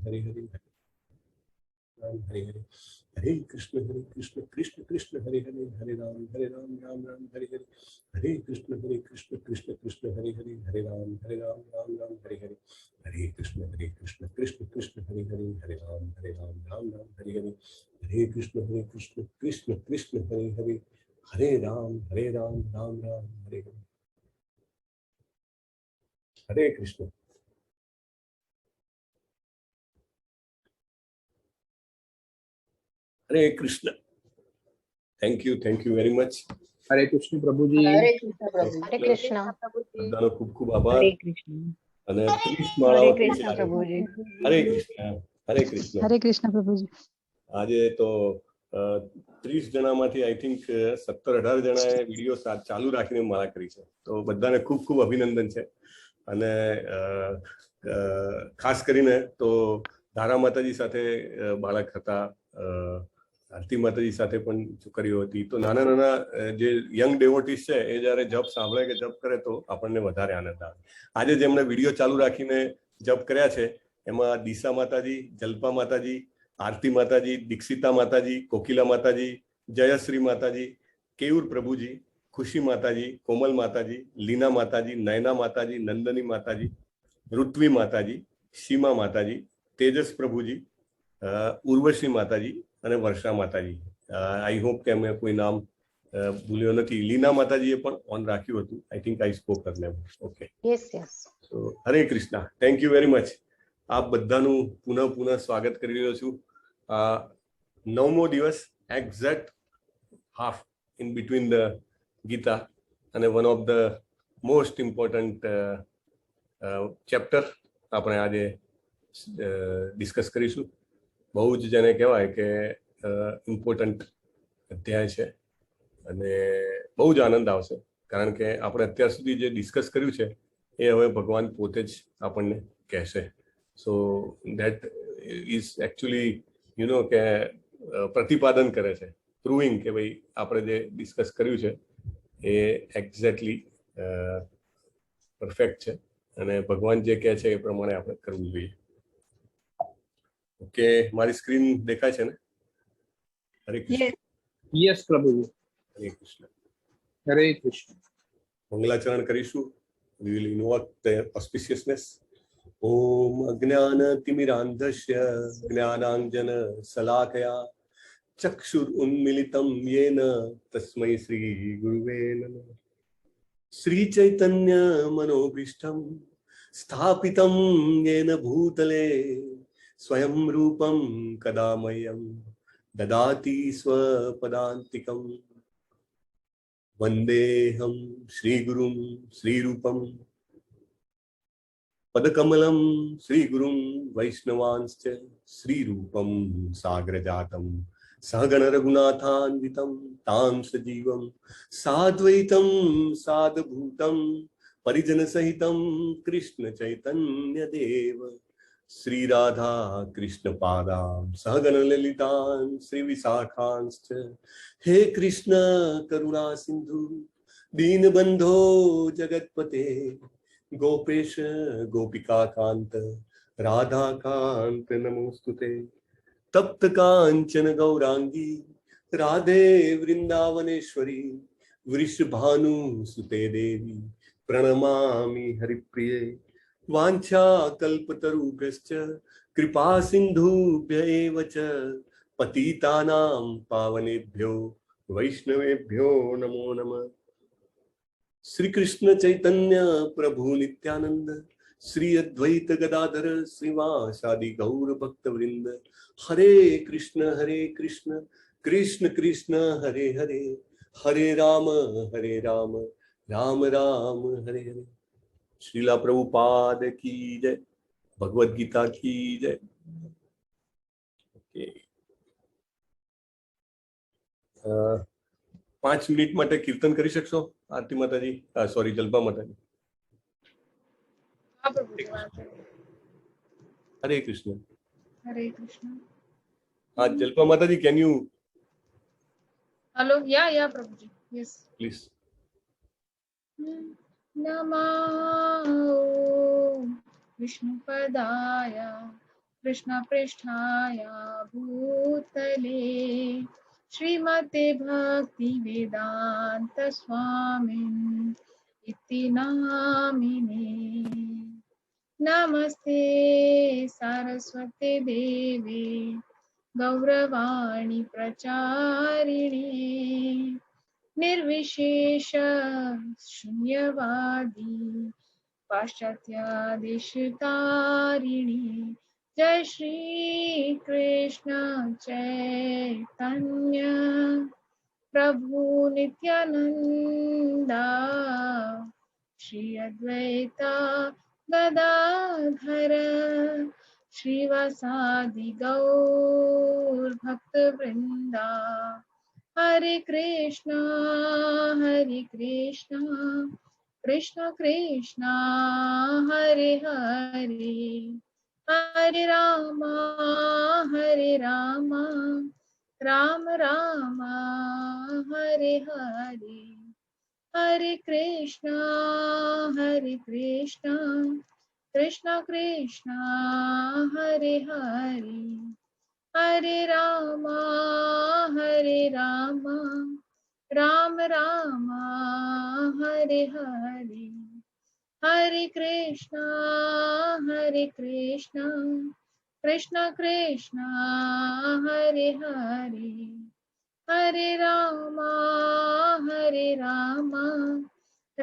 Hare Hare Ram Hare Hare Hare Krishna Krishna Krishna Hare Hare Hare Ram Ram Ram Hare Hare Krishna Krishna Krishna Hare Hare Ram Ram Ram Hare Hare Krishna Krishna Krishna Hare Hare Ram Ram Ram Hare Hare Krishna Krishna Krishna Hare Ram Ram Ram Hare Hare Krishna Hare Krishna thank you very much Hare Krishna प्रभु जी हरे कृष्ण प्रभु हरे कृष्ण બધાનો ખૂબ ખૂબ આભાર हरे कृष्ण અને 30 हरे માળાઓ कृष्ण प्रभु जी હરે કૃષ્ણ हरे कृष्ण प्रभु जी આજે તો 30 જણામાંથી આઈ થિંક 17-18 જણાએ વિડીયો ચાલુ રાખીને માળા કરી છે તો બધાને ખૂબ ખૂબ અભિનંદન છે અને ખાસ કરીને તો ધારા માતાજી સાથે બાળક હતા આરતી માતાજી સાથે પણ છોકરીઓ હતી તો નાના નાના જે યંગ ડેવોટીસ છે એ જ્યારે જપ સાંભળે કે જપ કરે તો આપણને વધારે આનંદ આવે આજે જેમણે વિડીયો ચાલુ રાખીને જપ કર્યા છે એમાં દિશા માતાજી જલ્પા માતાજી आरती माताजी दीक्षिता माताजी कोकिला माताजी जयश्री माताजी केयूर प्रभुजी खुशी माताजी कोमल माताजी लीना माताजी नयना माताजी नंदनी माताजी ऋत्वी माताजी सीमा माताजी तेजस प्रभुजी उर्वशी माताजी અને વર્ષા માતાજી આઈ હોપ કે અમે કોઈ નામ ભૂલ્યો નથી લીના માતાજીએ પણ ઓન રાખ્યું હતું I think I spoke her name okay yes yes so Hare Krishna thank you very much આપ બધાનું પુનઃ સ્વાગત કરી રહ્યો છું નવમો દિવસ exact half in between the Gita અને one of the most important chapter આપણે આજે ડિસ્કસ કરીશું બહુ જ જેને કહેવાય કે ઇમ્પોર્ટન્ટ અધ્યાય છે અને બહુ જ આનંદ આવશે કારણ કે આપણે અત્યાર સુધી જે ડિસ્કસ કર્યું છે એ હવે ભગવાન પોતે જ આપણને કહેશે સો that is actually you know કે પ્રતિપાદન કરે છે પ્રૂવિંગ કે ભાઈ આપણે જે ડિસ્કસ કર્યું છે એ એક્ઝેક્ટલી પરફેક્ટ છે અને ભગવાન જે કહે છે એ પ્રમાણે આપણે કરવું જોઈએ ઓકે મારી સ્ક્રીન દેખાય છે ને હરે કૃષ્ણ यस प्रभु जी હરે કૃષ્ણ हरे कृष्ण મંગલાચરણ કરીશું we will invoke the auspiciousness ओम अज्ञान तिमिरांधस्य ज्ञानांजन शलाकया चक्षुरुन्मिलितं येन तस्मै श्री गुरुवे नमः श्री चैतन्य मनोभीष्टं स्थापितं येन भूतले स्वयं रूपं कदा मह्यं ददाति स्वपदान्तिकं वन्देऽहं श्रीगुरुं श्रीरूपं पदकमलं श्रीगुरुं वैष्णवांश्च श्रीरूपं साग्रजातं सहगण रघुनाथान्वितं तां सजीवं साद्वैतं साधभूतं परिजनसहितं कृष्ण चैतन्य देव श्री राधा कृष्ण पादां सहगण ललितां श्री विशाखांश्च हे कृष्ण करुणा सिंधु दीनबंधो जगतपते गोपेश गोपिका कांत राधा कांत नमोस्तुते तप्त कांचन गौरांगी राधे वृंदावनेश्वरी वृषभानु सुते देवी प्रणमामि हरिप्रिये वांछा कल्पतरुभ्यश्च कृपा सिंधुभ्य एव च पतितानां पावनेभ्यो वैष्णवेभ्यो नमो नमः श्री कृष्ण चैतन्य प्रभु नित्यानंद श्री अद्वैत गदाधर श्रीवासादि गौर भक्त वृंद हरे कृष्ण कृष्ण कृष्ण हरे हरे हरे राम राम राम हरे हरे श्रीला प्रभुपाद की जय भगवद गीता की जय ओके 5 મિનિટ માટે કીર્તન કરી શકશો આરતી માતાજી સોરી જલ્પા માતાજી हरे कृष्ण हाँ जल्पा माताजी कैन यू हेलो या प्रभु जी यस प्लीज नमो विष्णुपदाय कृष्ण पृष्ठाय भूतले श्रीमते भक्ति वेदांत स्वामिन् इति नामिने। नमस्ते सारस्वते देवे गौरवाणी प्रचारिणे निर्विशेष शून्यवादी पाश्चात्यादिशतारिणी। जय श्री कृष्ण चैतन्य प्रभु नित्यानंदा श्री अद्वैता गदाधर श्रीवासादि गौर भक्त वृंदा। हरे कृष्णा कृष्ण कृष्णा हरे हरे हरे राम राम राम हरे हरे। हरे कृष्णा कृष्ण कृष्णा हरे हरे हरे राम राम राम हरे हरे। हरे कृष्णा कृष्ण कृष्णा हरे हरे हरे राम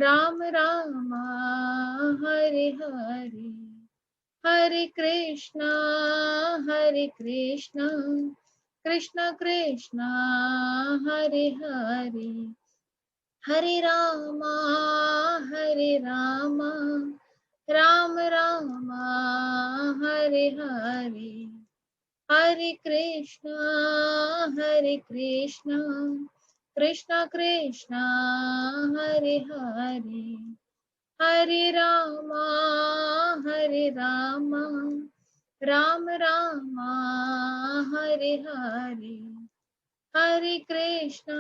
राम राम हरे हरे। हरे कृष्णा कृष्ण कृष्णा हरे हरे हरे राम राम राम हरे हरे। हरे कृष्णा कृष्ण कृष्णा हरे हरे हरे राम राम राम हरे हरे। हरे कृष्णा कृष्ण कृष्णा हरे हरे हरे राम राम राम हरे हरे। हरे कृष्णा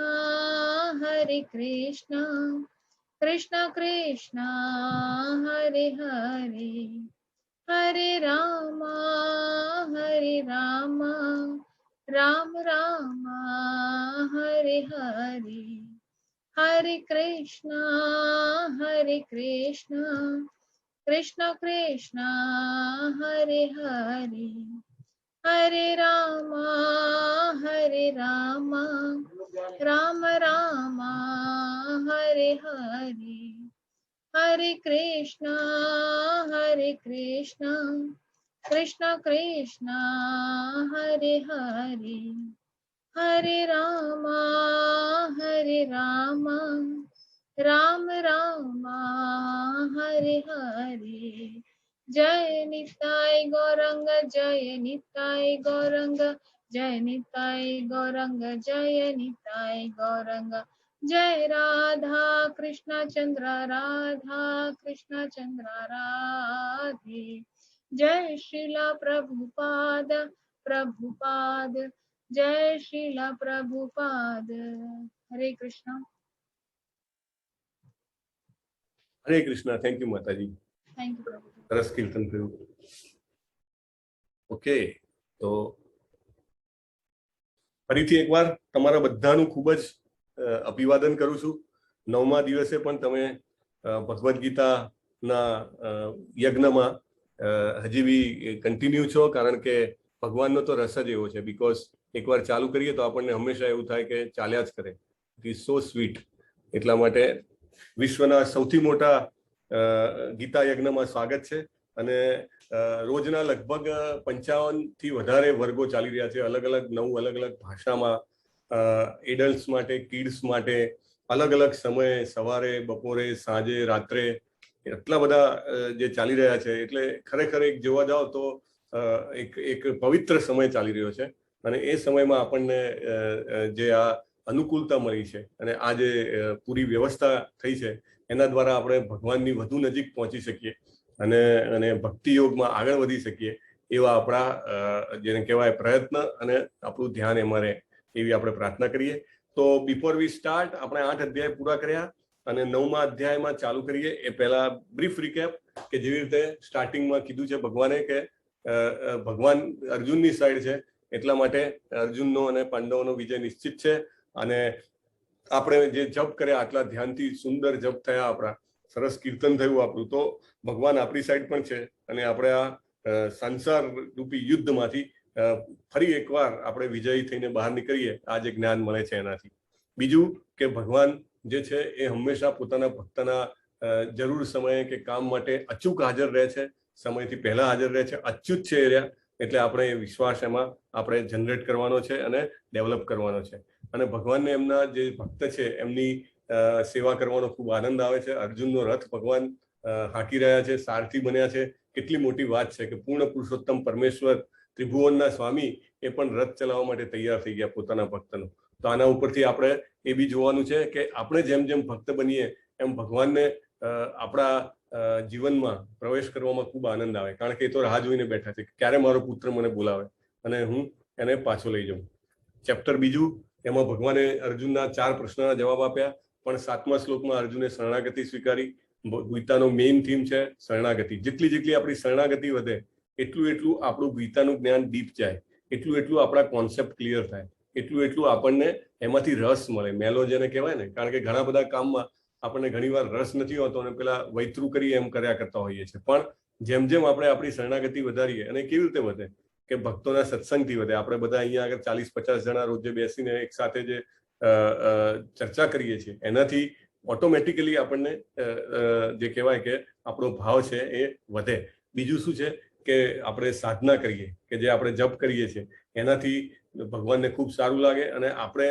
कृष्ण कृष्णा हरे हरे हरे राम राम राम हरे हरे। हरे कृष्णा कृष्ण कृष्णा हरे हरे हरे राम राम राम हरे हरे। जय निताय गौरंग जय निताय गौरंग जय निताय गौरंग जय निताय गौरंग। जय राधा कृष्ण चंद्र राधे। जय श्रीला प्रभुपाद जय श्रीला प्रभुपाद। हरे कृष्णा। હરે કૃષ્ણ. થેન્ક યુ માતાજી. थैंक यू प्रभु। સરસ કીર્તન કર્યું. ઓકે, તો ફરીથી એકવાર તમારા બધાનું ખૂબ જ અભિવાદન કરું છું. 9મા દિવસે પણ તમે ભગવદ્ ગીતાના યજ્ઞમાં હજી બી કન્ટિન્યુ છો, કારણ કે ભગવાનનો તો રસ જ એવો છે. બીકોઝ એકવાર ચાલુ કરીએ તો આપણને હંમેશા એવું થાય કે ચાલ્યા જ કરે. It is so sweet. એટલા માટે વિશ્વના સૌથી મોટા ગીતા યજ્ઞમાં સ્વાગત છે. અને રોજના લગભગ 55 થી વધારે વર્ગો ચાલી રહ્યા છે, અલગ અલગ ભાષામાં, એડલ્ટ્સ માટે, કિડ્સ માટે, અલગ અલગ સમયે, સવારે, બપોરે, સાંજે, રાત્રે, એટલા બધા જે ચાલી રહ્યા છે. એટલે ખરેખર એક જોવા જાઓ તો એક પવિત્ર સમય ચાલી રહ્યો છે. અને એ સમયમાં આપણને જે આ અનુકૂળતા મળી છે અને આ જે પૂરી વ્યવસ્થા થઈ છે એના દ્વારા આપણે ભગવાનની વધુ નજીક પહોંચી શકીએ અને ભક્તિ યોગમાં આગળ વધી શકીએ એવા આપણા જેને કહેવાય પ્રયત્ન અને આપણું ધ્યાન એમાં રહે એવી આપણે પ્રાર્થના કરીએ. તો બિફોર વી સ્ટાર્ટ, આપણે 8 અધ્યાય પૂરા કર્યા અને 9મા અધ્યાયમાં ચાલુ કરીએ એ પહેલા બ્રીફ રિકેપ કે જેવી રીતે સ્ટાર્ટિંગમાં કીધું છે ભગવાને કે ભગવાન અર્જુનની સાઈડ છે, એટલા માટે અર્જુનનો અને પાંડવોનો વિજય નિશ્ચિત છે. અને આપણે જે જપ કર્યા આટલા ધ્યાનથી સુંદર જપ થયા, આપણા સરસ કીર્તન થયું આપણું, તો ભગવાન આપણી સાઈડ પણ છે. અને આપણે આ સંસાર રૂપી યુદ્ધમાંથી ફરી એકવાર આપણે વિજયી થઈને બહાર નીકળીએ, આ જે જ્ઞાન મળે છે એનાથી. બીજું કે ભગવાન જે છે એ હંમેશા પોતાના ભક્તના જરૂર સમયે કે કામ માટે અચૂક હાજર રહે છે, સમયથી પહેલા હાજર રહે છે, અચ્યુત છે એ રહ્યા. એટલે આપણે એ વિશ્વાસ એમાં આપણે જનરેટ કરવાનો છે અને ડેવલપ કરવાનો છે. અને ભગવાનને એમના જે ભક્ત છે એમની સેવા કરવાનો ખૂબ આનંદ આવે છે. અર્જુનનો રથ ભગવાન હાંકી રહ્યા છે, સારથી બન્યા છે. કેટલી મોટી વાત છે કે પૂર્ણ પુરુષોત્તમ પરમેશ્વર ત્રિભુવનના સ્વામી એ પણ રથ ચલાવવા માટે તૈયાર થઈ ગયા પોતાના ભક્તનો. તો આના ઉપરથી આપણે એ બી જોવાનું છે કે આપણે જેમ જેમ ભક્ત બનીએ એમ ભગવાનને આપણા જીવનમાં પ્રવેશ કરવામાં ખૂબ આનંદ આવે. કારણ કે એ તો રાહ જોઈને બેઠા છે કે ક્યારે મારો પુત્ર મને બોલાવે અને હું એને પાછો લઈ જાઉં. ચેપ્ટર બીજું, એમાં ભગવાને અર્જુનના 4 પ્રશ્નના જવાબ આપ્યા. પણ 7મા શ્લોકમાં અર્જુને શરણાગતિ સ્વીકારી. ગીતાનો મેઇન થીમ છે શરણાગતિ. જેટલી આપણી શરણાગતિ વધે એટલું આપણું ગીતાનું જ્ઞાન ડીપ જાય, એટલું આપણા કોન્સેપ્ટ ક્લિયર થાય, એટલું આપણને એમાંથી રસ મળે. મેલો જેને કહેવાય ને, કારણ કે ઘણા બધા કામમાં આપણને ઘણીવાર રસ નથી હોતો અને પેલા વૈતરું કરી એમ કર્યા કરતા હોઈએ છીએ. પણ જેમ જેમ આપણે આપણી શરણાગતિ વધારીએ, અને કેવી રીતે વધે કે ભક્તોના સત્સંગથી વધે. આપણે બધા અહીંયા આગળ 40-50 જણા રોજે બેસીને એક સાથે જે ચર્ચા કરીએ છીએ એનાથી ઓટોમેટિકલી આપણને જે કહેવાય કે આપણો ભાવ છે એ વધે. બીજું શું છે કે આપણે સાધના કરીએ, કે જે આપણે જપ કરીએ છીએ એનાથી ભગવાનને ખૂબ સારું લાગે અને આપણે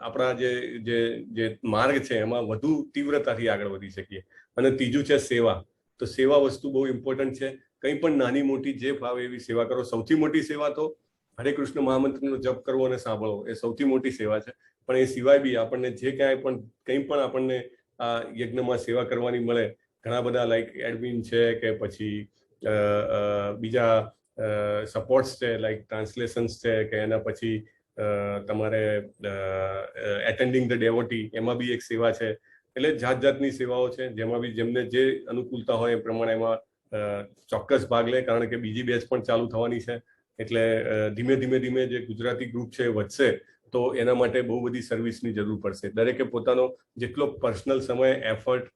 આપણા જે માર્ગ છે એમાં વધુ તીવ્રતાથી આગળ વધી શકીએ. અને ત્રીજું છે સેવા. તો સેવા વસ્તુ બહુ ઇમ્પોર્ટન્ટ છે. કંઈ પણ નાની મોટી જે ફાવે એવી સેવા કરો. સૌથી મોટી સેવા તો હરે કૃષ્ણ મહામંત્રનો જપ કરવો અને સાંભળવો, એ સૌથી મોટી સેવા છે. પણ એ સિવાય બી આપણને જે કંઈ પણ આપણને આ યજ્ઞમાં સેવા કરવાની મળે, ઘણા બધા લાઈક એડમિન છે કે પછી બીજા સપોર્ટ્સ છે, લાઈક ટ્રાન્સલેશન્સ છે, કે એના પછી તમારે એટેન્ડિંગ ધ ડેવોટી, એમાં બી એક સેવા છે. એટલે જાતની સેવાઓ છે જેમાં બી જેમને જે અનુકૂળતા હોય એ પ્રમાણે એમાં ચોક્કસ ભાગ લે. કારણ કે બીજી બેચ પણ ચાલુ થવાની છે. એટલે ધીમે જે ગુજરાતી ગ્રુપ છે એ વધશે તો એના માટે બહુ બધી સર્વિસની જરૂર પડશે. દરેકે પોતાનો જેટલો પર્સનલ સમય, એફર્ટ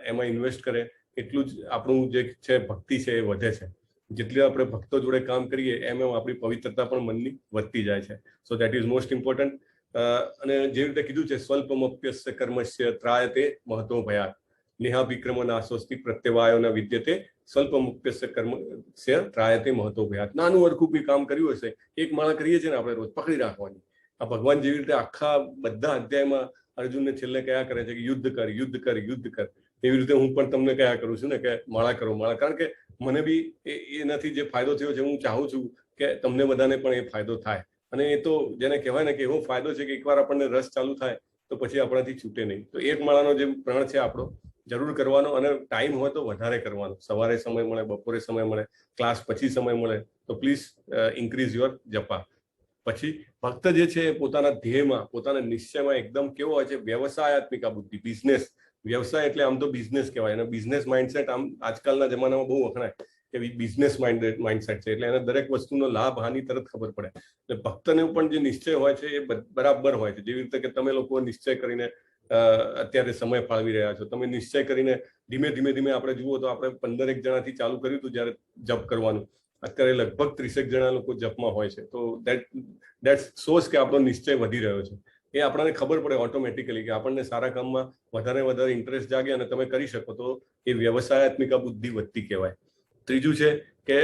એમાં ઇન્વેસ્ટ કરે એટલું જ આપણું જે છે ભક્તિ છે એ વધે છે. જેટલી આપણે ભક્તો જોડે કામ કરીએ એમ આપણી પવિત્રતા પણ મનની વધતી જાય છે. સો દેટ ઇઝ મોસ્ટ ઇમ્પોર્ટન્ટ. અને જે રીતે કીધું છે, સ્વલ્પમપ્યસ્ય કર્મસ્ય ત્રાયતે મહતો ભયાત, નેહા વિક્રમ નાશોસ્તિ પ્રત્યવાયો ન વિદ્યતે, સ્વલ્પમપ્યસ્ય કર્મસ્ય ત્રાયતે મહતો ભયાત. નાનું અરખું બી કામ કર્યું હશે, એક માળા કરીએ છીએ ને આપણે રોજ, પકડી રાખવાની. આ ભગવાન જેવી રીતે આખા બધા અધ્યાયમાં અર્જુનને છેલ્લે કયા કરે છે કે યુદ્ધ કર, યુદ્ધ કર, યુદ્ધ કર. એવી રીતે હું પણ તમને કયા કરું છું ને કે માળા કરો, માળા. કારણ કે મને બી એનાથી જે ફાયદો થયો છે, હું ચાહું છું કે તમને બધાને પણ એ ફાયદો થાય. અને એ તો જેને કહેવાય ને કે એવો ફાયદો છે કે એકવાર આપણને રસ ચાલુ થાય તો પછી આપણાથી છૂટે નહીં. તો એક માળાનો જે પ્રણ છે આપણો જરૂર કરવાનો, અને ટાઈમ હોય તો વધારે કરવાનો. સવારે સમય મળે, બપોરે સમય મળે, ક્લાસ પછી સમય મળે તો પ્લીઝ ઇન્ક્રીઝ યોર જપા. પછી ભક્ત જે છે પોતાના ધ્યેયમાં, પોતાના નિશ્ચયમાં એકદમ કેવો હોય છે, વ્યવસાયાત્મિક બુદ્ધિ. બિઝનેસ, વ્યવસાય એટલે આમ તો બિઝનેસ કહેવાય. અને બિઝનેસ માઇન્ડસેટ આમ આજકાલના જમાનામાં બહુ વખણાય કે બિઝનેસ માઇન્ડસેટ છે, એટલે એને દરેક વસ્તુનો લાભ હાનિ તરત ખબર પડે. એટલે ભક્તને પણ જે નિશ્ચય હોય છે એ બરાબર હોય છે. જેવી રીતે કે તમે લોકો નિશ્ચય કરીને અત્યારે સમય ફાળવી રહ્યા છો, તમે નિશ્ચય કરીને ધીમે આપણે જુઓ તો આપણે 15 જણાથી ચાલુ કર્યું હતું જ્યારે જપ કરવાનું, અત્યારે લગભગ 30 જણા લોકો જપમાં હોય છે. તો દેટ શોઝ કે આપણો નિશ્ચય વધી રહ્યો છે. એ આપણને ખબર પડે ઓટોમેટિકલી કે આપણને સારા કામમાં વધારે ઇન્ટરેસ્ટ જાગે અને તમે કરી શકો, તો એ વ્યવસાયાત્મિક બુદ્ધિ વધતી કહેવાય. ત્રીજું છે કે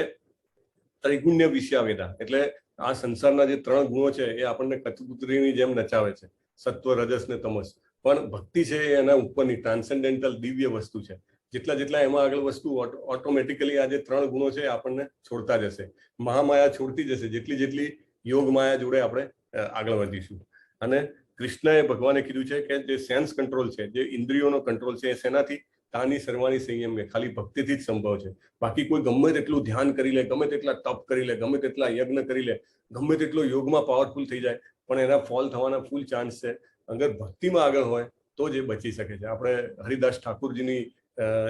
ત્રિગુણ્ય વિષયાવેદા, એટલે આ સંસારના જે 3 ગુણો છે એ આપણને કઠપુતળીની જેમ નચાવે છે, સત્વ, રજસ ને તમસ. પણ ભક્તિ છે એના ઉપરની ટ્રાન્સેન્ડેન્ટલ દિવ્ય વસ્તુ છે. જેટલા એમાં આગળ વસ્તુ ઓટોમેટિકલી આ જે 3 ગુણો છે આપણને છોડતા જશે. મહામાયા છોડતી જશે જેટલી યોગ માયા જોડે આપણે આગળ વધીશું. અને કૃષ્ણએ ભગવાને કીધું છે કે જે સેન્સ કંટ્રોલ છે, જે ઇન્દ્રિયોનો કંટ્રોલ છે, એ શેનાથી? તાની સર્વાની સંયમ મેં, ખાલી ભક્તિથી જ સંભવ છે. બાકી કોઈ ગમે તેટલું ધ્યાન કરી લે, ગમે તેટલા તપ કરી લે, ગમે તેટલા યજ્ઞ કરી લે, ગમે તેટલો યોગમાં પાવરફુલ થઈ જાય, પણ એના ફોલ થવાના ફૂલ ચાન્સ છે. અગર ભક્તિમાં આગળ હોય તો જ એ બચી શકે છે. આપણે હરિદાસ ઠાકુરજીની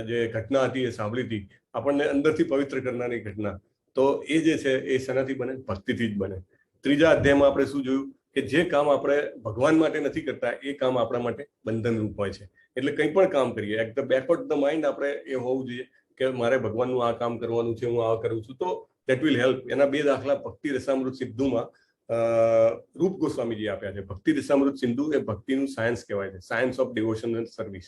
જે ઘટના હતી એ સાંભળી હતી, આપણને અંદરથી પવિત્ર કરનારી ઘટના. તો એ જે છે એ શેનાથી બને? ભક્તિથી જ બને. ત્રીજા અધ્યાયમાં આપણે શું જોયું કે જે કામ આપણે ભગવાન માટે નથી કરતા એ કામ આપણા માટે બંધનરૂપ હોય છે. એટલે કંઈ પણ કામ કરીએ at the back of the mind આપણે એ હોવું જોઈએ કે મારે ભગવાનનું આ કામ કરવાનું છે, હું આ કરું છું, તો દેટ વિલ હેલ્પ. એના 2 દાખલા ભક્તિ રસામૃત સિંધુમાં રૂપ ગોસ્વામીજી આપ્યા છે. ભક્તિ રસામૃત સિંધુ એ ભક્તિનું સાયન્સ કહેવાય છે, સાયન્સ ઓફ ડિવોશનલ સર્વિસ.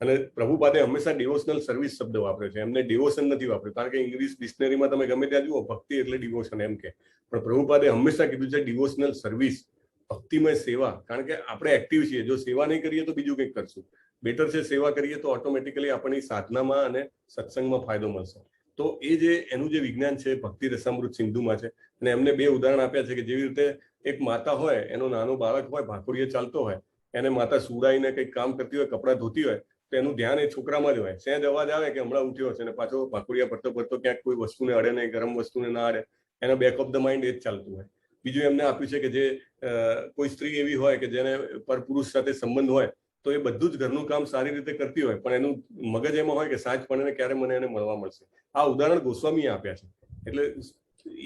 અને પ્રભુપાદે હંમેશા ડિવોશનલ સર્વિસ શબ્દ વાપર્યો છે, એમને ડિવોશન નથી વાપર્યું. કારણ કે ઇંગ્લિશ ડિક્શનરીમાં તમે ગમે ત્યાં જુઓ ભક્તિ એટલે ડિવોશન એમ કે, પણ પ્રભુપાદે હંમેશા કીધું છે ડિવોશનલ સર્વિસ, ભક્તિમય સેવા. કારણ કે આપણે એક્ટિવ છીએ, જો સેવા નહીં કરીએ તો બીજું કંઈક કરશું. બેટર છે સેવા કરીએ તો ઓટોમેટિકલી આપણી સાધનામાં અને સત્સંગમાં ફાયદો મળશે. તો એ જે એનું જે વિજ્ઞાન છે ભક્તિ રસામૃત સિંધુમાં છે. અને એમને 2 ઉદાહરણ આપ્યા છે કે જેવી રીતે એક માતા હોય, એનો નાનો બાળક હોય, ભાખુડીએ ચાલતો હોય, એને માતા સુડાઈને કંઈક કામ કરતી હોય, કપડાં ધોતી હોય, તો એનું ધ્યાન એ છોકરામાં જ હોય. સહેજ અવાજ આવે કે હમણાં ઉઠ્યો છે, અને પાછો ભાખુડિયા પડતો ક્યાંક કોઈ વસ્તુને અડે નહીં, ગરમ વસ્તુને ના અડે, એના બેક ઓફ ધ માઇન્ડ એ જ ચાલતું હોય. બીજું એમને આપ્યું છે કે જે કોઈ સ્ત્રી એવી હોય કે જેને પરપુરુષ સાથે સંબંધ હોય, તો એ બધું જ ઘરનું કામ સારી રીતે કરતી હોય, પણ એનું મગજ એમાં હોય કે સાંજ પડે ક્યારે મને એને મળવા મળશે. આ ઉદાહરણ ગોસ્વામીએ આપ્યા છે. એટલે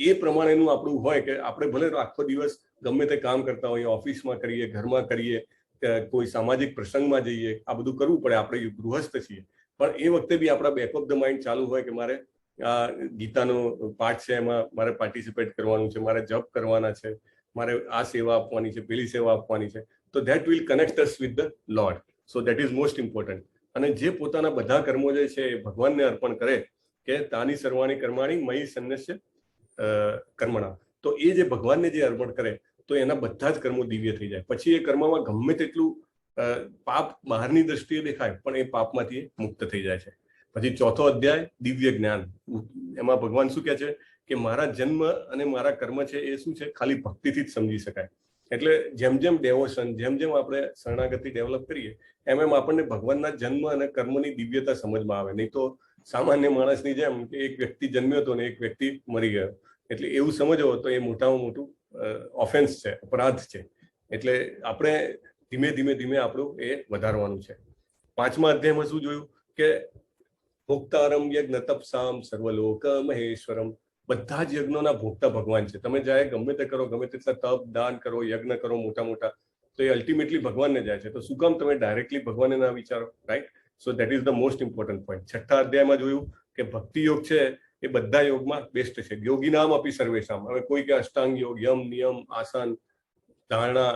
એ પ્રમાણેનું આપણું હોય કે આપણે ભલે આખો દિવસ ગમે તે કામ કરતા હોઈએ, ઓફિસમાં કરીએ, ઘરમાં કરીએ, કોઈ સામાજિક પ્રસંગમાં જઈએ, આ બધું કરવું પડે, આપણે ગૃહસ્થ છીએ, પણ એ વખતે બી આપણા બેક ઓફ ધ માઇન્ડ ચાલુ હોય કે મારે આ ગીતાનો પાઠ છે એમાં મારે પાર્ટિસિપેટ કરવાનું છે, મારે જપ કરવાના છે, મારે આ સેવા આપવાની છે, પેલી સેવા આપવાની છે. તો that will connect us with the lord. So that is most important. અને જે પોતાના બધા કર્મો જે છે એ ભગવાનને અર્પણ કરે કે તાની સર્વાણી કર્માણી મયી સન્ન્યસ્ય કર્મણા, તો એ જે ભગવાનને જે અર્પણ કરે તો એના બધા જ કર્મો દિવ્ય થઈ જાય. પછી એ કર્મમાં ગમે તેટલું પાપ બહારની દ્રષ્ટિએ દેખાય, પણ એ પાપમાંથી મુક્ત થઈ જાય છે. પછી 4થો અધ્યાય દિવ્ય જ્ઞાન. એમાં ભગવાન શું કહે છે કે મારા જન્મ અને મારા કર્મ છે એ શું છે, ખાલી ભક્તિથી જ સમજી શકાય. એટલે જેમ જેમ ડેવોશન, જેમ જેમ આપણે શરણાગતિ ડેવલપ કરીએ, એમ એમ આપણને ભગવાનના જન્મ અને કર્મની દિવ્યતા સમજમાં આવે. નહીં તો સામાન્ય માણસની જેમ કે એક વ્યક્તિ જન્મ્યો હતો ને એક વ્યક્તિ મરી ગયો, એટલે એવું સમજો તો એ મોટામાં મોટું ઓફેન્સ છે, અપરાધ છે. એટલે આપણે ધીમે ધીમે ધીમે આપણું એ વધારવાનું છે. 5મા અધ્યાયમાં શું જોયું કે ભોક્તારમ યજ્ઞ તપસામ સર્વલોક મહેશ્વરમ. બધા જ યજ્ઞોના ભોગતા ભગવાન છે. તમે જાય ગમે તે કરો, ગમે તેટલા તપ દાન કરો, યજ્ઞ કરો મોટા મોટા, તો એ અલ્ટિમેટલી ભગવાનને જાય છે. તો શું કામ તમે ડાયરેક્ટલી ભગવાનને ના વિચારો? Right. So that is the most important point. 6થા અધ્યાયમાં જોયું કે ભક્તિ યોગ છે એ બધા યોગમાં બેસ્ટ છે. યોગી નામ આપી સર્વેશામ. હવે કોઈ કે અષ્ટાંગ યોગ, યમ નિયમ આસન ધારણા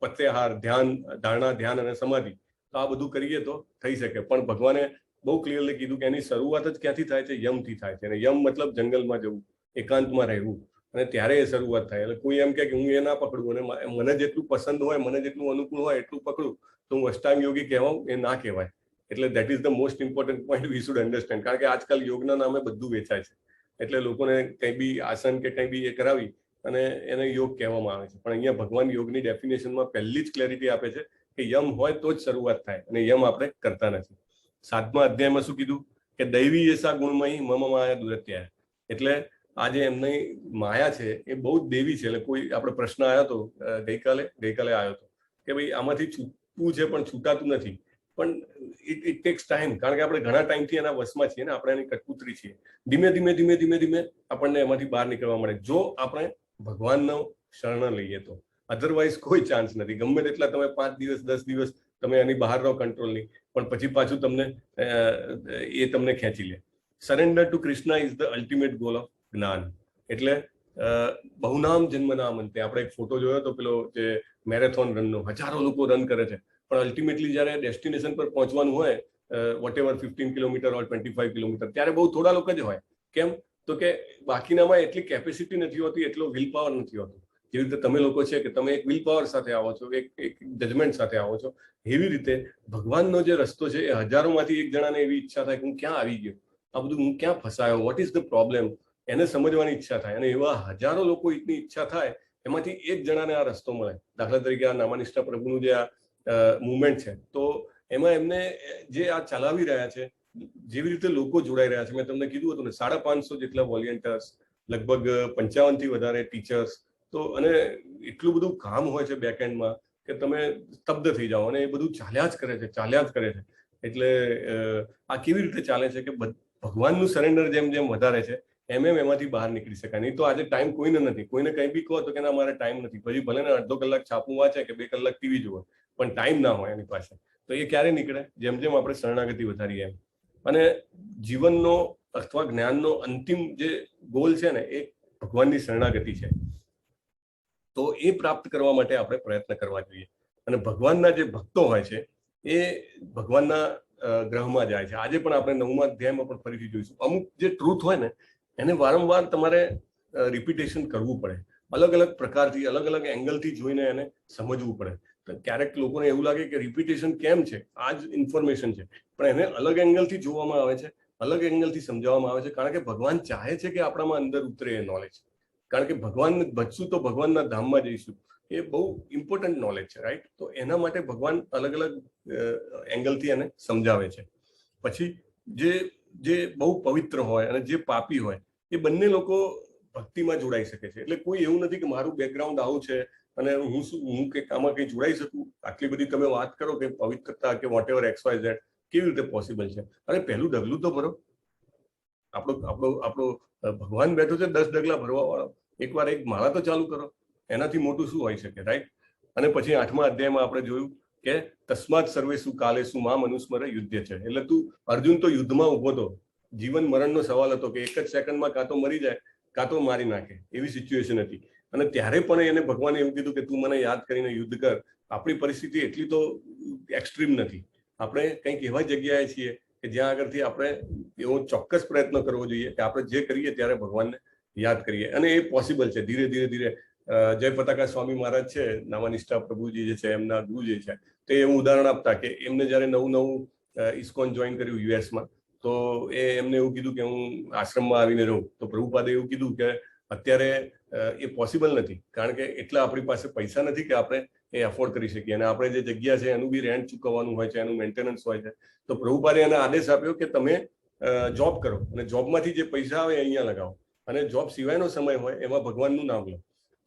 પ્રત્યાહાર ધ્યાન, ધારણા ધ્યાન અને સમાધિ, તો આ બધું કરીએ તો થઈ શકે. પણ ભગવાને બહુ ક્લિયરલી કીધું કે એની શરૂઆત જ ક્યાંથી થાય છે? યમથી થાય છે. અને યમ મતલબ જંગલમાં જવું, એકાંતમાં રહેવું, અને ત્યારે એ શરૂઆત થાય. એટલે કોઈ એમ કે હું એ ના પકડું અને મને જેટલું પસંદ હોય, મને જેટલું અનુકૂળ હોય એટલું પકડું તો હું અષ્ટાંગ યોગી કહેવાઉં, એ ના કહેવાય. એટલે that is the most important point V should understand. કારણ કે આજકાલ યોગના નામે બધું વેચાય છે. એટલે લોકોને કંઈ બી આસન કે કંઈ બી એ કરાવી અને એને યોગ કહેવામાં આવે છે. પણ અહીંયા ભગવાન યોગની ડેફિનેશનમાં પહેલી જ ક્લેરિટી આપે છે કે યમ હોય તો જ શરૂઆત થાય, અને યમ આપણે કરતા નથી. 7મા અધ્યાયમાં શું કીધું કે દૈવી એસા ગુણમયી મમ માયા દુરત્યા. એટલે આ જે એમની માયા છે એ બહુ જ દેવી છે. એટલે કોઈ આપણે પ્રશ્ન આવ્યો હતો ગઈકાલે આવ્યો હતો કે ભાઈ આમાંથી છૂટવું છે પણ છૂટાતું નથી. પણ ઇટ ટેક્સ ટાઈમ, કારણ કે આપણે ઘણા ટાઈમથી એના વશમાં છીએ ને, આપણે એની કઠપુતરી છીએ. ધીમે ધીમે ધીમે ધીમે ધીમે આપણને એમાંથી બહાર નીકળવા મળે, જો આપણે ભગવાનનો શરણ લઈએ તો. અધરવાઇઝ કોઈ ચાન્સ નથી. ગમે તેટલા તમે 5 દિવસ 10 દિવસ તમે એની બહાર રહો કંટ્રોલ નહીં, પણ પછી પાછું તમને ખેંચી લે. Surrender to Krishna is the ultimate goal of gyan. એટલે બહુનામ જન્મના અંતે આપણે એક ફોટો જોયો તો પેલો જે મેરેથોન રનનો, હજારો લોકો રન કરે છે, પણ અલ્ટિમેટલી જયારે ડેસ્ટિનેશન પર પહોંચવાનું હોય, વોટ એવર 15 કિલોમીટર ઓર 25 કિલોમીટર, ત્યારે બહુ થોડા લોકો જ હોય. કેમ? તો કે બાકીનામાં એટલી કેપેસિટી નથી હોતી, એટલો વિલ પાવર નથી હોતો. જેવી રીતે તમે લોકો છે કે તમે એક વિલ પાવર સાથે આવો છો, એક જજમેન્ટ સાથે આવો છો, એવી રીતે ભગવાનનો જે રસ્તો છે એ હજારોમાંથી એક જણાને એવી ઈચ્છા થાય કે હું ક્યાં આવી ગયો, આ બધું હું ક્યાં ફસાયો, વોટ ઇઝ ધ પ્રોબ્લેમ, એને સમજવાની ઈચ્છા થાય. અને એવા હજારો લોકો એટલી ઈચ્છા થાય, એમાંથી એક જણાને આ રસ્તો મળે. દાખલા તરીકે આ નામાનિષ્ઠા પ્રભુનું જે આ મુવમેન્ટ છે, તો એમાં એમને જે આ ચલાવી રહ્યા છે, જેવી રીતે લોકો જોડાઈ રહ્યા છે, મેં તમને કીધું હતું ને 550 જેટલા વોલેન્ટિયર્સ, લગભગ 55 થી વધારે ટીચર્સ, તો અને એટલું બધું કામ હોય છે બેકએન્ડમાં કે તમે સ્તબ્ધ થઈ જાઓ. અને એ બધું ચાલ્યા જ કરે છે. એટલે આ કેવી રીતે ચાલે છે કે ભગવાનનું સરેન્ડર જેમ જેમ વધારે છે એમાંથી બહાર નીકળી શકાય. નહીં તો આજે ટાઈમ કોઈને નથી. કોઈને કંઈ બી કહો તો કે ના મારે ટાઈમ નથી, પછી ભલે ને અડધો કલાક છાપું વાંચે કે 2 કલાક ટીવી જુએ, પણ ટાઈમ ના હોય એની પાસે, તો એ ક્યારે નીકળે? જેમ જેમ આપણે શરણાગતિ વધારીએ એમ. અને જીવનનો અથવા જ્ઞાનનો અંતિમ જે ગોલ છે ને, એ ભગવાનની શરણાગતિ છે. તો એ પ્રાપ્ત કરવા માટે આપણે પ્રયત્ન કરવા જોઈએ. અને ભગવાનના જે ભક્તો હોય છે એ ભગવાનના ગ્રહમાં જાય છે. આજે પણ આપણે 9મા અધ્યાયમાં પણ ફરીથી જોઈશું. અમુક જે ટ્રુથ હોય ને એને વારંવાર તમારે રિપીટેશન કરવું પડે. અલગ અલગ પ્રકારથી, અલગ અલગ એંગલથી જોઈને એને સમજવું પડે. તો ક્યારેક લોકોને એવું લાગે કે રિપીટેશન કેમ છે, આ જ ઇન્ફોર્મેશન છે, પણ એને અલગ એંગલથી જોવામાં આવે છે, અલગ એંગલથી સમજાવવામાં આવે છે. કારણ કે ભગવાન ચાહે છે કે આપણામાં અંદર ઉતરે એ નોલેજ. કારણ કે ભગવાન બચશું તો ભગવાનના ધામમાં જઈશું. એ બહુ ઇમ્પોર્ટન્ટ નોલેજ છે, રાઈટ? તો એના માટે ભગવાન અલગ અલગ એંગલથી એને સમજાવે છે. પછી જે બહુ પવિત્ર હોય અને જે પાપી હોય, એ બંને લોકો ભક્તિમાં જોડાઈ શકે છે. એટલે કોઈ એવું નથી કે મારું બેકગ્રાઉન્ડ આવું છે અને હું કે આમાં કંઈ જોડાઈ શકું. આટલી બધી તમે વાત કરો કે પવિત્રતા કે વોટ એવર XYZ, કેવી રીતે પોસિબલ છે? અરે પહેલું ડગલું તો ભરો. આપણો ભગવાન બેઠો છે 10 ડગલા ભરવા વાળો. એકવાર એક માળા તો ચાલુ કરો. એનાથી મોટું શું હોઈ શકે, રાઈટ? અને પછી 8મા અધ્યાયમાં આપણે જોયું કે તસ્માત સર્વેસુ કાલેસુ મામ અનુસ્મર યુદ્ધ છે. એટલે તું અર્જુન તો યુદ્ધમાં ઉભો હતો. જીવન મરણનો સવાલ હતો કે એક જ સેકન્ડમાં કાં તો મરી જાય કાં તો મારી નાખે, એવી સિચ્યુએશન હતી. અને ત્યારે પણ એને ભગવાને એવું કીધું કે તું મને યાદ કરીને યુદ્ધ કર. આપણી પરિસ્થિતિ એટલી તો એક્સ્ટ્રીમ નથી. આપણે કંઈક એવા જગ્યાએ છીએ કે જ્યાં આગળથી આપણે એવો ચોક્કસ પ્રયત્ન કરવો જોઈએ કે આપણે જે કરીએ ત્યારે ભગવાનને યાદ કરીએ. અને એ પોસિબલ છે. ધીરે ધીરે જય પતાકા સ્વામી મહારાજ છે, નામાનિષ્ઠા પ્રભુજી જે છે, એમના ગુરુ જે છે, તો એવું ઉદાહરણ આપતા કે એમને જયારે નવું ઇસ્કોન જોઈન કર્યું યુએસમાં, તો એમને એવું કીધું કે હું આશ્રમમાં આવીને રહું. તો પ્રભુપાદે એવું કીધું કે અત્યારે એ પોસિબલ નથી, કારણ કે એટલા આપણી પાસે પૈસા નથી કે આપણે એ અફોર્ડ કરી શકીએ. અને આપણે જે જગ્યા છે એનું બી રેન્ટ ચૂકવવાનું હોય છે, એનું મેન્ટેનન્સ હોય છે. તો પ્રભુપાદે એને આદેશ આપ્યો કે તમે જોબ કરો અને જોબમાંથી જે પૈસા આવે અહીંયા લગાવો, અને જોબ સિવાયનો સમય હોય એમાં ભગવાનનું નામ લો.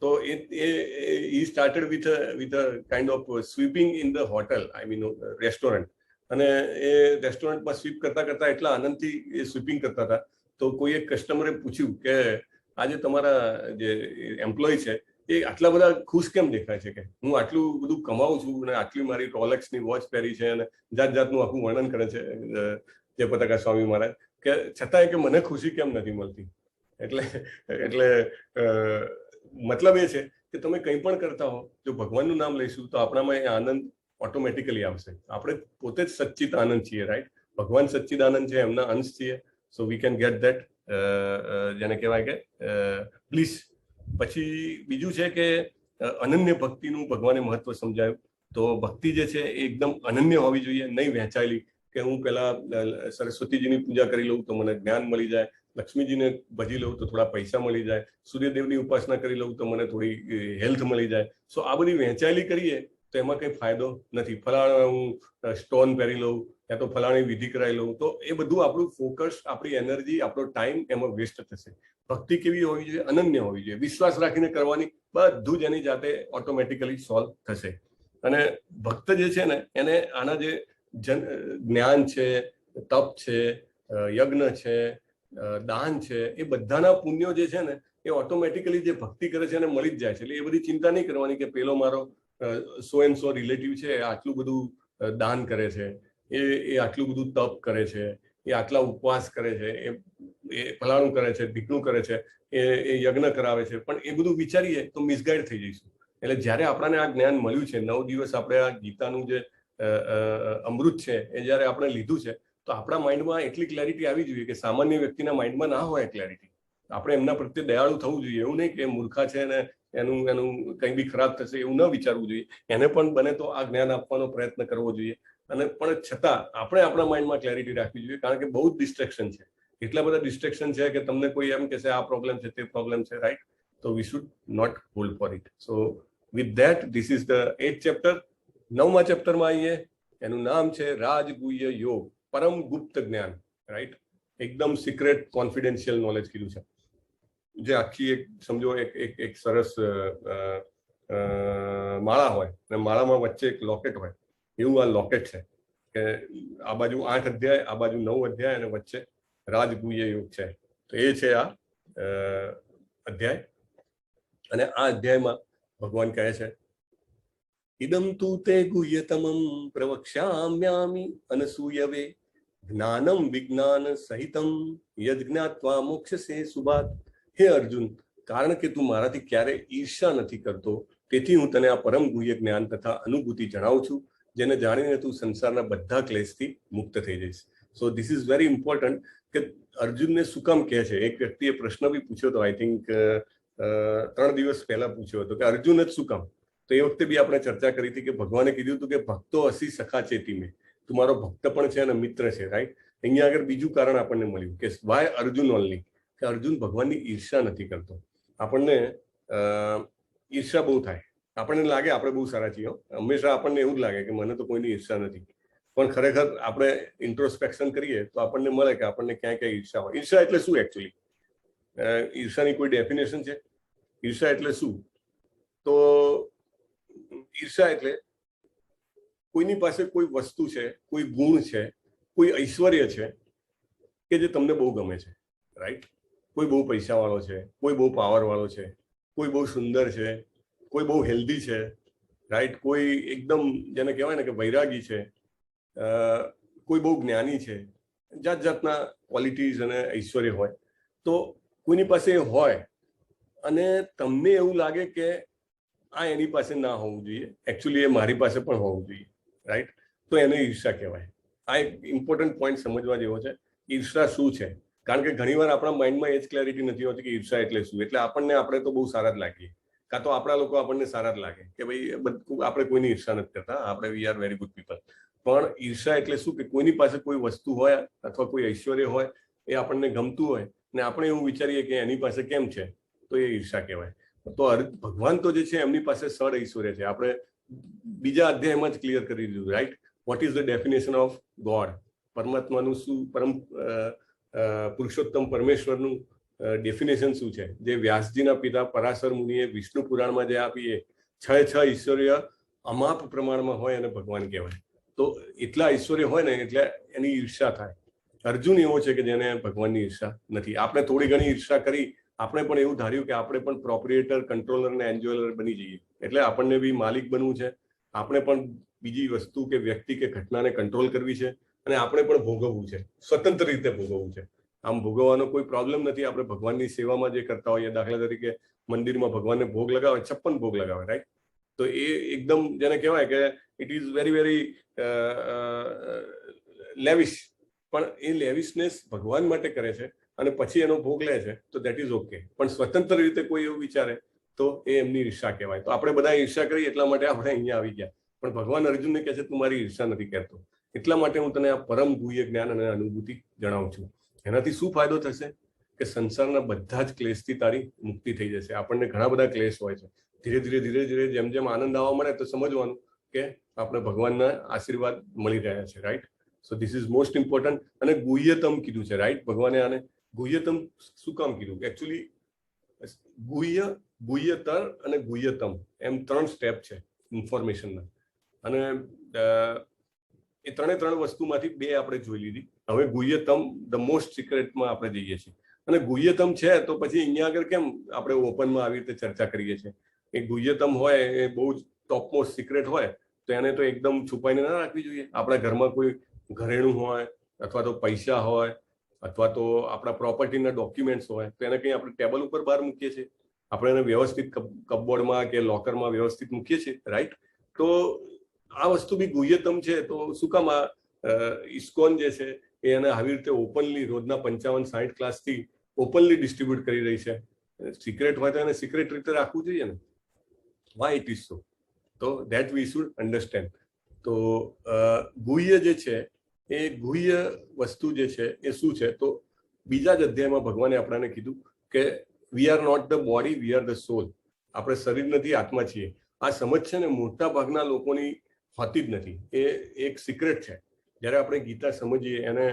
તો he started with a kind of sweeping in the hotel, I mean restaurant. અને એ રેસ્ટોરન્ટમાં સ્વીપ કરતા કરતા એટલા આનંદથી એ સ્વીપિંગ કરતા હતા. તો કોઈ એક કસ્ટમરે પૂછ્યું કે આજે તમારા જે એમ્પ્લોય છે એ આટલા બધા ખુશ કેમ દેખાય છે? કે હું આટલું બધું કમાઉં છું અને આટલી મારી રોલેક્સની વોચ પહેરી છે અને જાત જાતનું આખું વર્ણન કરે છે જય પતાકા સ્વામી મહારાજ, કે છતાંય કે મને ખુશી કેમ નથી મળતી. એટલે મતલબ એ છે કે તમે કંઈ પણ કરતા હો, જો ભગવાનનું નામ લઈશું તો આપણામાં એ આનંદ ઓટોમેટિકલી આવશે. આપણે પોતે જ સચ્ચિત આનંદ છીએ, રાઈટ? ભગવાન સચ્ચિદ આનંદ છે, એમના અંશ છીએ. સો વી કેન ગેટ ધેટ, જેને કહેવાય કે પ્લીઝ. પછી બીજું છે કે અનન્ય ભક્તિનું ભગવાને મહત્વ સમજાયું. તો ભક્તિ જે છે એ એકદમ અનન્ય હોવી જોઈએ, નહીં વહેંચાયેલી કે હું પેલા સરસ્વતીજીની પૂજા કરી લઉં તો મને જ્ઞાન મળી જાય, લક્ષ્મીજીને ભજી લઉં તો થોડા પૈસા મળી જાય, સૂર્યદેવની ઉપાસના કરી લઉં તો મને થોડી હેલ્થ મળી જાય. સો આ બધી વહેંચાયેલી કરીએ તો એમાં કંઈ ફાયદો નથી. ફલાણા હું સ્ટોન પહેરી લઉં યા તો ફલાણી વિધિ કરાવી લઉં તો એ બધું આપણું ફોકસ, આપણી એનર્જી, આપણો ટાઈમ એમાં વેસ્ટ થશે. ભક્તિ કેવી હોવી જોઈએ? અનન્ય હોવી જોઈએ. વિશ્વાસ રાખીને કરવાની, બધું જ એની જાતે ઓટોમેટિકલી સોલ્વ થશે. અને ભક્ત જે છે ને એને આના જે જ્ઞાન છે, તપ છે, યજ્ઞ છે, દાન છે, એ બધાના પુણ્યો જે છે ને એ ઓટોમેટિકલી જે ભક્તિ કરે છે એને મળી જ જાય છે. એટલે એ બધી ચિંતા નહીં કરવાની કે પેલો મારો 100 રિલેટિવ છે, આટલું બધું દાન કરે છે, એ આટલું બધું તપ કરે છે, એ આટલા ઉપવાસ કરે છે, એ ફલાણું કરે છે, ઢીકણું કરે છે, એ યજ્ઞ કરાવે છે. પણ એ બધું વિચારીએ તો મિસગાઈડ થઈ જઈશું. એટલે જ્યારે આપણને આ જ્ઞાન મળ્યું છે, 9 દિવસ આપણે આ ગીતાનું જે અમૃત છે એ જ્યારે આપણે લીધું છે, તો આપણા માઇન્ડમાં એટલી ક્લેરિટી આવી જોઈએ કે સામાન્ય વ્યક્તિના માઇન્ડમાં ના હોય ક્લેરિટી. આપણે એમના પ્રત્યે દયાળુ થવું જોઈએ. એવું નહીં કે મૂર્ખા છે ને એનું કંઈ બી ખરાબ થશે એવું ન વિચારવું જોઈએ. એને પણ બને તો આ જ્ઞાન આપવાનો પ્રયત્ન કરવો જોઈએ. અને પણ છતાં આપણે આપણા માઇન્ડમાં ક્લેરિટી રાખવી જોઈએ, કારણ કે બહુ જ ડિસ્ટ્રેક્શન છે. એટલા બધા ડિસ્ટ્રેક્શન છે કે તમને કોઈ એમ કહેશે આ પ્રોબ્લેમ છે, તે પ્રોબ્લેમ છે, રાઈટ? તો વી should not hold for it. So with that, this is the 8th chapter. 9મા ચેપ્ટરમાં આવીએ. એનું નામ છે રાજગુહ્ય યોગ, પરમ ગુપ્ત જ્ઞાન, રાઈટ? એકદમ સિક્રેટ કોન્ફિડેન્શિયલ નોલેજ કીધું છે. જે આખી એક સમજો એક સરસ માળા હોય અને માળામાં વચ્ચે એક લોકેટ હોય, એવું આ લોકેટ છે કે આ બાજુ 8 અધ્યાય, આ બાજુ 9 અધ્યાય અને વચ્ચે રાજગુહ્ય યોગ છે. તો એ છે આ અધ્યાય. અને આ અધ્યાયમાં ભગવાન કહે છે, ઇદમ તુ તે ગુહ્યતમમ પ્રવક્ષ્યામ્યામિ અનસૂયવે જ્ઞાનમ વિજ્ઞાન સહિતમ યદ જ્ઞાત્વા મોક્ષસે સુભાત. હે અર્જુન, કારણ કે તું મારાથી ક્યારે ઈર્ષા નથી કરતો, તેથી હું તને આ પરમ ગુહ્ય જ્ઞાન તથા અનુભૂતિ જણાવું છું, જેને જાણીને તું સંસારના બધા ક્લેશથી મુક્ત થઈ જઈશ. So this is very important કે અર્જુનને શું કામ કહે છે. એક વ્યક્તિએ પ્રશ્ન બી પૂછ્યો હતો, આઈ થિંક 3 દિવસ પહેલા પૂછ્યો હતો કે અર્જુન જ શું કામ. તો એ વખતે બી આપણે ચર્ચા કરી હતી કે ભગવાને કીધું હતું કે ભક્તો અસી સખા ચેતી મેં, તું મારો ભક્ત પણ છે અને મિત્ર છે, રાઈટ. અહીંયા આગળ બીજું કારણ આપણને મળ્યું કે વાય અર્જુન ઓનલી, કે અર્જુન ભગવાનની ઈર્ષા નથી કરતો. આપણને ઈર્ષા બહુ થાય, આપણને લાગે આપણે બહુ સારા છીએ, હંમેશા આપણને એવું જ લાગે કે મને તો કોઈની ઈર્ષા નથી, પણ ખરેખર આપણે ઇન્ટ્રોસ્પેક્શન કરીએ તો આપણને મળે કે આપણને ક્યાં ક્યાં ઈર્ષા હોય. ઈર્ષા એટલે શું એકચ્યુઅલી? ઈર્ષાની કોઈ ડેફિનેશન છે? ઈર્ષા એટલે શું? તો ઈર્ષા એટલે કોઈની પાસે કોઈ વસ્તુ છે, કોઈ ગુણ છે, કોઈ ઐશ્વર્ય છે કે જે તમને બહુ ગમે છે, રાઈટ. કોઈ બહુ પૈસા વાળો છે, કોઈ બહુ પાવર વાળો છે, કોઈ બહુ સુંદર છે, કોઈ બહુ હેલ્ધી છે, રાઈટ. કોઈ એકદમ જેને કહેવાય ને કે વૈરાગી છે, કોઈ બહુ જ્ઞાની છે, જાત જાતના ક્વોલિટીઝ અને ઐશ્વર્ય હોય. તો કોઈની પાસે હોય અને તમને એવું લાગે કે આ એની પાસે ના હોવું જોઈએ, એકચ્યુઅલી એ મારી પાસે પણ હોવું જોઈએ, રાઈટ. તો એને ઈર્ષા કહેવાય. આ એક ઇમ્પોર્ટન્ટ પોઈન્ટ સમજવા જેવો છે. ઈર્ષા શું છે? કારણ કે ઘણીવાર આપણા માઇન્ડમાં એ જ ક્લેરિટી નથી હોતી કે ઈર્ષા એટલે શું. એટલે આપણે તો બહુ સારા જ લાગીએ, કાં તો આપણા લોકો આપણને સારા જ લાગે કે ભાઈ બધું આપણે કોઈની ઈર્ષા નથી કરતા, આપણે we are very good people. પણ ઈર્ષા એટલે શું કે કોઈની પાસે કોઈ વસ્તુ હોય અથવા કોઈ ઐશ્વર્ય હોય, એ આપણને ગમતું હોય ને આપણે એવું વિચારીએ કે એની પાસે કેમ છે, તો એ ઈર્ષા કહેવાય. તો ભગવાન તો જે છે એમની પાસે સડ ઐશ્વર્ય છે. આપણે બીજા અધ્યાયમાં જ ક્લિયર કરી દીધું, right. What is the definition of God? પરમાત્માનું શું, પુરુષોત્તમ પરમેશ્વરનું ડેફિનેશન શું છે? જે વ્યાસજીના પિતા પરાશર મુનિએ વિષ્ણુ પુરાણમાં જે આપી, એ 6 ઐશ્વર્ય અમાપ પ્રમાણમાં હોય અને ભગવાન કહેવાય. તો એટલા ઐશ્વર્ય હોય ને એટલે એની ઈર્ષા થાય. અર્જુન એવો છે કે જેને ભગવાનની ઈર્ષા નથી. આપણે થોડી ઘણી ઈર્ષા કરી, આપણે પણ એવું ધાર્યું કે આપણે પણ પ્રોપરિએટર, કંટ્રોલર ને એન્જોયર બની જઈએ, એટલે આપણને બી માલિક બનવું છે, આપણે પણ બીજી વસ્તુ કે વ્યક્તિ કે ઘટનાને કંટ્રોલ કરવી છે અને આપણે પણ ભોગવવું છે, સ્વતંત્ર રીતે ભોગવવું છે. આમ ભોગવવાનો કોઈ પ્રોબ્લેમ નથી. આપણે ભગવાનની સેવામાં જે કરતા હોઈએ, દાખલા તરીકે મંદિરમાં ભગવાનને ભોગ લગાવે, 56 ભોગ લગાવે, રાઈટ. તો એ એકદમ જેને કહેવાય કે it is very very lavish, પણ એ લેવિશનેસ ભગવાન માટે કરે છે અને પછી એનો ભોગ લે છે, તો દેટ ઇઝ ઓકે. પણ સ્વતંત્ર રીતે કોઈ એવું વિચારે તો એ એમની ઈર્ષા કહેવાય. તો આપણે બધા ઈર્ષા કરી એટલા માટે આપણે અહીંયા આવી ગયા. પણ ભગવાન અર્જુનને કહે છે તું મારી ઈર્ષા નથી કરતો, એટલા માટે હું તને આ પરમ ગુહ્ય જ્ઞાન અને અનુભૂતિ જણાવું છું. એનાથી શું ફાયદો થશે કે સંસારના બધા જ ક્લેશથી તારી મુક્તિ થઈ જશે. આપણને ઘણા બધા ક્લેશ હોય છે. ધીરે ધીરે જેમ જેમ આનંદ આવવા મળે તો સમજવાનું કે આપણે ભગવાનના આશીર્વાદ મળી રહ્યા છે, right. So this is most important. અને ગુહ્યતમ કીધું છે, રાઈટ. ભગવાને આને ગુહ્યતમ શું કામ કીધું? એકચ્યુઅલી ગુહ્યતર અને ગુહ્યતમ એમ 3 સ્ટેપ છે ઇન્ફોર્મેશનના. અને એ 3 વસ્તુમાંથી 2 આપણે જોઈ લીધી. હવે ગુહ્યતમ ધ મોસ્ટ સિક્રેટમાં આપણે જઈએ છીએ. અને ગુહ્યતમ છે તો પછી અહીંયા આગળ કેમ આપણે ઓપનમાં આવી રીતે ચર્ચા કરીએ છીએ? એ ગુહ્યતમ હોય એ બહુ જ ટોપમોસ્ટ સિક્રેટ હોય તો એને તો એકદમ છુપાઈને ના રાખવી જોઈએ. આપણા ઘરમાં કોઈ ઘરેણું હોય અથવા તો પૈસા હોય અથવા તો આપણા પ્રોપર્ટીના ડોક્યુમેન્ટ્સ હોય તો એને કંઈ આપણે ટેબલ ઉપર બહાર મૂકીએ છીએ, આપણે એને વ્યવસ્થિત કપબોર્ડમાં કે લોકરમાં વ્યવસ્થિત મૂકીએ છીએ, રાઈટ. તો આ વસ્તુ બી ગુહ્યતમ છે. તો શું કામ આ ઇસ્કોન જે છે એ એને આવી રીતે ઓપનલી રોજના 55-60 ક્લાસથી ઓપનલી ડિસ્ટ્રીબ્યુટ કરી રહી છે? સિક્રેટ હોય તો એને સિક્રેટ રીતે રાખવું જોઈએ ને. Y it is so? તો ધેટ વી શુડ અન્ડરસ્ટેન્ડ. તો ગુહ્ય જે છે એ ગુહ્ય વસ્તુ જે છે એ શું છે? તો બીજા જ અધ્યાયમાં ભગવાને આપણને કીધું કે we are not the body, we are the soul. આપણે શરીર નથી, આત્મા છીએ. આ સમજ છે ને મોટા ભાગના લોકોની હોતી જ નથી. એ એક સિક્રેટ છે. જ્યારે આપણે ગીતા સમજીએ, એને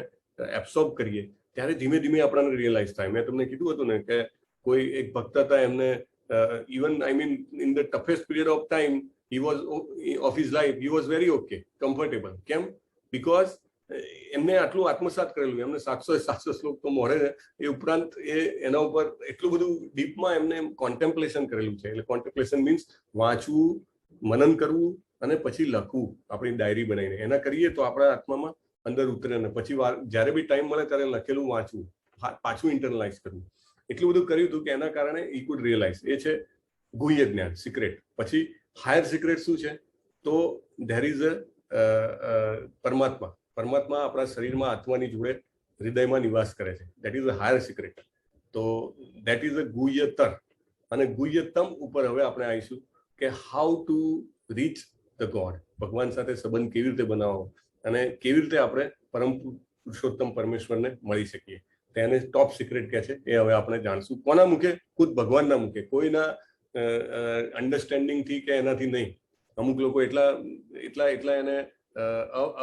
એબ્સોર્બ કરીએ, ત્યારે ધીમે ધીમે આપણને રિયલાઇઝ થાય. મેં તમને કીધું હતું ને કે કોઈ એક ભક્ત હતા, એમને even I mean in the toughest period of time he was of his life, he was very okay, comfortable. કેમ? Because એમને આટલું આત્મસાત કરેલું, એમને 700 શ્લોક તો મોઢે છે, એ ઉપરાંત એના ઉપર એટલું બધું ડીપમાં એમને કોન્ટેમ્પ્લેશન કરેલું છે. એટલે કોન્ટેમ્પ્લેશન મીન્સ વાંચવું, મનન કરવું અને પછી લખવું, આપણી ડાયરી બનાવીને. એના કરીએ તો આપણા આત્મામાં અંદર ઉતરે ને પછી જ્યારે બી ટાઈમ મળે ત્યારે લખેલું વાંચવું, પાછું ઇન્ટરનલાઇઝ કરવું. એટલું બધું કર્યું હતું કે એના કારણે ઈ કુડ રિયલાઇઝ. એ છે ગુહ્ય જ્ઞાન, સિક્રેટ. પછી હાયર સિક્રેટ શું છે? તો ધેર ઇઝ પરમાત્મા. પરમાત્મા આપણા શરીરમાં આત્માની જોડે હૃદયમાં નિવાસ કરે છે. That is a higher secret. તો દેટ ઇઝ અ ગુહ્યતર. અને ગુહ્યતમ ઉપર હવે આપણે આવીશું કે how to reach the God. ભગવાન સાથે સંબંધ કેવી રીતે બનાવવો અને કેવી રીતે આપણે પરમ પુરુષોત્તમ પરમેશ્વરને મળી શકીએ. તેને ટોપ સિક્રેટ કહે છે. એ હવે આપણે જાણશું. કોના મુખે? ખુદ ભગવાનના મુખે. કોઈના અન્ડરસ્ટેન્ડિંગથી કે એનાથી નહીં. અમુક લોકો એટલા એને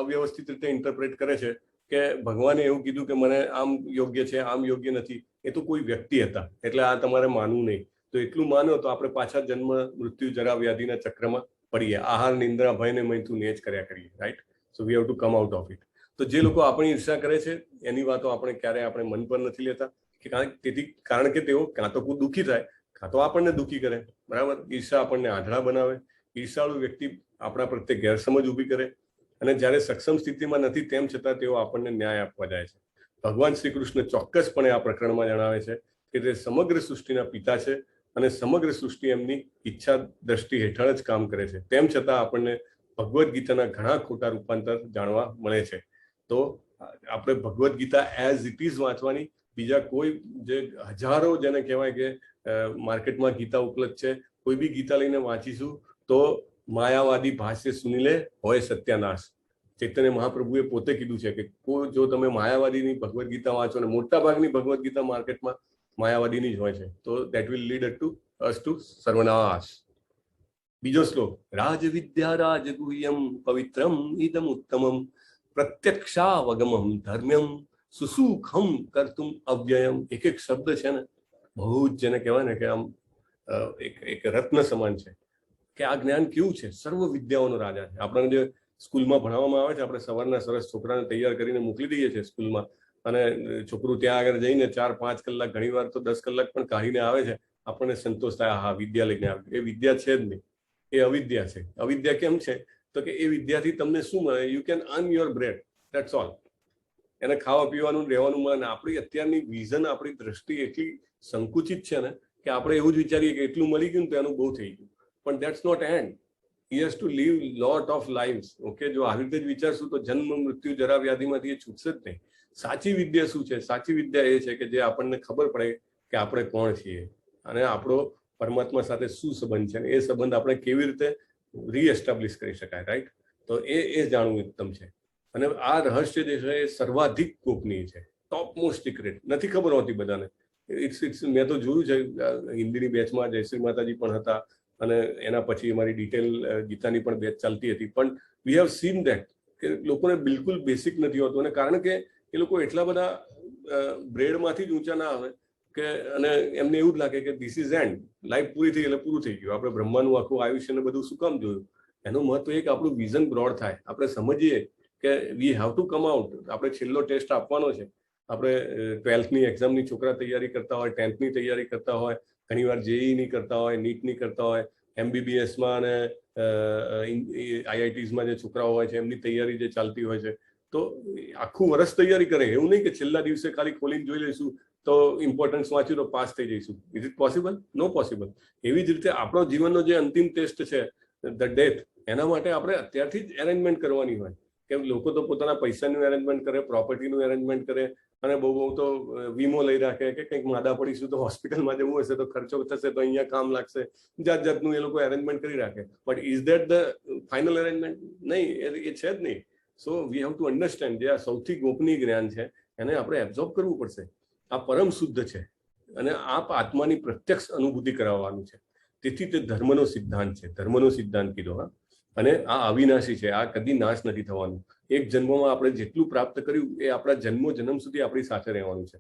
અવ્યવસ્થિત રીતે ઇન્ટરપ્રેટ કરે છે કે ભગવાને એવું કીધું કે મને આમ યોગ્ય છે, આમ યોગ્ય નથી. એ તો કોઈ વ્યક્તિ હતા, એટલે આ તમારે માનવું નહીં. તો એટલું માનો તો આપણે પાછા જન્મ, મૃત્યુ, જરા, વ્યાધિના ચક્રમાં પડીએ. આહાર, નિંદ્રા, ભયને મૈથુન એ જ કર્યા કરીએ. Right? So we have to come out of it. તો જે લોકો આપણી ઈર્ષા કરે છે એની વાતો આપણે મન પર નથી લેતા. કારણ કે તેઓ કાં તો કોઈ દુઃખી થાય, કાં તો આપણને દુઃખી કરે. બરાબર? ઈર્ષા આપણને આંધળા બનાવે. ઈર્ષાળુ વ્યક્તિ આપણા પ્રત્યે ગેરસમજ ઊભી કરે અને જ્યારે સક્ષમ સ્થિતિમાં નથી તેમ છતાં તેઓ આપણને ન્યાય આપવા જાય છે. ભગવાન શ્રી કૃષ્ણ ચોક્કસપણે આ પ્રકરણમાં જણાવે છે કે તે સમગ્ર સૃષ્ટિના પિતા છે અને સમગ્ર સૃષ્ટિ એમની ઈચ્છા દ્રષ્ટિ હેઠળ જ કામ કરે છે. તેમ છતાં આપણને ભગવદ્ ગીતાના ઘણા ખોટા રૂપાંતર જાણવા મળે છે. તો આપણે Bhagavad Gita as it is વાંચવાની. બીજા કોઈ જે હજારો જેને કહેવાય કે માર્કેટમાં ગીતા ઉપલબ્ધ છે, કોઈ બી ગીતા લઈને વાંચીશું તો માયાવાદી ભાષ્ય સુની લે હોય સત્યાનાશ. ચૈતન્ય મહાપ્રભુએ પોતે કીધું છે કે જો તમે માયાવાદીની ભગવદ્ ગીતા વાંચો, ને મોટા ભાગની ભગવદ્ ગીતા માર્કેટમાં માયાવાદીની જ હોય છે, તો that will lead us to સર્વનાશ. બીજો શ્લોક, રાજ વિદ્યા રાજગુહ્યમ પવિત્રમ ઇદમ ઉત્તમમ પ્રત્યક્ષાવગમમ ધર્મ્યમ સુસુખમ કર્તુમ અવ્યયમ. એક શબ્દ છે ને, બહુ જ જેને કહેવાય ને કે આમ એક રત્ન સમાન છે. કે આ જ્ઞાન કેવું છે? સર્વ વિદ્યાઓનો રાજા છે. આપણને જે સ્કૂલમાં ભણાવવામાં આવે છે, આપણે સવારના સરસ છોકરાને તૈયાર કરીને મોકલી દઈએ છીએ સ્કૂલમાં, અને છોકરું ત્યાં આગળ જઈને 4-5 કલાક, ઘણી વાર તો 10 કલાક પણ કાઢીને આવે છે. આપણને સંતોષ થાય, હા વિદ્યા લઈને આવે. એ વિદ્યા છે જ નહીં, એ અવિદ્યા છે. અવિદ્યા કેમ છે? તો કે એ વિદ્યાથી તમને શું મળે? You can earn your bread, that's all. એને ખાવા પીવાનું, રહેવાનું મળે. આપણી અત્યારની વિઝન, આપણી દ્રષ્ટિ એટલી સંકુચિત છે ને કે આપણે એવું જ વિચારીએ કે એટલું મળી ગયું તો એનું બહુ થઈ ગયું. પણ that's not end. He has to leave lot of lives. Okay, જો આવી રીતે જ વિચારશું તો જન્મ, મૃત્યુ, જરા, વ્યાધિમાંથી એ છૂટશે જ નહીં. સાચી વિદ્યા શું છે? સાચી વિદ્યા એ છે કે જે આપણને ખબર પડે કે આપણે કોણ છીએ અને આપણો પરમાત્મા સાથે શું સંબંધ છે, એ સંબંધ આપણે કેવી રીતે રીએસ્ટાબ્લિશ કરી શકાય. રાઈટ? તો એ જાણવું ઉત્તમ છે. અને આ રહસ્ય જે છે એ સર્વાધિક ગોપનીય છે. ટોપ મોસ્ટ સિક્રેટ નથી ખબર હોતી બધાને. મેં તો જોયું છે, હિન્દીની બેચમાં જયશ્રી માતાજી પણ હતા અને એના પછી અમારી ડિટેલ ગીતાની પણ બેચ ચાલતી હતી. પણ વી હેવ સીન ધેટ કે લોકોને બિલકુલ બેસિક નથી હોતું. અને કારણ કે એ લોકો એટલા બધા બ્રેડમાંથી જ ઊંચા ના આવે કે, અને એમને એવું જ લાગે કે ધીસ ઇઝ એન્ડ, લાઈફ પૂરી થઈ એટલે પૂરું થઈ ગયું. આપણે બ્રહ્માનું આખું આયુષ્ય ને બધું શું કામ જોયું? એનું મહત્વ એ કે આપણું વિઝન બ્રોડ થાય, આપણે સમજીએ કે we have to come out. આપણે છેલ્લો ટેસ્ટ આપવાનો છે. આપણે 12th એક્ઝામની છોકરા તૈયારી કરતા હોય, 10th તૈયારી કરતા હોય, ઘણીવાર જેઈની કરતા હોય, નીટની કરતા હોય, MBBSમાં અને IITsમાં જે છોકરાઓ હોય છે એમની તૈયારી જે ચાલતી હોય છે, તો આખું વર્ષ તૈયારી કરે. એવું નહીં કે છેલ્લા દિવસે ખાલી ખોલીને જોઈ લઈશું તો ઇમ્પોર્ટન્સ વાંચ્યું તો પાસ થઈ જઈશું. Is it possible? No possible. એવી જ રીતે આપણો જીવનનો જે અંતિમ ટેસ્ટ છે, ધ ડેથ, એના માટે આપણે અત્યારથી જ એરેન્જમેન્ટ કરવાની હોય. કેમ લોકો તો પોતાના પૈસાનું એરેન્જમેન્ટ કરે, પ્રોપર્ટીનું એરેન્જમેન્ટ કરે, અને બહુ તો વીમો લઈ રાખે કે કંઈક માદા પડીશું તો હોસ્પિટલમાં જવું હશે તો ખર્ચો થશે તો અહીંયા કામ લાગશે, જાતનું એ લોકો એરેન્જમેન્ટ કરી રાખે. But is that the final arrangement? નહીં, એ છે જ નહીં. સો વી હેવ ટુ અન્ડરસ્ટેન્ડ. જે આ સૌથી ગોપનીય જ્ઞાન છે એને આપણે એબ્ઝોર્બ કરવું પડશે. આ પરમ શુદ્ધ છે અને આપ આત્માની પ્રત્યક્ષ અનુભૂતિ કરાવવાનું છે. તેથી તે ધર્મનો સિદ્ધાંત છે. ધર્મનો સિદ્ધાંત કીધો. હા, અને આ અવિનાશી છે. આ કદી નાશ નથી થવાનું. એક જન્મમાં આપણે જેટલું પ્રાપ્ત કર્યું એ આપણા જન્મ સુધી આપણી સાથે રહેવાનું છે.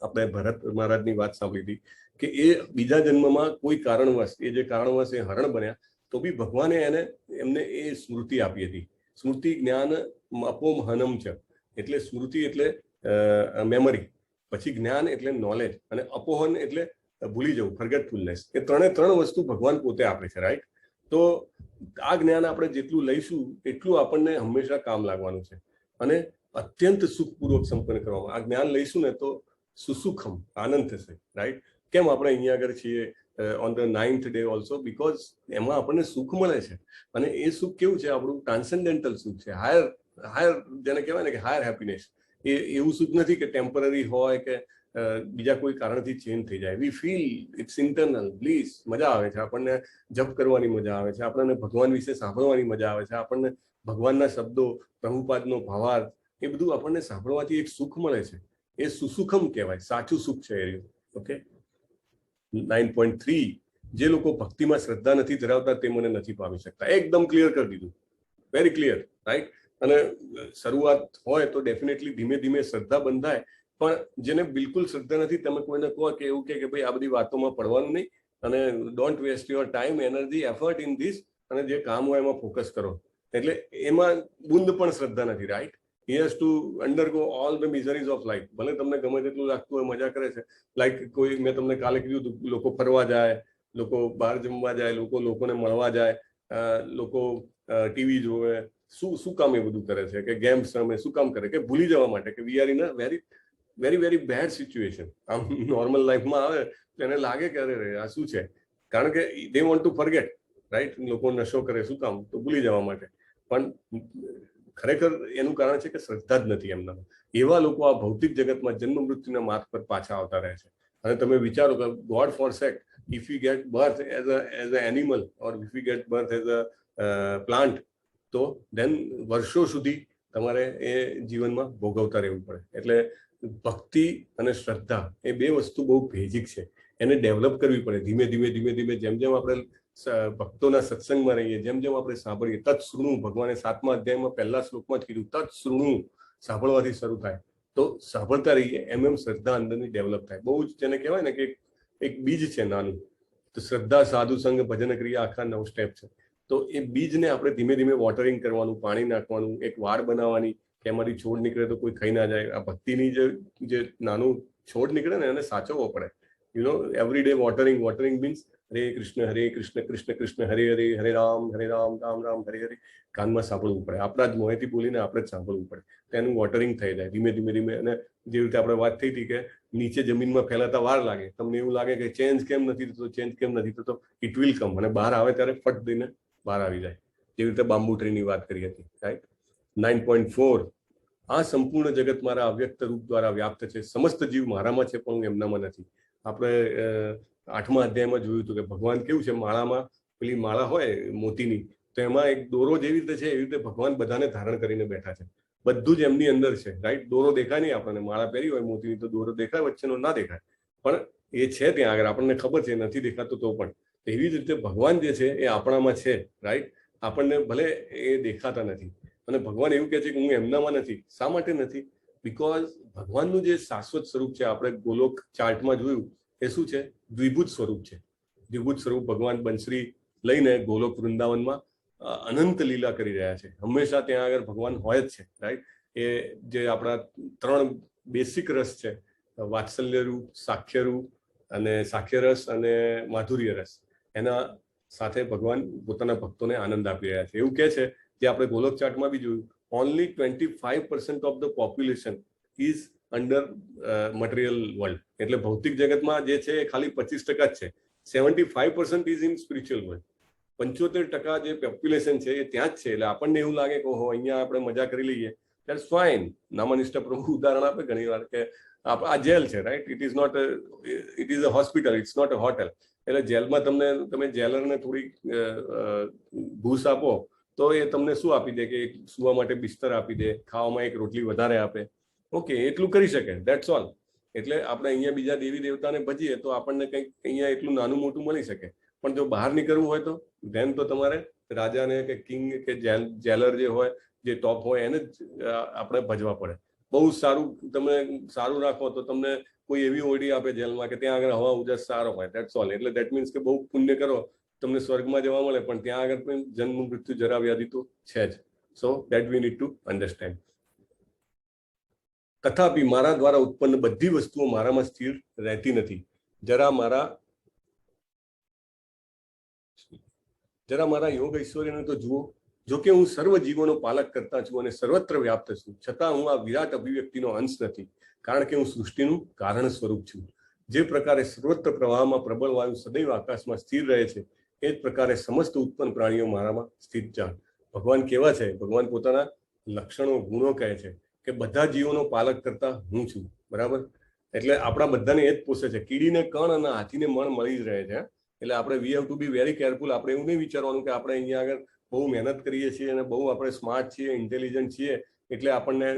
આપણે ભરત મહારાજની વાત સાંભળી હતી કે એ બીજા જન્મમાં કોઈ કારણવશ, એ જે કારણવશ એ હરણ બન્યા તો બી ભગવાને એમને એ સ્મૃતિ આપી હતી. સ્મૃતિ જ્ઞાન અપોમહનમ છે, એટલે સ્મૃતિ એટલે મેમરી, પછી જ્ઞાન એટલે નોલેજ, અને અપોહન એટલે ભૂલી જવું, ફર્ગેટફુલનેસ. એ ત્રણ વસ્તુ ભગવાન પોતે આપે છે, રાઈટ? તો આ જ્ઞાન આપણે જેટલું લઈશું એટલું આપણને હંમેશા કામ લાગવાનું છે, અને અત્યંત સુખપૂર્વક સંપન્ન કરવામાં. આ જ્ઞાન લઈશું ને તો સુસુખમ, આનંદ થશે, રાઈટ? કેમ આપણે અહીંયા આગળ છીએ on the 9th day also? Because એમાં આપણને સુખ મળે છે, અને એ સુખ કેવું છે? આપણું ટ્રાન્સેન્ડેન્ટલ સુખ છે, હાયર જેને કહેવાય ને કે હાયર હેપીનેસ. એ એવું સુખ નથી કે ટેમ્પરરી હોય કે બીજા કોઈ કારણથી ચેન્જ થઈ જાય. We feel it's internal bliss. મજા આવે છે, આપણને જપ કરવાની મજા આવે છે, આપણને ભગવાન વિશે સાંભળવાની મજા આવે છે, આપણને ભગવાનના શબ્દો, પ્રભુપાદનો ભાવાર્થ, એ બધું આપણને સાંભળવાથી એક સુખ મળે છે. એ સુસુખમ કહેવાય, સાચું સુખ છે એ. ઓકે, 9.3, જે લોકો ભક્તિમાં શ્રદ્ધા નથી ધરાવતા તે મને નથી પામી શકતા. એકદમ ક્લિયર કરી દીધું, વેરી ક્લિયર, રાઈટ? અને શરૂઆત હોય તો ડેફિનેટલી ધીમે ધીમે શ્રદ્ધા બંધાય, પણ જેને બિલકુલ શ્રદ્ધા નથી, તમે કોઈને કહો કે એવું કે ભાઈ આ બધી વાતોમાં પડવાનું નહીં, અને don't waste your time, energy, effort in this, અને જે કામ હોય એમાં ફોકસ કરો. એટલે એમાં બુંદ પણ શ્રદ્ધા નથી, right? He has to undergo all the miseries of life. ભલે તમને ગમે તેટલું લાગતું હોય, મજા કરે છે, લાઈક કોઈ, મેં તમને કાલે કીધું હતું, લોકો ફરવા જાય, લોકો બહાર જમવા જાય, લોકોને મળવા જાય, લોકો ટીવી જોવે, શું કામ એ બધું કરે છે? કે ગેમ્સ રમે, શું કામ કરે? કે ભૂલી જવા માટે કે we are in a very very very bad situation. આમ નોર્મલ લાઈફમાં આવે તો એને લાગે કે અરે આ શું છે, કારણ કે they want to forget, right? લોકો નશો કરે, શું કામ? તો ભૂલી જવા માટે. પણ ખરેખર એનું કારણ છે કે શ્રદ્ધા જ નથી એમના. એવા લોકો આ ભૌતિક જગતમાં જન્મ મૃત્યુના માર્ગ પર પાછા આવતા રહે છે. અને તમે વિચારો કે God forsake, if you get birth as a animal or if you get birth as a plant, તો દેન વર્ષો સુધી તમારે એ જીવનમાં ભોગવતા રહેવું પડે. એટલે ભક્તિ અને શ્રદ્ધા એ બે વસ્તુ બહુ બેઝિક છે, એને ડેવલપ કરવી પડે ધીમે ધીમે. જેમ જેમ આપણે ભક્તોના સત્સંગમાં રહીએ, જેમ જેમ આપણે સાંભળીએ, તત્સૃણુ, ભગવાને 7મા અધ્યાયમાં પહેલા શ્લોકમાં જ કીધું, તત્સૃણુ સાંભળવાથી શરૂ થાય. તો સાંભળતા રહીએ એમ શ્રદ્ધા અંદરની ડેવલપ થાય. બહુ જ જેને કહેવાય ને કે એક બીજ છે નાનું, તો શ્રદ્ધા, સાધુ સંગ, ભજન ક્રિયા, આખા 9 સ્ટેપ છે. તો એ બીજને આપણે ધીમે ધીમે વોટરિંગ કરવાનું, પાણી નાખવાનું, એક વાડ બનાવવાની કે એમાંથી છોડ નીકળે તો કોઈ ખાઈ ના જાય. આ ભક્તિની જે નાનું છોડ નીકળે ને એને સાચવવો પડે. You know, every day watering means હરે કૃષ્ણ કૃષ્ણ કૃષ્ણ હરે હરે, હરે રામ રામ રામ હરે હરે. કાનમાં સાંભળવું પડે, આપણા જ મોંથી બોલીને આપણે જ સાંભળવું પડે. તેનું વોટરિંગ થઈ જાય ધીમે ધીમે. અને જેવી રીતે આપણે વાત થઈ હતી કે નીચે જમીનમાં ફેલાતા વાર લાગે, તમને એવું લાગે કે ચેન્જ કેમ નથી થતો, ઇટ વિલ કમ. અને બહાર આવે ત્યારે ફટ દઈને બહાર આવી જાય. જેવી રીતે બાંબુ ટ્રીની વાત કરી હતી, રાઈટ? 9.4, આ સંપૂર્ણ જગત મારા અવ્યક્ત રૂપ દ્વારા વ્યાપ્ત છે, સમસ્ત જીવ મારામાં છે પણ હું એમનામાં નથી. આપણે 8મા અધ્યાયમાં જોયું હતું કે ભગવાન કેવું છે, માળામાં પેલી માળા હોય મોતીની, તો એમાં એક દોરો જેવી રીતે છે એવી રીતે ભગવાન બધાને ધારણ કરીને બેઠા છે. બધું જ એમની અંદર છે, રાઈટ? દોરો દેખાય નહીં આપણને, માળા પહેરી હોય મોતીની તો દોરો દેખાય, વચ્ચેનો ના દેખાય, પણ એ છે ત્યાં આગળ, આપણને ખબર છે, નથી દેખાતો તો પણ. એવી જ રીતે ભગવાન જે છે એ આપણામાં છે, રાઈટ? આપણને ભલે એ દેખાતા નથી. અને ભગવાન એવું કહે છે કે હું એમનામાં નથી. શા માટે નથી? બીકોઝ ભગવાનનું જે શાશ્વત સ્વરૂપ છે, આપણે ગોલોક ચાર્ટમાં જોયું, એ શું છે? દ્વિભુત સ્વરૂપ છે. દ્વિભુત સ્વરૂપ ભગવાન બંસરી લઈને ગોલોક વૃંદાવનમાં અનંત લીલા કરી રહ્યા છે. હંમેશા ત્યાં આગળ ભગવાન હોય જ છે, રાઈટ? એ જે આપણા 3 બેસિક રસ છે, વાત્સલ્ય રૂપ, સાખ્ય રૂપ અને સાખ્ય રસ અને માધુર્ય રસ, એના સાથે ભગવાન પોતાના ભક્તોને આનંદ આપી રહ્યા છે. એવું કહે છે, જે આપણે ગોલોક ચાર્ટમાં બી જોયું, only 25% of the population is under material world. એટલે ભૌતિક જગતમાં જે છે એ ખાલી 25% જ છે. 75% ઇઝ ઇન સ્પિરિચ્યુઅલ વર્લ્ડ. 75% જે પોપ્યુલેશન છે એ ત્યાં જ છે. એટલે આપણને એવું લાગે કે ઓહો, અહીંયા આપણે મજા કરી લઈએ, દેટ્સ ફાઇન. નામનિષ્ઠ પ્રભુ ઉદાહરણ આપે ઘણી વાર કે આ જેલ છે, right? It is a hospital, it's not a hotel. એટલે જેલમાં તમે જેલરને થોડી ઘૂસ આપો તો એ તમને શું આપી દે કે સુવા માટે બિસ્તર આપી દે, ખાવામાં એક રોટલી વધારે આપે. ઓકે, એટલું કરી શકે, દેટ્સ ઓલ. એટલે આપણે અહીંયા બીજા દેવી દેવતાને ભજીએ તો આપણને કંઈક અહીંયા એટલું નાનું મોટું મળી શકે. પણ જો બહાર નીકળવું હોય તો ધેન તો તમારે રાજાને કે કિંગ કે જેલર જે હોય, જે ટોપ હોય, એને જ આપણે ભજવા પડે. બહુ સારું, તમે સારું રાખો તો તમને કોઈ એવી ઓરડી આપે જેલમાં કે ત્યાં આગળ હવા ઉજાસ સારો હોય, દેટ્સ ઓલ. એટલે દેટ મીન્સ કે બહુ પુણ્ય કરો તમને સ્વર્ગમાં જવા મળે, પણ ત્યાં આગળ પણ જન્મ મૃત્યુ જરા વ્યાધિ તો છે જ. So that we need to understand. તથાપિ મારા દ્વારા ઉત્પન્ન બધી વસ્તુઓ મારામાં સ્થિર રહેતી નથી. જરા મારા યોગ ઐશ્વર્યને તો જુઓ. જો કે હું સર્વ જીવોનો પાલક કરતા છું અને સર્વત્ર વ્યાપ્ત છું, છતાં હું આ વિરાટ અભિવ્યક્તિનો અંશ નથી, કારણ કે હું સૃષ્ટિનું કારણ સ્વરૂપ છું. જે પ્રકારે સર્વત્ર પ્રવાહમાં પ્રબળ વાયુ સદૈવ આકાશમાં સ્થિર રહે છે, એ જ પ્રકારે સમસ્ત ઉત્પન્ન પ્રાણીઓ મારામાં સ્થિત છે. ભગવાન કેવા છે? ભગવાન પોતાના લક્ષણો, ગુણો કહે છે કે બધા જીવોનો પાલક કરતા હું છું. બરાબર? એટલે આપણા બધાને એ જ પોષે છે. કીડીને કણ અને હાથીને મણ મળી જ રહે છે. એટલે આપણે વી have two be very careful. આપણે એવું નહીં વિચારવાનું કે આપણે અહીંયા આગળ બહુ મહેનત કરીએ છીએ અને બહુ આપણે સ્માર્ટ છીએ, ઇન્ટેલિજન્ટ છીએ, એટલે આપણને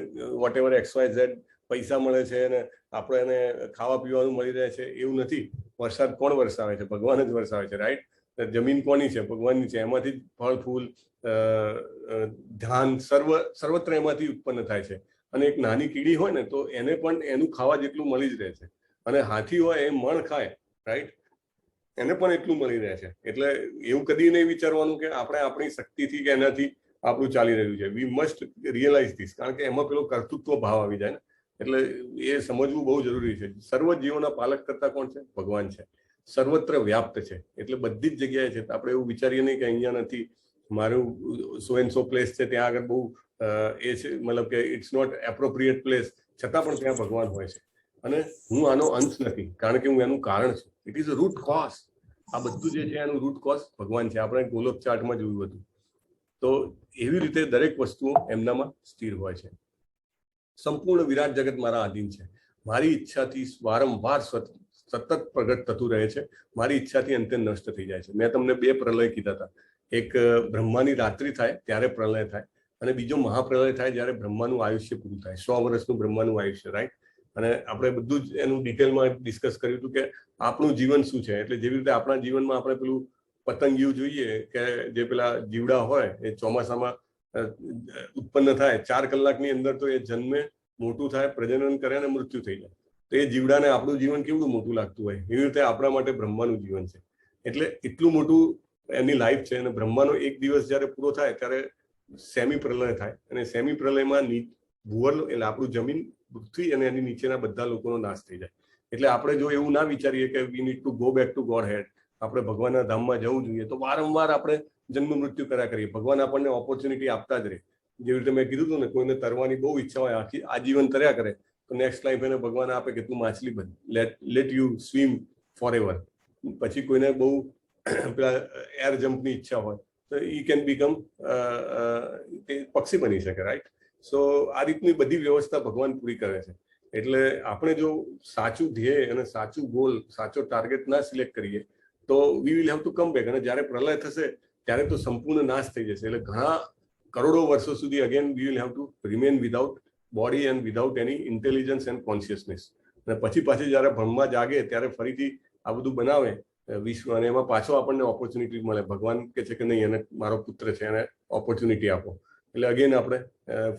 વોટ એવર XYZ પૈસા મળે છે અને આપણે એને ખાવા પીવાનું મળી રહે છે. એવું નથી. વરસાદ કોણ વરસાવે છે? ભગવાન જ વરસાવે છે. રાઈટ? જમીન કોની છે? ભગવાનની છે. એમાંથી જ ફળ, ફૂલ, ધાન સર્વત્ર એમાંથી ઉત્પન્ન થાય છે. અને એક નાની કીડી હોય ને તો એને પણ એનું ખાવા જેટલું મળી જ રહે છે. અને હાથી હોય એ મણ ખાય, રાઈટ, એને પણ એટલું મળી રહે છે. એટલે એવું કદી નહીં વિચારવાનું કે આપણે આપણી શક્તિથી કે એનાથી આપણું ચાલી રહ્યું છે. વી મસ્ટ રિયલાઇઝ ધીસ, કારણ કે એમાં પેલો કર્તૃત્વ ભાવ આવી જાય ને, એટલે એ સમજવું બહુ જરૂરી છે. સર્વ જીવોના પાલક કરતા કોણ છે? ભગવાન છે. સર્વત્ર વ્યાપ્ત છે, એટલે બધી જ જગ્યાએ છે. આપણે એવું વિચારીએ નહીં કે અહીંયા નથી, મારું સો એન્ડ સો પ્લેસ છે, ત્યાં આગળ બહુ એ છે, મતલબ કે ઇટ્સ નોટ એપ્રોપ્રિએટ પ્લેસ, છતાં પણ ત્યાં ભગવાન હોય છે. અને હું આનો અંશ નથી, કારણ કે હું એનું કારણ છું. It is a root cause. આ બધું જે છે એનું રૂટ કોઝ ભગવાન છે. આપણે ગોલોક ચાર્ટમાં જોયું હતું. તો એવી રીતે દરેક વસ્તુઓ એમનામાં સ્થિર હોય છે. સંપૂર્ણ વિરાટ જગત મારા આધીન છે. મારી ઈચ્છાથી વારંવાર સતત પ્રગટ થતું રહે છે. મારી ઈચ્છાથી અંતે નષ્ટ થઈ જાય છે. મેં તમને 2 પ્રલય કીધા હતા. એક બ્રહ્માની રાત્રિ થાય ત્યારે પ્રલય થાય, અને બીજો મહાપ્રલય થાય જ્યારે બ્રહ્માનું આયુષ્ય પૂરું થાય. 100 વર્ષનું બ્રહ્માનું આયુષ્ય, રાઈટ? અને આપણે બધું જ એનું ડિટેલમાં ડિસ્કસ કર્યું હતું કે આપણું જીવન શું છે. એટલે જેવી રીતે આપણા જીવનમાં આપણે પેલું પતંગિયું જોઈએ કે જે પેલા જીવડા હોય એ ચોમાસામાં ઉત્પન્ન થાય, 4 કલાકની અંદર તો એ જન્મે, મોટું થાય, પ્રજનન કરે અને મૃત્યુ થઈ જાય. તો એ જીવડાને આપણું જીવન કેવું મોટું લાગતું હોય, એવી રીતે આપણા માટે બ્રહ્માનું જીવન છે. એટલે એટલું મોટું એની લાઈફ છે. અને બ્રહ્માનો એક દિવસ જ્યારે પૂરો થાય ત્યારે સેમી પ્રલય થાય, અને સેમી પ્રલયમાં ભૂવર્લ એટલે આપણું જમીન, પૃથ્વી અને એની નીચેના બધા લોકોનો નાશ થઈ જાય. એટલે આપણે જો એવું ના વિચારીએ કે we need to go back to Godhead, આપણે ભગવાનના ધામમાં જવું જોઈએ, તો વારંવાર આપણે જન્મ મૃત્યુ કર્યા કરીએ. ભગવાન આપણને ઓપોર્ચ્યુનિટી આપતા જ રહે. જેવી રીતે મેં કીધું હતું ને, કોઈને તરવાની બહુ ઈચ્છા હોય, આખી આજીવન તર્યા કરે, તો નેક્સ્ટ લાઈફ એને ભગવાન આપે કે તું માછલી બન, let you swim forever. પછી કોઈને બહુ પેલા એર જમ્પની ઈચ્છા હોય તો ઈ કેન બીકમ પક્ષી બની શકે, રાઈટ? સો આ રીતની બધી વ્યવસ્થા ભગવાન પૂરી કરે છે. એટલે આપણે જો સાચું ધ્યેય અને સાચું ગોલ, સાચો ટાર્ગેટ ના સિલેક્ટ કરીએ તો we will have to come back. અને જ્યારે પ્રલય થશે ત્યારે તો સંપૂર્ણ નાશ થઈ જશે. એટલે ઘણા કરોડો વર્ષો સુધી again V will have two remain without body and without any intelligence and consciousness. અને પછી જ્યારે બ્રહ્મા જાગે ત્યારે ફરીથી આ બધું બનાવે વિશ્વ, અને એમાં પાછો આપણને ઓપોર્ચ્યુનિટી મળે. ભગવાન કે છે કે નહીં, એને મારો પુત્ર છે, એને ઓપોર્ચ્યુનિટી આપો. એટલે અગેન આપણે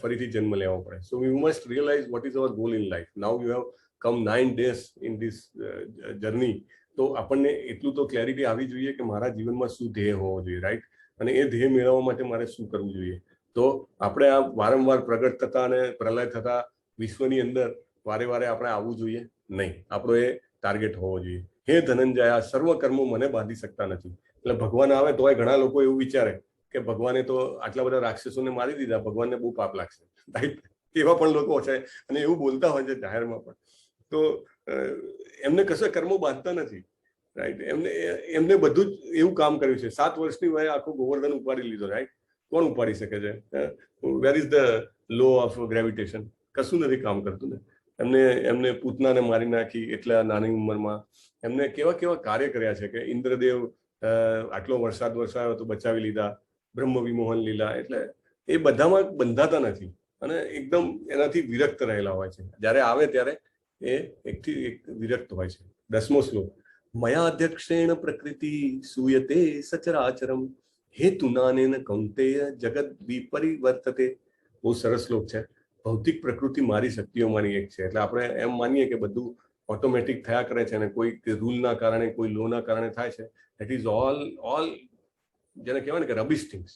ફરીથી જન્મ લેવો પડે. So we must realise what is our goal in life. Now you have come 9 days in this journey. તો આપણને એટલું તો ક્લેરિટી આવી જોઈએ કે મારા જીવનમાં શું ધ્યેય હોવો જોઈએ, રાઈટ? અને એ ધ્યેય મેળવવા માટે મારે શું કરવું જોઈએ. તો આપણે આ વારંવાર પ્રગટ થતા અને પ્રલય થતા વિશ્વની અંદર વારે વારે આપણે આવવું જોઈએ નહીં. આપણો એ ટાર્ગેટ હોવો જોઈએ. હે ધનંજય, આ સર્વ કર્મો મને બાંધી શકતા નથી. એટલે ભગવાન આવે તોય ઘણા લોકો એવું વિચારે કે ભગવાને તો આટલા બધા રાક્ષસોને મારી દીધા, ભગવાનને બહુ પાપ લાગશે, રાઈટ? એવા પણ લોકો છે અને એવું બોલતા હોય છે જાહેરમાં પણ. તો એમને કશા કર્મો બાંધતા નથી, રાઈટ? એમને બધું જ એવું કામ કર્યું છે. 7 વર્ષની વયે આખો ગોવર્ધન ઉપાડી લીધો, રાઈટ? કોણ ઉપાડી શકે છે? Where is the law of gravitation? કશું નથી કામ કરતું ને. એમને પૂતનાને મારી નાખી એટલા નાની ઉંમરમાં. એમને કેવા કેવા કાર્ય કર્યા છે કે ઇન્દ્રદેવ આટલો વરસાદ વરસાયો તો બચાવી લીધા, બ્રહ્મ વિમોહન લીલા. એટલે એ બધામાં બંધાતા નથી અને એકદમ એનાથી વિરક્ત રહેલા હોય છે. જ્યારે આવે ત્યારે એ એકથી એક વિરક્ત હોય છે. 10મો શ્લોક. મયા અધ્યક્ષેણ પ્રકૃતિ સૂયતે સચરાચરમ હેતુનાનેન કૌંતેય જગત વિપરિવર્તતે. બહુ સરસ શ્લોક છે. ભૌતિક પ્રકૃતિ મારી શક્તિઓમાંની એક છે. એટલે આપણે એમ માનીએ કે બધું ઓટોમેટિક થયા કરે છે અને કોઈ રૂલના કારણે, કોઈ લોના કારણે થાય છે. ધેટ ઇઝ ઓલ જેને કહેવાય ને કે રબિશ થિંગ્સ.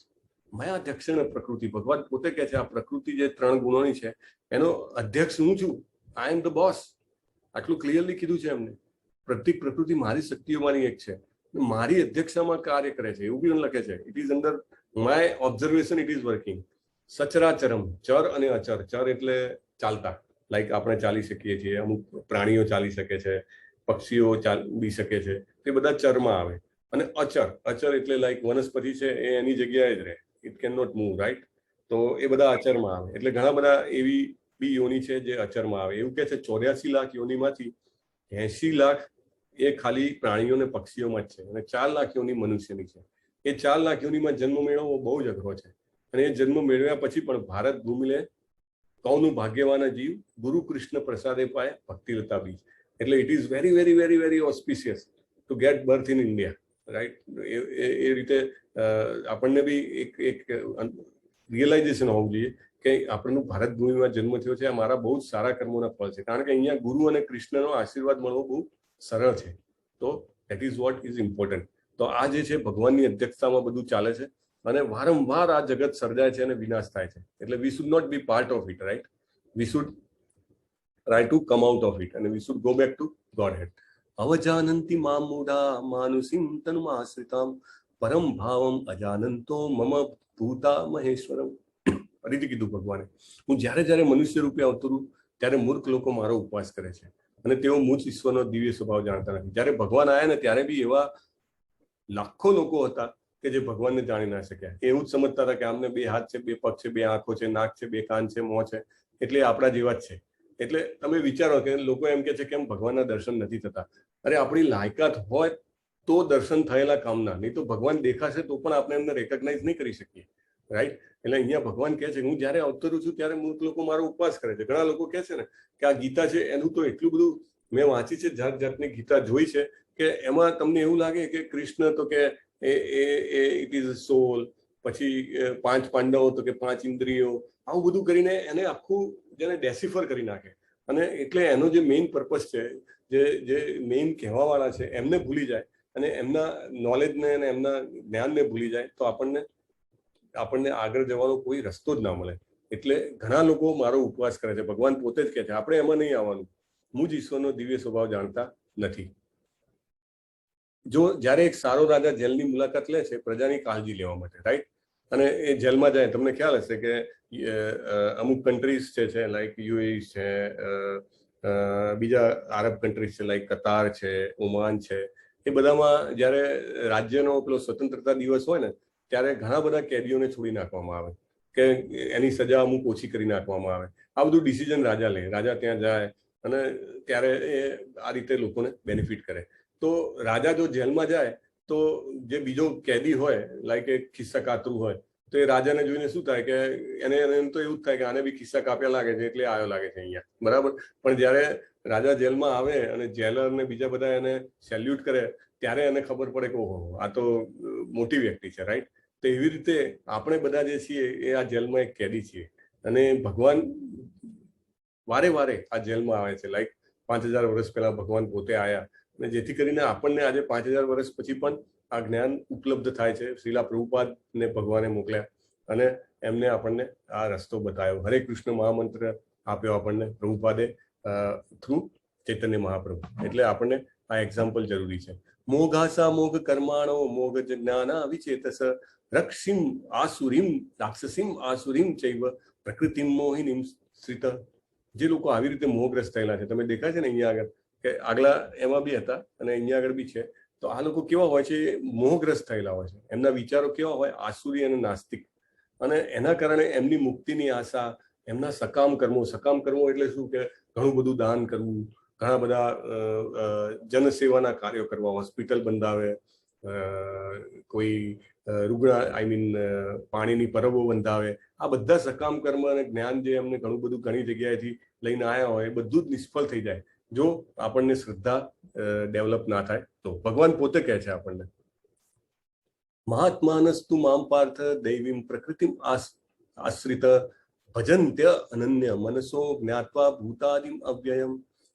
મયા અધ્યક્ષણ પ્રકૃતિ, ભગવાન પોતે કહે છે આ પ્રકૃતિ જે 3 ગુણોની છે એનો અધ્યક્ષ હું છું, આઈ એમ ધ બોસ. આટલું ક્લિયરલી કીધું છે એમને. પ્રકૃતિ મારી શક્તિઓમાંની એક છે, મારી અધ્યક્ષતામાં કાર્ય કરે છે એવું બી લખે છે. It is under my observation it is working. સચરાચરમ, ચર અને અચર. ચર એટલે ચાલતા, લાઈક આપણે ચાલી શકીએ છીએ, અમુક પ્રાણીઓ ચાલી શકે છે, પક્ષીઓ ચાલી શકે છે, તે બધા ચરમાં આવે. અને અચર, અચર એટલે લાઈક વનસ્પતિ છે એ એની જગ્યાએ જ રહે, it can not move, right? તો એ બધા અચરમાં આવે. એટલે ઘણા બધા એવી બી યોની છે જે અચરમાં આવે. એવું કે છે 84 લાખ યોનીમાંથી 80 લાખ એ ખાલી પ્રાણીઓ અને પક્ષીઓમાં જ છે, અને 4 લાખ યોની મનુષ્યની છે. એ 4 લાખ યોનીમાં જન્મ મેળવવો બહુ જ અઘરો છે. અને એ જન્મ મેળવ્યા પછી પણ ભારત ભૂમિલે કૌનું ભાગ્યવાન જીવ, ગુરુ કૃષ્ણ પ્રસાદે પાય ભક્તિલતા બીજ. એટલે it is very very very very auspicious to get birth in India, right? એ રીતે આપણને બી એક રિયલાઇઝેશન હોવું જોઈએ કે આપણનું ભારત ભૂમિમાં જન્મ થયો છે, આ મારા બહુ જ સારા કર્મોના ફળ છે. કારણ કે અહીંયા ગુરુ અને કૃષ્ણનો આશીર્વાદ મળવો બહુ સરળ છે. તો that is what is important. તો આ જે છે ભગવાનની અધ્યક્ષતામાં બધું ચાલે છે, અને વારંવાર આ જગત સર્જાય છે અને વિનાશ થાય છે. એટલે we should not be part of it, right? We should try to come out of it, અને we should go back to Godhead. અવજાનંતિ મામ મૂઢા માનુષીમ તનુમાં આશ્રિતામ પરમ ભાવમ અજાનંતો મમ ભૂતા મહેશ્વરમ. ફરીથી કીધું ભગવાને, હું જ્યારે મનુષ્ય રૂપે અવતરું ત્યારે મૂર્ખ લોકો મારો ઉપવાસ કરે છે, અને તેઓ મુજ ઈશ્વરનો દિવ્ય સ્વભાવ જાણતા નથી. જ્યારે ભગવાન આવ્યા ને ત્યારે બી એવા લાખો લોકો હતા કે જે ભગવાનને જાણી ના શક્યા. એવું જ સમજતા હતા કે આમને 2 હાથ છે, 2 પગ છે, 2 આંખો છે, નાક છે, 2 કાન છે, મોં છે, એટલે આપણા જેવા જ છે. એટલે તમે વિચારો કે લોકો એમ કે છે કેમ ભગવાનના દર્શન નથી થતા. અરે આપણી લાયકાત હોય તો દર્શન થયેલા કામના, નહીં તો ભગવાન દેખાશે તો પણ આપણે એમને રેકગ્નાઇઝ નહીં કરી શકીએ, રાઈટ? એટલે અહીંયા ભગવાન કહે છે હું જ્યારે અવતરું છું ત્યારે મૂર્ખ લોકો મારો ઉપવાસ કરે છે. ઘણા લોકો કહે છે ને કે આ ગીતા છે એનું તો એટલું બધું મેં વાંચી છે, જાત જાતની ગીતા જોઈ છે, કે એમાં તમને એવું લાગે કે કૃષ્ણ તો કે ઇટ ઇઝ સોલ, પછી 5 પાંડવો તો કે 5 ઇન્દ્રિયો, આવું બધું કરીને એને આખું જેને ડેસિફર કરી નાખે. અને એટલે એનો જે મેઇન પર્પસ છે, જે મેઇન કહેવાવાળા છે એમને ભૂલી જાય, અને એમના નોલેજને અને એમના જ્ઞાનને ભૂલી જાય, તો આપણને આગળ જવાનો કોઈ રસ્તો જ ના મળે. એટલે ઘણા લોકો મારો ઉપવાસ કરે છે. ભગવાન પોતે જ કહે છે આપણે એમાં નહીં આવવાનું, મુજ ઈશ્વરનો દિવ્ય સ્વભાવ જાણતા નથી. જો જ્યારે એક સારો રાજા જેલની મુલાકાત લે છે પ્રજાની કાળજી લેવા માટે, રાઈટ? અને એ જેલમાં જાય, તમને ખ્યાલ હશે કે અમુક કન્ટ્રીઝ છે લાઈક યુએઈ છે, બીજા આરબ કન્ટ્રીઝ છે લાઈક કતાર છે, ઓમાન છે, એ બધામાં જ્યારે રાજ્યનો પેલો સ્વતંત્રતા દિવસ હોય ને ત્યારે ઘણા બધા કેદીઓને છોડી નાખવામાં આવે, કે એની સજા અમુક ઓછી કરી નાખવામાં આવે. આ બધું ડિસિઝન રાજા લે. રાજા ત્યાં જાય અને ત્યારે એ આ રીતે લોકોને બેનિફિટ કરે. તો રાજા જો જેલમાં જાય તો જે બીજો કેદી હોય લાઈક એક ખિસ્સા કાતરું હોય, તો એ રાજાને જોઈને શું થાય કે એને તો એવું જ થાય કે આને બી ખિસ્સા કાપ્યા લાગે છે એટલે આવ્યો લાગે છે અહીંયા, બરાબર? પણ જ્યારે રાજા જેલમાં આવે અને જેલર ને બીજા બધા એને સેલ્યુટ કરે ત્યારે એને ખબર પડે કે ઓહો આ તો મોટી વ્યક્તિ છે, રાઈટ? તો એવી રીતે આપણે બધા જે છીએ એ આ જેલમાં એક કેદી છીએ, અને ભગવાન વારે વારે આ જેલમાં આવે છે. લાઈક 5000 વર્ષ પહેલા ભગવાન પોતે આવ્યા, અને જેથી કરીને આપણને આજે 5000 વર્ષ પછી પણ આ જ્ઞાન ઉપલબ્ધ થાય છે. શ્રીલા પ્રભુપાદને ભગવાને મોકલ્યા અને એમને આપણને આ રસ્તો બતાવ્યો. હરે કૃષ્ણ મહામંત્ર આપ્યો આપણને પ્રભુપાદે થ્રુ ચૈતન્ય મહાપ્રભુ. એટલે આપણને આ એક્ઝામ્પલ જરૂરી છે. મોઘાસા મોઘ કર્માણો મોઘ જ્ઞાના વિચેતસ રક્ષિમ આસુરીમ રાક્ષસીમ આસુરીમ ચૈવ પ્રકૃતિમ મોહિનીમ શ્રિત. જે લોકો આવી રીતે મોહગ્રસ્ત થયેલા છે, તમે દેખાય છે ને અહીંયા આગળ કે આગલા એમાં બી હતા અને અહીંયા આગળ બી છે, તો આ લોકો કેવા હોય છે? મોહગ્રસ્ત થયેલા હોય છે. એમના વિચારો કેવા હોય? આસુરી અને નાસ્તિક. અને એના કારણે એમની મુક્તિની આશા, એમના સકામ કર્મો એટલે શું કે ઘણું બધું દાન કરવું, ઘણા બધા જનસેવાના કાર્યો કરવા, હોસ્પિટલ બંધાવે, કોઈ રૂગણા પાણીની પરબો બંધાવે, આ બધા સકામ કર્મ અને જ્ઞાન જે એમને ઘણું બધું ઘણી જગ્યાએથી લઈને આવ્યા હોય એ બધું જ નિષ્ફળ થઈ જાય જો આપણને શ્રદ્ધા ડેવલપ ના થાય તો. ભગવાન પોતે કહે છે આપણને મહાત્માનસ્તુ મામ પાર્થ દૈવીમ પ્રકૃતિમ આશ્રિત ભજન્ત્ય અનન્ય મનસો જ્ઞાત્વા ભૂતાદિમ અવ્યયમ.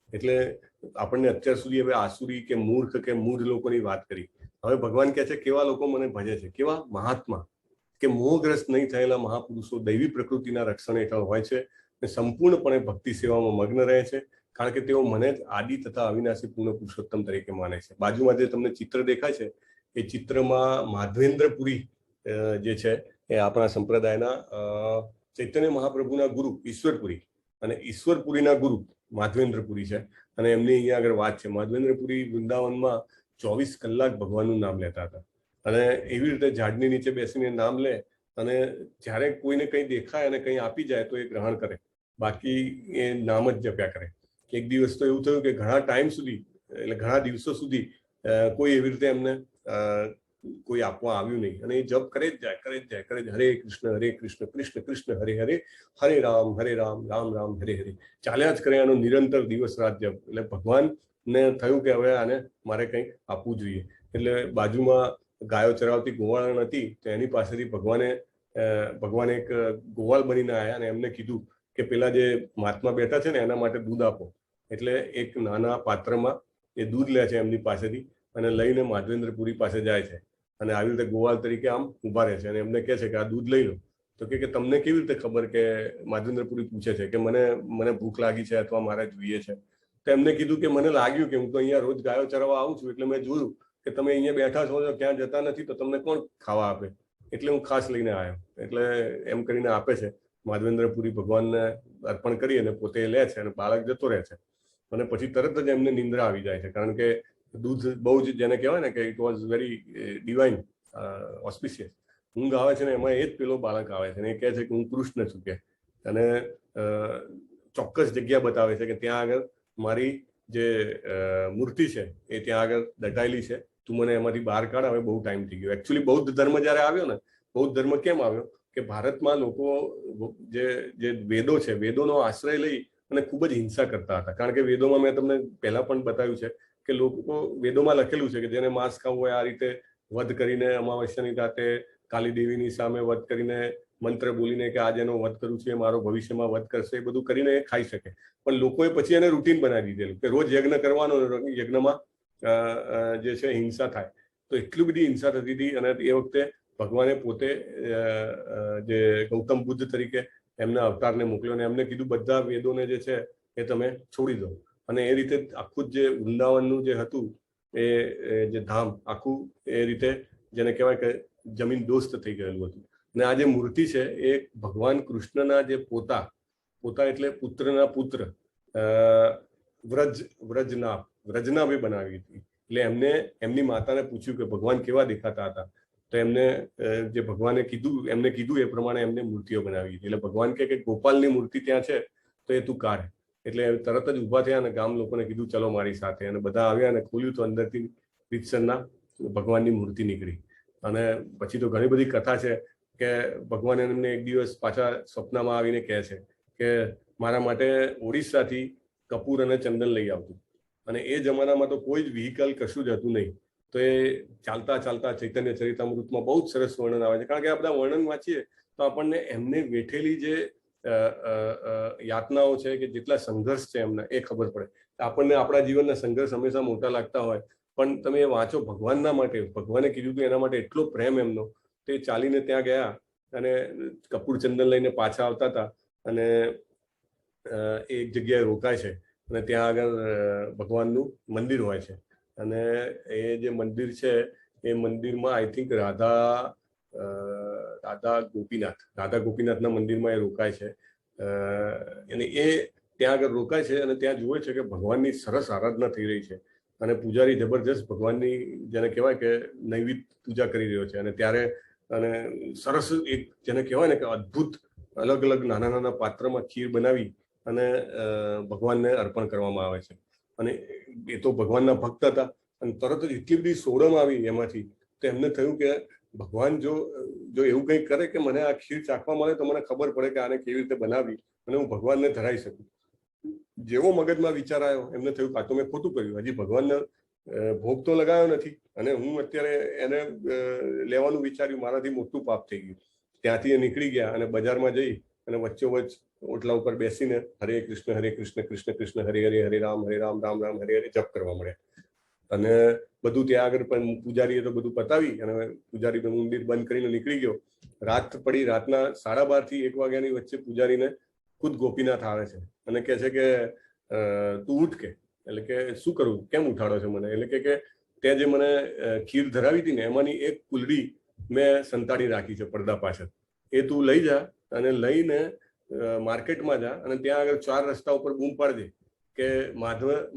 એટલે આપણને અત્યાર સુધી હવે આસુરી કે મૂર્ખ કે મૂઢ લોકોની વાત કરી. હવે ભગવાન કહે છે કેવા લોકો મને ભજે છે? કેવા? મહાત્મા. કે મોહગ્રસ્ત નહીં થયેલા મહાપુરુષો દૈવી પ્રકૃતિના રક્ષણ હેઠળ હોય છે અને સંપૂર્ણપણે ભક્તિ સેવામાં મગ્ન રહે છે, કારણ કે તેઓ મને જ આદિ તથા અવિનાશી પૂર્ણ પુરુષોત્તમ તરીકે માને છે. બાજુમાં જે તમને ચિત્ર દેખાય છે એ ચિત્રમાં માધવેન્દ્રપુરી જે છે એ આપણા સંપ્રદાયના ચૈતન્ય મહાપ્રભુના ગુરુ ઈશ્વરપુરી, અને ઈશ્વરપુરીના ગુરુ માધવેન્દ્રપુરી છે. અને એમની અહીંયા આગળ વાત છે, માધવેન્દ્રપુરી વૃંદાવનમાં 24 કલાક ભગવાનનું નામ લેતા હતા, અને એવી રીતે ઝાડની નીચે બેસીને નામ લે, અને જ્યારે કોઈને કંઈ દેખાય અને કંઈ આપી જાય તો એ ગ્રહણ કરે, બાકી એ નામ જ જપ્યા કરે. એક દિવસ તો એવું થયું કે ઘણા ટાઈમ સુધી, એટલે ઘણા દિવસો સુધી કોઈ એવી રીતે એમને કોઈ આપવા આવ્યું નહીં, અને એ જપ કરે જ જાય, કરે જ જાય, કરે જ, હરે કૃષ્ણ કૃષ્ણ કૃષ્ણ હરે હરે, હરે રામ રામ રામ હરે હરે, ચાલ્યા જ કરે એનો નિરંતર દિવસ રાત જપ. એટલે ભગવાનને થયું કે હવે આને મારે કંઈક આપવું જોઈએ, એટલે બાજુમાં ગાયો ચરાવતી ગોવાળણ હતી, તો એની પાસેથી ભગવાન એક ગોવાળ બનીને આવ્યા અને એમને કીધું કે પેલા જે મહાત્મા બેઠા છે ને એના માટે દૂધ આપો. એટલે એક નાના પાત્રમાં એ દૂધ લે છે એમની પાસેથી અને લઈને માધવેન્દ્રપુરી પાસે જાય છે, અને આવી રીતે ગોવાળ તરીકે આમ ઉભા રહે છે, અને એમને કહે છે કે આ દૂધ લઈ લો. તો કે તમને કેવી રીતે ખબર, કે માધવેન્દ્રપુરી પૂછે છે કે મને ભૂખ લાગી છે અથવા મારે જોઈએ છે. તો એમને કીધું કે મને લાગ્યું કે હું તો અહીંયા રોજ ગાયો ચરાવવા આવું છું, એટલે મેં જોયું કે તમે અહીંયા બેઠા છો, ક્યાં જતા નથી, તો તમને કોણ ખાવા આપે, એટલે હું ખાસ લઈને આવ્યો. એટલે એમ કરીને આપે છે. માધવેન્દ્રપુરી ભગવાનને અર્પણ કરી અને પોતે લે છે, અને બાળક જતો રહે છે, અને પછી તરત જ એમને નિંદ્રા આવી જાય છે, કારણ કે દૂધ બહુ જ જેને કહેવાય ને કે it was very divine auspicious. ઊંઘ આવે છે ને એમાં એ જ પેલો બાળક આવે છે, અને એ કહે છે કે હું કૃષ્ણ છું કે, અને ચોક્કસ જગ્યા બતાવે છે કે ત્યાં આગળ મારી જે મૂર્તિ છે એ ત્યાં આગળ દટાયેલી છે, તું મને એમાંથી બહાર કાઢ, હવે બહુ ટાઈમ થઈ ગયો. એકચ્યુઅલી બૌદ્ધ ધર્મ જયારે આવ્યો ને, બૌદ્ધ ધર્મ કેમ આવ્યો કે ભારતમાં લોકો જે વેદો છે, વેદોનો આશ્રય લઈ અને ખૂબ જ હિંસા કરતા હતા, કારણ કે વેદોમાં મેં તમને પહેલા પણ બતાવ્યું છે કે લોકો વેદોમાં લખેલું છે કે જેને માંસ ખાવું હોય આ રીતે વધ કરીને, અમાવસ્યાની રાતે કાલી દેવીની સામે વધ કરીને, મંત્ર બોલીને કે આ જેનો વધ કરું છું એ મારો ભવિષ્યમાં વધ કરશે, એ બધું કરીને એ ખાઈ શકે. પણ લોકોએ પછી એને રૂટીન બનાવી દીધેલું કે રોજ યજ્ઞ કરવાનો, યજ્ઞમાં જે છે હિંસા થાય. તો એટલી બધી હિંસા થતી હતી, અને એ વખતે ભગવાને પોતે જે ગૌતમ બુદ્ધ તરીકે એમના અવતારને મોકલ્યો, અને એમને કીધું બધા વેદોને જે છે એ તમે છોડી દો. અને એ રીતે આખું જે વૃંદાવનનું જે હતું એ જે ધામ આખું એ રીતે જેને કહેવાય કે જમીન દોસ્ત થઈ ગયેલું હતું. અને આ જે મૂર્તિ છે એ ભગવાન કૃષ્ણના જે પોતા એટલે પુત્રના પુત્ર વ્રજનાભે બનાવી હતી. એટલે એમની માતાને પૂછ્યું કે ભગવાન કેવા દેખાતા હતા, તો એમને જે ભગવાને કીધું, એમને કીધું એ પ્રમાણે એમને મૂર્તિઓ બનાવી હતી. એટલે ભગવાન કે ગોપાલની મૂર્તિ ત્યાં છે તો એ તું કાઢ. એટલે તરત જ ઊભા થયા અને ગામ લોકોને કીધું ચલો મારી સાથે, અને બધા આવ્યા અને ખોલ્યું તો અંદરથી રીતસરના ભગવાનની મૂર્તિ નીકળી. અને પછી તો ઘણી બધી કથા છે કે ભગવાન એમને એક દિવસ પાછા સ્વપ્નમાં આવીને કહે છે કે મારા માટે ઓડિશાથી કપૂર અને ચંદન લઈ આવતું. અને એ જમાનામાં તો કોઈ જ વ્હીકલ કશું જ હતું નહીં, તો એ ચાલતા ચાલતા ચૈતન્ય ચરિતામૃતમાં બહુ જ સરસ વર્ણન આવે છે, કારણ કે આ બધા વર્ણન વાંચીએ તો આપણને એમને વેઠેલી જે યાતનાઓ છે કે જેટલા સંઘર્ષ છે એમના એ ખબર પડે. આપણને આપણા જીવનના સંઘર્ષ હંમેશા મોટા લાગતા હોય, પણ તમે એ વાંચો ભગવાનના માટે, ભગવાને કીધું હતું એના માટે એટલો પ્રેમ એમનો, તે ચાલીને ત્યાં ગયા અને કપૂર ચંદન લઈને પાછા આવતા હતા, અને એક જગ્યાએ રોકાય છે, અને ત્યાં આગળ ભગવાનનું મંદિર હોય છે. અને એ જે મંદિર છે એ મંદિરમાં આઈ થિંક રાધા ગોપીનાથના મંદિરમાં એ રોકાય છે, અને એ ત્યાં આગળ રોકાય છે અને ત્યાં જુએ છે કે ભગવાનની સરસ આરાધના થઈ રહી છે, અને પૂજારી જબરજસ્ત ભગવાનની જેને કહેવાય કે નૈવેદ્ય પૂજા કરી રહ્યો છે. અને ત્યારે અને સરસ એક જેને કહેવાય ને કે અદ્ભુત અલગ અલગ નાના નાના પાત્રમાં ખીર બનાવી અને ભગવાનને અર્પણ કરવામાં આવે છે. અને એ તો ભગવાનના ભક્ત હતા, અને તરત જ એટલી બધી સોડમ આવી એમાંથી, તો એમને થયું કે ભગવાન જો એવું કંઈક કરે કે મને આ ખીર ચાખવા મળે તો મને ખબર પડે કે આને કેવી રીતે બનાવી અને હું ભગવાનને ધરાઈ શકું. જેવો મગજમાં વિચાર આવ્યો એમને થયું કાં તો મેં ખોટું કર્યું, હજી ભગવાનને ભોગ તો લગાવ્યો નથી, અને હું અત્યારે એને લેવાનું વિચાર્યું, મારાથી મોટું પાપ થઈ ગયું. ત્યાંથી એ નીકળી ગયા અને બજારમાં જઈ અને વચ્ચોવચ્ચ ઓટલા ઉપર બેસીને હરે કૃષ્ણ કૃષ્ણ કૃષ્ણ હરે હરે, હરે રામ રામ રામ હરે હરે જપ કરવા મળ્યા. અને બધું ત્યાં આગળ પણ પૂજારીએ તો બધું પતાવી અને પૂજારી મંદિર બંધ કરીને નીકળી ગયો. રાત પડી, રાતના 12:30 થી 1 વાગ્યાની વચ્ચે પૂજારીને ખુદ ગોપીનાથ આવે છે અને કહે છે કે તું ઉઠ કે. એટલે કે શું કરું, કેમ ઉઠાડો છો મને? એટલે કે તે જે મને ખીર ધરાવી હતી ને એમાંની એક કુલડી મેં સંતાડી રાખી છે પડદા પાછળ, એ તું લઈ જા અને લઈને માર્કેટમાં જા અને ત્યાં આગળ 4 રસ્તા ઉપર બૂમ પાડજે કે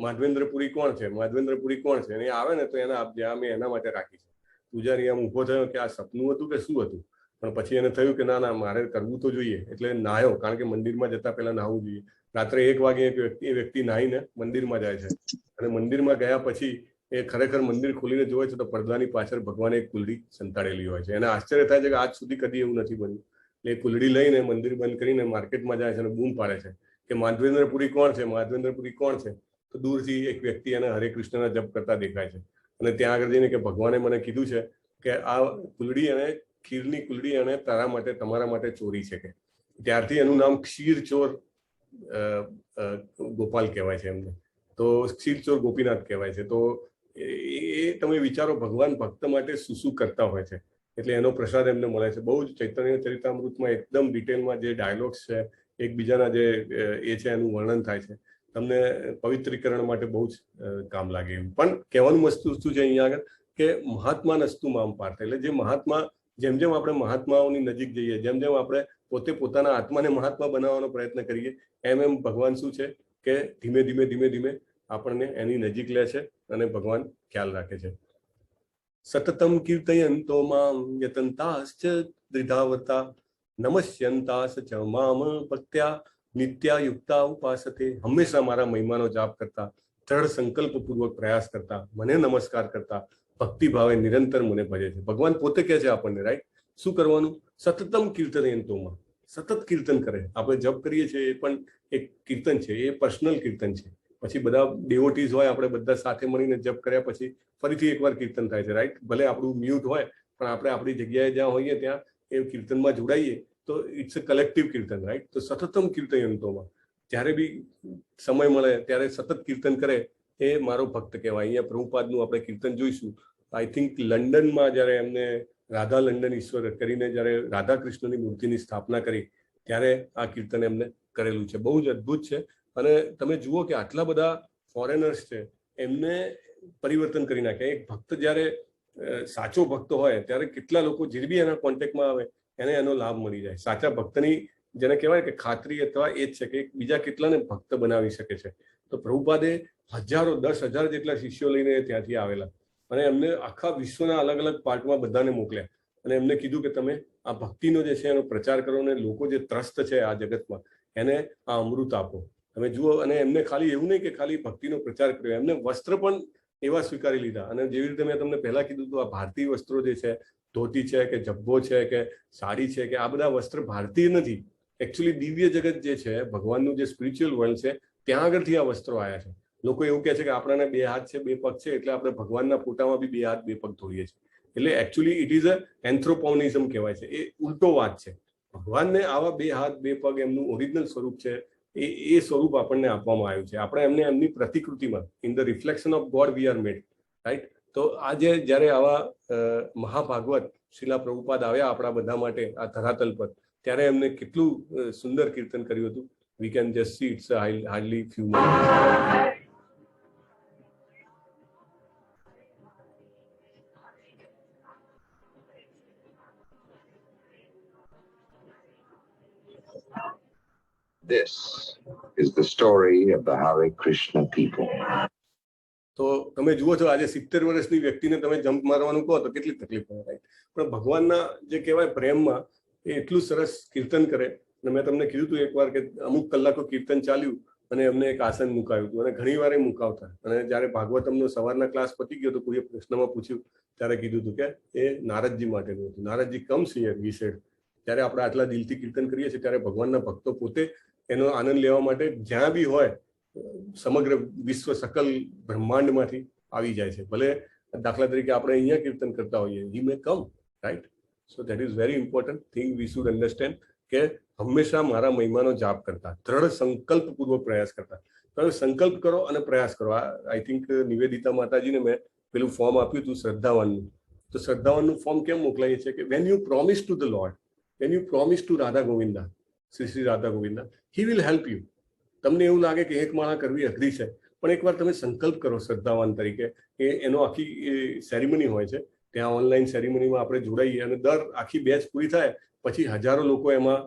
માધવેન્દ્રપુરી કોણ છે, માધવેન્દ્રપુરી કોણ છે. અને એ આવે ને તો એને આપજે, આ મેં એના માટે રાખી છે. પૂજારી આમ ઊભો થયો કે આ સપનું હતું કે શું હતું, પણ પછી એને થયું કે ના ના મારે કરવું તો જોઈએ, એટલે નાહ્યો. કારણ કે મંદિરમાં જતા પહેલા નાહવું જોઈએ. રાત્રે 1 વાગે એ વ્યક્તિ નાહીને મંદિરમાં જાય છે અને મંદિરમાં ગયા પછી એ ખરેખર મંદિર ખોલીને જોવે છે તો પડદાની પાછળ ભગવાને એક કુલડી સંતાડેલી હોય છે. એને આશ્ચર્ય થાય છે કે આજ સુધી કદી એવું નથી બન્યું. એટલે એ કુલડી લઈને મંદિર બંધ કરીને માર્કેટમાં જાય છે અને બૂમ પાડે છે કે માધવેન્દ્રપુરી કોણ છે, માધવેન્દ્રપુરી કોણ છે. તો દૂરથી એક વ્યક્તિ એને હરે કૃષ્ણના જપ કરતા દેખાય છે અને ત્યાં આગળ જઈને કે ભગવાને મને કીધું છે કે આ કુલડી અને ખીરની કુલડી અને તારા માટે, તમારા માટે ચોરી છે. કે ત્યારથી એનું નામ ક્ષીરચોર ગોપાલ કહેવાય છે એમને. તો ક્ષીરચોર ગોપીનાથ કહેવાય છે. તો એ તમે વિચારો ભગવાન ભક્ત માટે શું શું કરતા હોય છે. એટલે એનો પ્રસાદ એમને મળે છે. બહુ જ ચૈતન્ય ચરિતામૃતમાં એકદમ ડિટેલમાં જે ડાયલોગ્સ છે, એકબીજાના જે એ છે એનું વર્ણન થાય છે. તમને પવિત્રીકરણ માટે બહુ જ કામ લાગે એવું. પણ કહેવાનું વસ્તુ શું છે અહીંયા આગળ કે મહાત્મા નસ્તુ મામ પાર્થ. એટલે જે મહાત્મા, જેમ જેમ આપણે મહાત્માઓની નજીક જઈએ, જેમ જેમ આપણે પોતે પોતાના આત્માને મહાત્મા બનાવવાનો પ્રયત્ન કરીએ, એમ એમ ભગવાન શું છે કે ધીમે ધીમે ધીમે ધીમે આપણને એની નજીક લે છે અને ભગવાન ખ્યાલ રાખે છે. સતતમ કીર્તયંતો મામ યતંતાશ્ચ દ્વિધાવતા નમસ્યંતાસ ચ મામ ભક્ત્યા નિત્યા યુક્તા ઉપાસતે. હંમેશા મારા મહિમાનો જાપ કરતા, દ્રઢ સંકલ્પપૂર્વક પ્રયાસ કરતા, મને નમસ્કાર કરતા, ભક્તિ ભાવે નિરંતર મને ભજે છે. ભગવાન પોતે કહે છે આપણને, રાઈટ? શું કરવાનું? સતતમ કીર્તયંતોમાં, સતત કીર્તન કરે. આપણે જપ કરીએ છીએ એ પણ એક કીર્તન છે, એ પર્સનલ કીર્તન છે. પછી બધા ડેવોટીઝ હોય, આપણે બધા સાથે મળીને જપ કર્યા પછી ફરીથી એકવાર કીર્તન થાય છે, રાઈટ? ભલે આપણું મ્યુટ હોય પણ આપણે આપણી જગ્યાએ જ્યાં હોઈએ ત્યાં એ કીર્તનમાં જોડાઈએ તો it's a collective kirtan, right? તો સતતમ કીર્તયંતોમાં જ્યારે બી સમય મળે ત્યારે સતત કીર્તન કરે એ મારો ભક્ત કહેવાય. અહીંયા પ્રભુપાદનું આપણે કીર્તન જોઈશું. આઈ થિંક લંડનમાં જ્યારે એમને રાધા લંડન ઈશ્વર કરીને જ્યારે રાધા કૃષ્ણની મૂર્તિની સ્થાપના કરી ત્યારે આ કીર્તન એમને કરેલું છે. બહુ જ અદ્ભુત છે. અને તમે જુઓ કે આટલા બધા ફોરેનર્સ છે, એમને પરિવર્તન કરી નાખ્યા. એક ભક્ત જ્યારે સાચો ભક્ત હોય ત્યારે કેટલા લોકો જે બી એના કોન્ટેક્ટમાં આવે એને એનો લાભ મળી જાય. સાચા ભક્તની જેને કહેવાય કે ખાતરી અથવા એ જ છે કે બીજા કેટલાને ભક્ત બનાવી શકે છે. તો પ્રભુપાદે હજારો, 10,000 જેટલા શિષ્યો લઈને ત્યાંથી આવેલા અને એમને આખા વિશ્વના અલગ અલગ પાર્ટમાં બધાને મોકલ્યા અને એમને કીધું કે તમે આ ભક્તિનો જે છે એનો પ્રચાર કરો અને લોકો જે ત્રસ્ત છે આ જગતમાં એને આ અમૃત આપો. તમે જુઓ, અને એમને ખાલી એવું નહીં કે ખાલી ભક્તિનો પ્રચાર કર્યો, એમને વસ્ત્ર પણ એવા સ્વીકારી લીધા. અને જેવી રીતે મેં તમને પહેલા કીધું હતું, આ ભારતીય વસ્ત્રો જે છે, ધોતી છે કે જબ્બો છે કે સાડી છે કે આ બધા વસ્ત્ર ભારતીય નથી. એકચ્યુઅલી દિવ્ય જગત જે છે, ભગવાનનું જે સ્પિરિચ્યુઅલ વર્લ્ડ છે, ત્યાં આગળથી આ વસ્ત્રો આવ્યા છે. લોકો એવું કહે છે કે આપણાને 2 હાથ છે 2 પગ છે એટલે આપણે ભગવાનના ફોટામાં બી 2 હાથ 2 પગ ધોઈએ છીએ. એટલે એકચ્યુઅલી ઇટ ઇઝ અ એન્થ્રોપોનિઝમ કહેવાય છે. એ ઉલટો વાત છે. ભગવાનને આવા 2 હાથ 2 પગ એમનું ઓરિજિનલ સ્વરૂપ છે, એ સ્વરૂપ આપણને આપવામાં આવ્યું છે. આપણે એમને એમની પ્રતિકૃતિમાં, in the reflection of God we are made, right? તો આજે જ્યારે આવા મહાભાગવત શિલા પ્રભુપાદ આવ્યા આપણા બધા માટે આ ધરાતલ પર, ત્યારે એમને કેટલું સુંદર કીર્તન કર્યું હતું. We can just see it's hardly few minutes. This is the story of the Hare Krishna people. તો તમે જુઓ છો આજે 70 વર્ષની વ્યક્તિને તમે જમ્પ મારવાનું કહો તો કેટલી તકલીફ પડે, રાઈટ? પણ ભગવાનના જે કહેવાય પ્રેમમાં એ એટલું સરસ કીર્તન કરે. અને મેં તમને કીધું હતું એકવાર કે અમુક કલાકો કીર્તન ચાલ્યું અને એમને એક આસન મુકાયું હતું અને ઘણી વાર એ મુકાવતા. અને જ્યારે ભાગવતમનો સવારના ક્લાસ પતી ગયો તો કોઈએ પ્રશ્નમાં પૂછ્યું ત્યારે કીધું હતું કે એ નારદજી માટેનું હતું. Naradji comes here, he said. જ્યારે આપણે આટલા દિલથી કીર્તન કરીએ છીએ ત્યારે ભગવાનના ભક્તો પોતે એનો આનંદ લેવા માટે જ્યાં બી હોય સમગ્ર વિશ્વ સકલ બ્રહ્માંડમાંથી આવી જાય છે. ભલે દાખલા તરીકે આપણે અહીંયા કીર્તન કરતા હોઈએ, he may come, right? So that is very important thing we should understand કે હંમેશા મારા મહિમાનો જાપ કરતા, દ્રઢ સંકલ્પપૂર્વક પ્રયાસ કરતા. તમે સંકલ્પ કરો અને પ્રયાસ કરો. આઈ થિંક નિવેદિતા માતાજીને મેં પેલું ફોર્મ આપ્યું હતું શ્રદ્ધાવાનનું, તો શ્રદ્ધાવાનનું ફોર્મ કેમ મોકલાવીએ છીએ કે when you promise to the lord, when you promise two Radha Govinda, Shri Radha Govinda, he will help you. તમને એવું લાગે કે એક માળા કરવી અઘરી છે, પણ એકવાર તમે સંકલ્પ કરો શ્રદ્ધાવાન તરીકે, એ એનો આખી સેરેમની હોય છે, ત્યાં ઓનલાઈન સેરેમનીમાં આપણે જોડાઈએ અને દર આખી બેચ પૂરી થાય પછી હજારો લોકો એમાં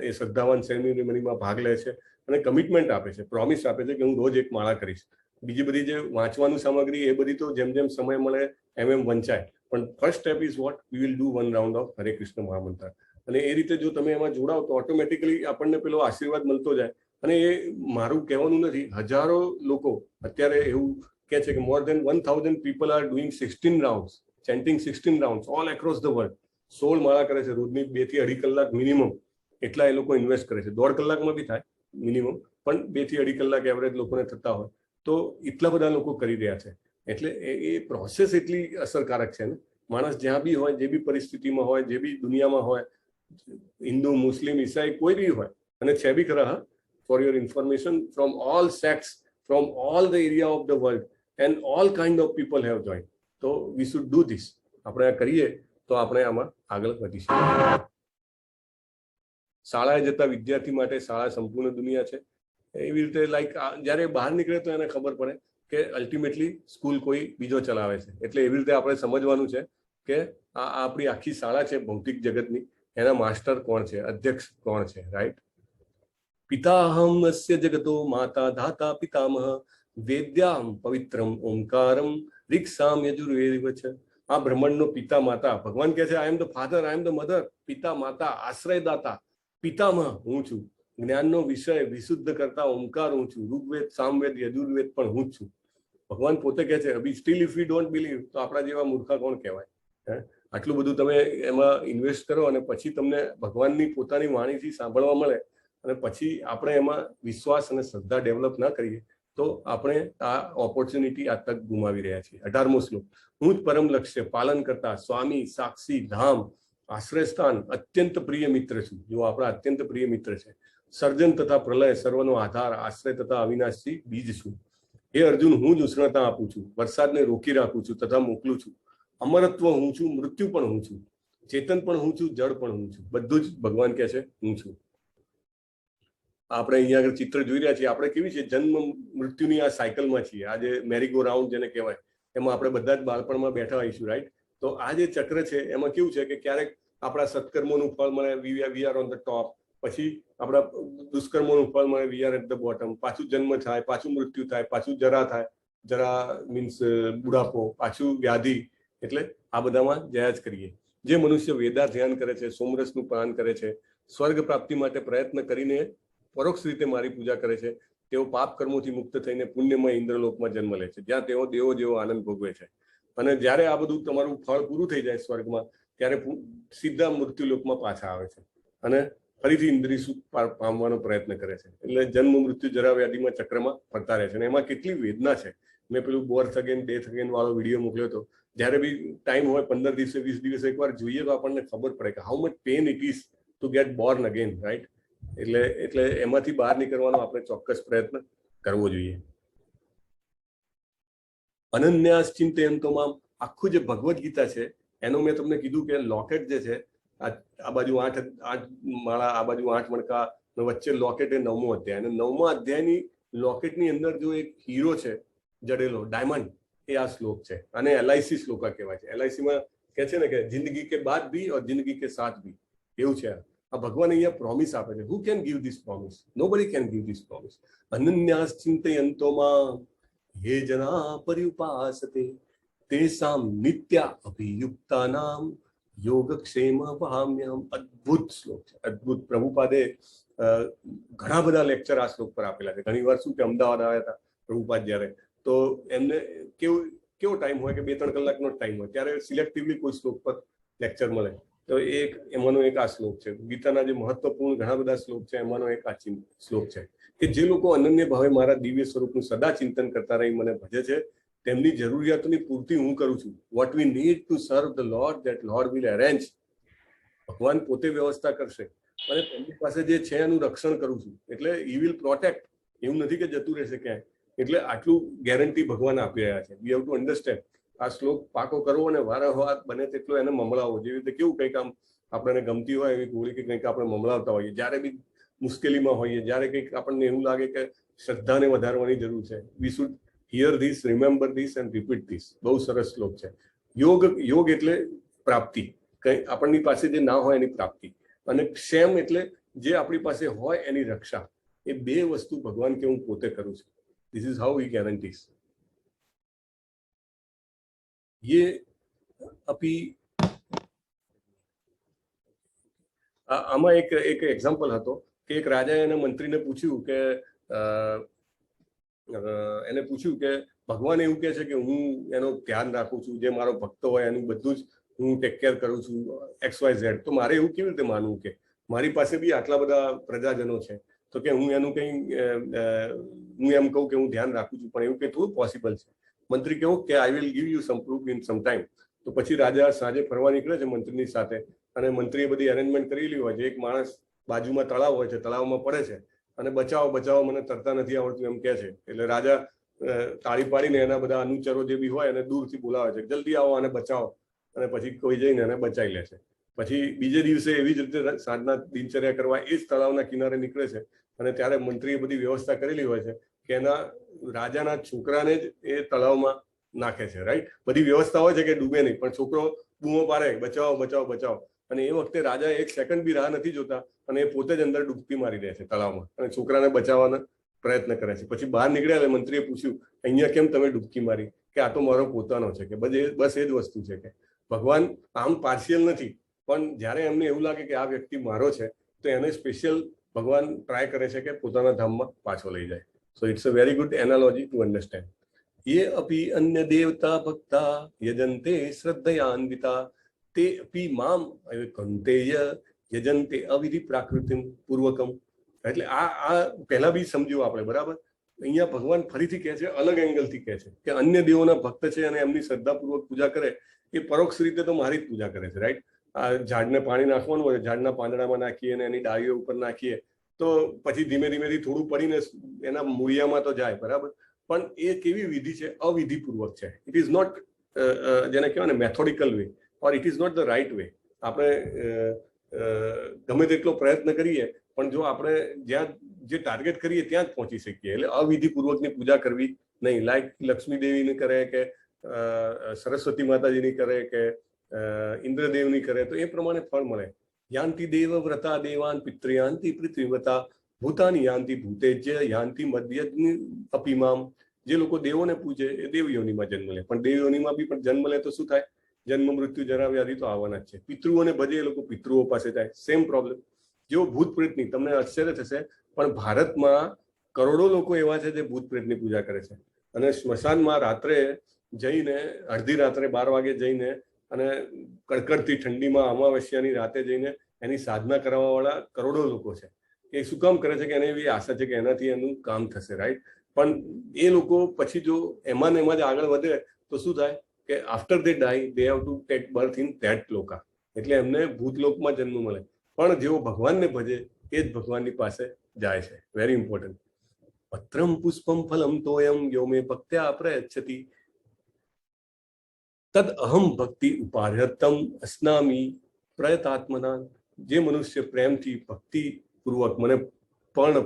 એ શ્રદ્ધાવાન સેરેમનીમાં ભાગ લે છે અને કમિટમેન્ટ આપે છે, પ્રોમિસ આપે છે કે હું રોજ એક માળા કરીશ. બીજી બધી જે વાંચવાનું સામગ્રી એ બધી તો જેમ જેમ સમય મળે એમ વંચાય, પણ first step is what we will do 1 round of હરે કૃષ્ણ મહામંત્ર. અને એ રીતે જો તમે એમાં જોડાઓ તો ઓટોમેટિકલી આપણને પેલો આશીર્વાદ મળતો જાય. અને એ મારું કહેવાનું નથી, હજારો લોકો અત્યારે એવું કહે છે કે મોર દેન 1000 people are doing 16 rounds, chanting 16 rounds all across the world. 16 માળા કરે છે રોજની 2 થી 2.5 કલાક મિનિમમ, એટલા એ લોકો ઇન્વેસ્ટ કરે છે. 1.5 કલાકમાં બી થાય મિનિમમ, પણ 2 થી 2.5 કલાક એવરેજ લોકોને થતા હોય, તો એટલા બધા લોકો કરી રહ્યા છે. એટલે એ પ્રોસેસ એટલી અસરકારક છે ને. માણસ જ્યાં બી હોય, જે બી પરિસ્થિતિમાં હોય, જે બી દુનિયામાં હોય, હિન્દુ, મુસ્લિમ, ઈસાઈ કોઈ બી હોય, અને છે બી ખરા, for your information, from all sects, from all the area of the world and all kind of people have join. તો વી શુડ ડુ ધીસ. આપણે આ કરીએ તો આપણે આમાં આગળ વધી શકીએ. શાળાએ જતા વિદ્યાર્થી માટે શાળા સંપૂર્ણ દુનિયા છે. એવી રીતે લાઈક જ્યારે બહાર નીકળે તો એને ખબર પડે કે અલ્ટિમેટલી સ્કૂલ કોઈ બીજો ચલાવે છે. એટલે એવી રીતે આપણે સમજવાનું છે કે આ આપણી આખી શાળા છે ભૌતિક જગતની, એના માસ્ટર કોણ છે, અધ્યક્ષ કોણ છે, રાઈટ? પિતાહમ અસ્ય જગતો માતા ધાતા પિતામહ વેદ્યામ પવિત્રમ ઓમકારમ રિક્ષામ યજુર્વેદ છે. આ બ્રહ્માંડનો પિતા માતા, ભગવાન કહે છે I am the father, I am the mother. પિતા માતા, આશ્રયદાતા, પિતામહ હું છું. જ્ઞાનનો વિષય વિશુદ્ધ કરતા ઓમકાર હું છું. ઋગ્વેદ, સામવેદ, યજુર્વેદ પણ હું જ છું. ભગવાન પોતે કહે છે અભી steel if you don't believe, તો આપણા જેવા મૂર્ખા કોણ કહેવાય? આટલું બધું તમે એમાં ઇન્વેસ્ટ કરો અને પછી તમને ભગવાનની પોતાની વાણીથી સાંભળવા મળે અને પછી આપણે એમાં વિશ્વાસ અને શ્રદ્ધા ડેવલપ ના કરીએ તો આપણે આ ઓપોર્ચ્યુનિટી, આ તક ગુમાવી રહ્યા છીએ. 18મો શ્લોક. હું જ પરમ લક્ષ્ય પાલન કરતા સ્વામી, સાક્ષી, ધામ, આશ્રયસ્થાન, અત્યંત પ્રિય મિત્ર છું. જો આપણા અત્યંત પ્રિય મિત્ર છે. સર્જન તથા પ્રલય, સર્વનો આધાર, આશ્રય તથા અવિનાશી બીજ છું. હે અર્જુન, હું જ ઉષ્ણતા આપું છું, વરસાદને રોકી રાખું છું તથા મોકલું છું. અમરત્વ હું છું, મૃત્યુ પણ હું છું, ચેતન પણ હું છું, જળ પણ હું છું. બધું જ ભગવાન કહે છે હું છું. આપણે અહીંયા આગળ ચિત્ર જોઈ રહ્યા છીએ, આપણે કેવી છે જન્મ મૃત્યુની આ સાયકલમાં છીએ. આ જે મેરીગો રાઉન્ડ જેને કહેવાય, એમાં આપણે બધા જ બાળપણમાં બેઠા હોઈશું, રાઈટ? તો આ જે ચક્ર છે એમાં કેવું છે કે ક્યારેક આપણા સત્કર્મોનું ફળ મળે, we are on the top. પછી આપણા દુષ્કર્મોનું ફળ મળે, we are at the bottom. પાછું જન્મ થાય, પાછું મૃત્યુ થાય, પાછું જરા થાય, જરા મીન્સ બુઢાપો, પાછું વ્યાધિ. એટલે આ બધામાં જયા જ કરીએ. જે મનુષ્ય વેદા ધ્યાન કરે છે, સોમરસનું પાન કરે છે, સ્વર્ગ પ્રાપ્તિ માટે પ્રયત્ન કરીને પરોક્ષ રીતે મારી પૂજા કરે છે, તેઓ પાપ કર્મોથી મુક્ત થઈને પુણ્યમય ઇન્દ્રલોકમાં જન્મ લે છે, જ્યાં તેઓ દેવો જેવો આનંદ ભોગવે છે. અને જ્યારે આ બધું તમારું ફળ પૂરું થઈ જાય સ્વર્ગમાં, ત્યારે સીધા મૃત્યુલોકમાં પાછા આવે છે અને ફરીથી ઇન્દ્રિય સુખ પામવાનો પ્રયત્ન કરે છે. એટલે જન્મ મૃત્યુ જરા વ્યાધિમાં ચક્રમાં ફરતા રહે છે. અને એમાં કેટલી વેદના છે. મેં પેલું બર્થ અગેન ડેથ અગેન વાળો વિડીયો મોકલ્યો હતો. જ્યારે બી ટાઈમ હોય 15 દિવસે 20 દિવસે એકવાર જોઈએ તો આપણને ખબર પડે કે how much pain it is to get born again, right? એટલે એમાંથી બહાર નીકળવાનો આપણે ચોક્કસ પ્રયત્ન કરવો જોઈએ. અનન્યાસ ચિંતયંતોમાં આખું જે ભગવદ્ ગીતા છે એનું મેં તમને કીધું કે લોકેટ જે છે, આ બાજુ 8 માળા, આ બાજુ 8 મણકા, વચ્ચે લોકેટ એ 9મો અધ્યાય. અને 9મા અધ્યાયની લોકેટની અંદર જો એક હીરો છે જડેલો, ડાયમંડ, એ આ શ્લોક છે. અને LIC શ્લોકા કહેવાય છે. LIC માં કહે છે ને કે જિંદગી કે બાદ ભી ઓર જિંદગી કે સાથ ભી, એવું છે. આ ભગવાન અહીંયા પ્રોમિસ આપે છે. Who can give this promise? Nobody can give this promise. અનન્યાસ ચિંતયંતોમાં હે જના પર્યુપાસતે તેસામ નિત્યા અભિયુક્તાનામ યોગક્ષેમ વહામ્યહમ. અદ્ભુત શ્લોક છે, અદ્ભુત. પ્રભુપાદે ઘણા બધા લેક્ચર આ શ્લોક પર આપેલા છે. ઘણી વાર શું કે અમદાવાદ આવ્યા હતા પ્રભુપાદ જ્યારે, તો એમને કેવો ટાઈમ હોય કે 2-3 કલાકનો ટાઈમ હોય, ત્યારે સિલેક્ટિવલી કોઈ શ્લોક પર લેક્ચર મળે. તો એમાંનો એક આ શ્લોક છે. ગીતાના જે મહત્વપૂર્ણ ઘણા બધા શ્લોક છે એમાંનો એક આ શ્લોક છે કે જે લોકો અનન્ય ભાવે મારા દિવ્ય સ્વરૂપનું સદા ચિંતન કરતા રહી મને ભજે છે, તેમની જરૂરિયાતોની પૂર્તિ હું કરું છું. વોટ વી નીડ ટુ સર્વ the lord, that lord will arrange. ભગવાન પોતે વ્યવસ્થા કરશે અને તેમની પાસે જે છે એનું રક્ષણ કરું છું. એટલે હી વિલ પ્રોટેક્ટ. એવું નથી કે જતું રહેશે ક્યાંય. એટલે આટલું ગેરંટી ભગવાન આપી રહ્યા છે. વી હેવ ટુ અન્ડરસ્ટેન્ડ. આ શ્લોક પાકો કરવો અને વારંવાર બને તેટલો એને મમળાવો. જેવી રીતે કેવું કંઈક આમ આપણને ગમતી હોય એવી ગોળી કે કંઈક આપણે મમળાવતા હોઈએ જ્યારે બી મુશ્કેલીમાં હોઈએ, જ્યારે કંઈક આપણને એવું લાગે કે શ્રદ્ધાને વધારવાની જરૂર છે. We should here this, remember this and repeat this. બહુ સરસ શ્લોક છે. યોગ એટલે પ્રાપ્તિ, કંઈ આપણની પાસે જે ના હોય એની પ્રાપ્તિ, અને ક્ષેમ એટલે જે આપણી પાસે હોય એની રક્ષા. એ બે વસ્તુ ભગવાન કે હું પોતે કરું છું. This is how we guarantees. ये अभी આમાં એક એક્ઝામ્પલ હતો કે એક રાજાએ એના મંત્રીને પૂછ્યું કે ભગવાન એવું કહે છે કે હું એનો ધ્યાન રાખું છું, જે મારો ભક્તો હોય એનું બધું જ હું ટેક કેર કરું છું, XYZ. તો મારે એવું કેવી રીતે માનવું કે મારી પાસે બી આટલા બધા પ્રજાજનો છે, તો કે હું એનું કંઈ હું એમ કહું કે હું ધ્યાન રાખું છું, પણ એવું કંઈ થોડું પોસિબલ છે. મંત્રી કહું કે I will give you some proof in some time. તો પછી રાજા સાંજે ફરવા નીકળે છે મંત્રીની સાથે, અને મંત્રીએ બધી અરેન્જમેન્ટ કરેલી હોય છે. એક માણસ બાજુમાં તળાવ હોય છે, તળાવમાં પડે છે અને બચાવો મને તરતા નથી આવડતું એમ કહે છે. એટલે રાજા તાળી પાડીને એના બધા અનુચરો જે બી હોય એને દૂરથી બોલાવે છે, જલ્દી આવો અને બચાવો. અને પછી કોઈ જઈને એને બચાવી લે છે. પછી બીજે દિવસે એવી જ રીતે સાંજના દિનચર્યા કરવા એ જ તળાવના કિનારે નીકળે છે, અને ત્યારે મંત્રીએ બધી વ્યવસ્થા કરેલી હોય છે કે એના રાજાના છોકરાને જ એ તળાવમાં નાખે છે. રાઈટ, બધી વ્યવસ્થા હોય છે કે ડૂબે નહીં, પણ છોકરો બૂમો પાડે બચાવો. અને એ વખતે રાજા એક સેકન્ડ બી રાહ નથી જોતા અને એ પોતે જ અંદર ડૂબકી મારી દે છે તળાવમાં અને છોકરાને બચાવવાનો પ્રયત્ન કરે છે. પછી બહાર નીકળ્યા એટલે મંત્રીએ પૂછ્યું, અહીંયા કેમ તમે ડૂબકી મારી? કે આ તો મારો પોતાનો છે, કે બસ એ જ વસ્તુ છે કે ભગવાન આમ પાર્શિયલ નથી, પણ જ્યારે એમને એવું લાગે કે આ વ્યક્તિ મારો છે તો એને સ્પેશિયલ ભગવાન ટ્રાય કરે છે કે પોતાના ધામમાં પાછો લઈ જાય. So it's a very good analogy to understand. ये अपि अन्य देवता भक्ता यजन्ते श्रद्धयान्विता ते अपि माम कंतेय यजन्ते अविधि प्राकृतिम पूर्वकम. એટલે આ પહેલા બી સમજ્યું આપણે, બરાબર. અહીંયા ભગવાન ફરીથી કહે છે, અલગ એંગલથી કહે છે કે અન્ય દેવોના ભક્ત છે અને એમની શ્રદ્ધાપૂર્વક પૂજા કરે, એ પરોક્ષ રીતે તો મારી જ પૂજા કરે છે. રાઈટ, આ ઝાડને પાણી નાખવાનું હોય, ઝાડના પાંદડામાં નાખીએ અને એની ડાળીઓ ઉપર નાખીએ તો પછી ધીમે ધીમેથી થોડું પડીને એના મૂળિયામાં તો જાય, બરાબર. પણ એ કેવી વિધિ છે? અવિધિપૂર્વક છે. ઇટ ઇઝ નોટ, જેને કહેવાય ને methodical way, or it is not the right way. આપણે ગમે તેટલો પ્રયત્ન કરીએ પણ જો આપણે જ્યાં જે ટાર્ગેટ કરીએ ત્યાં જ પહોંચી શકીએ. એટલે અવિધિપૂર્વકની પૂજા કરવી નહીં. લાઈક લક્ષ્મી દેવીની કરે કે સરસ્વતી માતાજીની કરે કે ઇન્દ્રદેવની કરે તો એ પ્રમાણે ફળ મળે. યાંતિ દેવ વ્રતા દેવાન પિતૃયાંતિ પૃથ્વીવતા ભૂતાની યાંતિ ભૂતેજ્ય યાંતિ મધ્યજ્ઞ અપિમામ. જે લોકો દેવોને પૂજે એ દેવયોનીમાં જન્મ લે, પણ દેવયોનીમાં બી પણ જન્મ લે તો શું થાય? જન્મ મૃત્યુ જરા વ્યાધિ તો આવવાના જ છે. પિતૃઓને ભજે એ લોકો પિતૃઓ પાસે જાય, સેમ પ્રોબ્લેમ. જેવો ભૂત પ્રેતની, તમને આશ્ચર્ય થશે પણ ભારતમાં કરોડો લોકો એવા છે જે ભૂત પ્રેતની પૂજા કરે છે, અને સ્મશાનમાં રાત્રે જઈને અડધી રાત્રે 12 વાગે જઈને અને કડકડતી ઠંડીમાં અમાવસ્યાની રાતે જઈને એની સાધના કરવા વાળા કરોડો લોકો છે. એ શું કામ કરે છે? કે એને એવી આશા છે કે એનાથી એનું કામ થશે. રાઈટ, પણ એ લોકો પછી જો એમાં ને એમાં જ આગળ વધે તો શું થાય કે after they die they have to take birth in that loka. એટલે એમને ભૂતલોકમાં જન્મ મળે. પણ જેઓ ભગવાનને ભજે એ જ ભગવાનની પાસે જાય છે. Very important. પત્રમ પુષ્પમ ફલમ તોયમ યો મે ભક્ત્યા પ્રયચ્છતિ તદ અહમ ભક્તિ ઉપાર્યતમ અસ્નામી પ્રયતાત્મના. જે મનુષ્ય પ્રેમથી ભક્તિ પૂર્વક મને પણ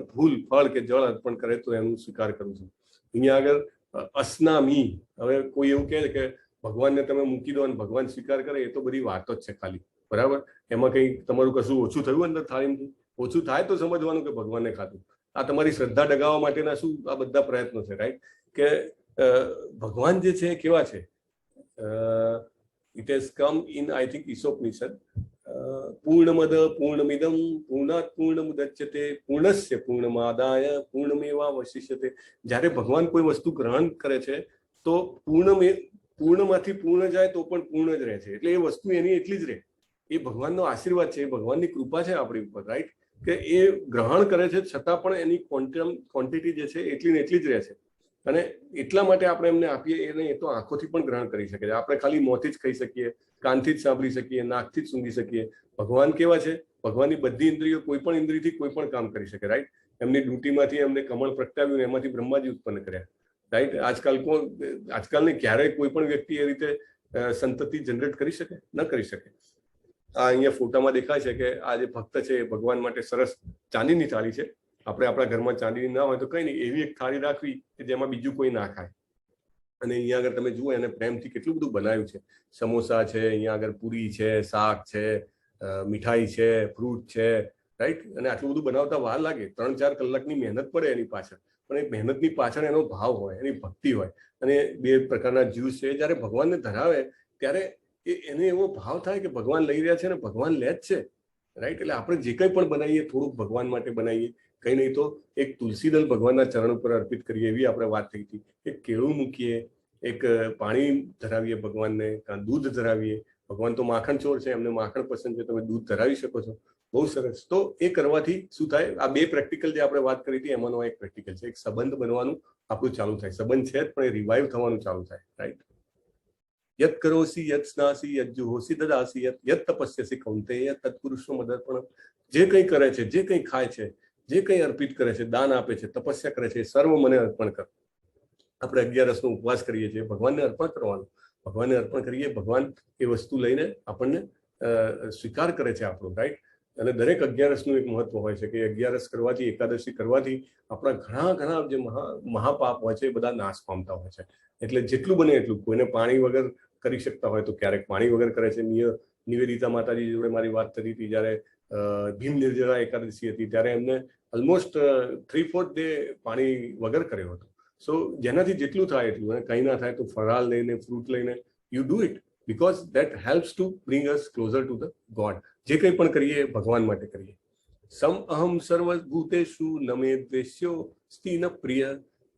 ફળ કે જળ અર્પણ કરે તો એનું સ્વીકાર કરું છું. અહીંયા આગળ અસ્નામી. હવે કોઈ એવું કહે કે ભગવાનને તમે મૂકી દો અને ભગવાન સ્વીકાર કરે, એ તો બધી વાતો જ છે ખાલી, બરાબર. એમાં કંઈ તમારું કશું ઓછું થયું અંદર થાળીમાંથી? ઓછું થાય તો સમજવાનું કે ભગવાનને ખાધું. આ તમારી શ્રદ્ધા ડગાવવા માટેના શું આ બધા પ્રયત્નો છે? રાઈટ, કે ભગવાન જે છે કેવા છે? It has come in I think Ishopanishad. પૂર્ણમદ પૂર્ણમિદમ પૂર્ણાત પૂર્ણમુદચ્યતે પૂર્ણસ્ય પૂર્ણમાદાય પૂર્ણમેવાવશિષ્યતે. જ્યારે ભગવાન કોઈ વસ્તુ ગ્રહણ કરે છે તો પૂર્ણમાંથી પૂર્ણ જાય તો પણ પૂર્ણ જ રહે છે. એટલે એ વસ્તુ એની એટલી જ રહે. એ ભગવાનનો આશીર્વાદ છે, એ ભગવાનની કૃપા છે આપણી ઉપર. રાઈટ, કે એ ગ્રહણ કરે છે છતાં પણ એની ક્વોન્ટિટી જે છે એટલી ને એટલી જ રહે છે. અને એટલા માટે આપણે એમને આપીએ એ નહીં, એ તો આંખોથી પણ ગ્રહણ કરી શકે છે. આપણે ખાલી મોંથી જ ખાઈ શકીએ, કાનથી જ સાંભળી શકીએ, નાકથી જ સૂંઘી શકીએ. ભગવાન કેવા છે? ભગવાનની બધી ઇન્દ્રિયો કોઈ પણ ઇન્દ્રિયથી કોઈ પણ કામ કરી શકે. રાઈટ, એમની ડ્યુટીમાંથી એમને કમળ પ્રગટાવ્યું ને એમાંથી બ્રહ્માજી ઉત્પન્ન કર્યા, રાઈટ. આજકાલની ક્યારેય કોઈ પણ વ્યક્તિ એ રીતે સંતતિ જનરેટ કરી શકે? ન કરી શકે. આ અહીંયા ફોટામાં દેખાય છે કે આ જે ભક્ત છે એ ભગવાન માટે સરસ ચાંદીની થાળી છે. આપણે આપણા ઘરમાં ચાંદીની ના હોય તો કઈ નહીં, એવી એક થાળી રાખવી કે જેમાં બીજું કોઈ ના ખાય. અને અહીંયા આગળ તમે જુઓ એને પ્રેમથી કેટલું બધું બનાવ્યું છે. સમોસા છે, અહીંયા આગળ પૂરી છે, શાક છે, મીઠાઈ છે, ફ્રૂટ છે, રાઈટ. અને આટલું બધું બનાવતા વાર લાગે, 3-4 કલાકની મહેનત પડે એની પાછળ, પણ એ મહેનતની પાછળ એનો ભાવ હોય, એની ભક્તિ હોય. અને 2 પ્રકારના જ્યુસ છે, જ્યારે ભગવાનને ધરાવે ત્યારે એને એવો ભાવ થાય કે ભગવાન લઈ રહ્યા છે અને ભગવાન લે જ છે, રાઈટ. એટલે આપણે જે કંઈ પણ બનાવીએ થોડુંક ભગવાન માટે બનાવીએ, કંઈ નહીં તો એક તુલસીદલ ભગવાનના ચરણ ઉપર અર્પિત કરીએ, એવી આપણે વાત થઈ હતી. એક કેળું મૂકીએ, એક પાણી ધરાવીએ ભગવાનને, કાં દૂધ ધરાવીએ. ભગવાન તો માખણ ચોર છે, એમને માખણ પસંદ છે, તમે દૂધ ધરાવી શકો છો. બહુ સરસ. તો એ કરવાથી શું થાય? આ 2 પ્રેક્ટિકલ જે આપણે વાત કરી હતી એમાંનો એક પ્રેક્ટિકલ છે. એક સંબંધ બનવાનું આપણું ચાલુ થાય, સંબંધ છે જ પણ એ રિવાઇવ થવાનું ચાલુ થાય, રાઈટ. યત કરોસી યત સ્નાસી યત જુહોસી દદાસી યત તપસ્યસી કૌંતેય તત્પુરુષો મદર્પણમ. જે કંઈ કરે છે, જે કંઈ ખાય છે, જે કંઈ અર્પિત કરે છે, દાન આપે છે, તપસ્યા કરે છે, સર્વ મને અર્પણ કર. આપણે 11 ઉપવાસ કરીએ છીએ, ભગવાનને અર્પણ કરવાનું. ભગવાનને અર્પણ કરીએ, ભગવાન એ વસ્તુ લઈને આપણને સ્વીકાર કરે છે આપણું, રાઈટ. અને દરેક 11 એક મહત્વ હોય છે કે 11 કરવાથી, એકાદશી કરવાથી આપણા ઘણા જે મહાપાપ હોય છે એ બધા નાશ પામતા હોય છે. એટલે જેટલું બને એટલું, કોઈને પાણી વગર કરી શકતા હોય તો ક્યારેક પાણી વગર કરે છે. નિવેદિતા માતાજી જોડે મારી વાત થઈ હતી જ્યારે ભીમ નિર્જળા એકાદશી હતી, ત્યારે એમને ઓલમોસ્ટ 3/4 ડે પાણી વગર કર્યો હતો. સો જેનાથી જેટલું થાય એટલું, અને કંઈ ના થાય તો ફરાળ લઈને, ફ્રૂટ લઈને you do it, because that helps to bring us closure to the God. જે કંઈ પણ કરીએ ભગવાન માટે કરીએ. સમ અહમ સર્વભૂતેષુ નમે દ્વેષ્યો સ્તિન પ્રિય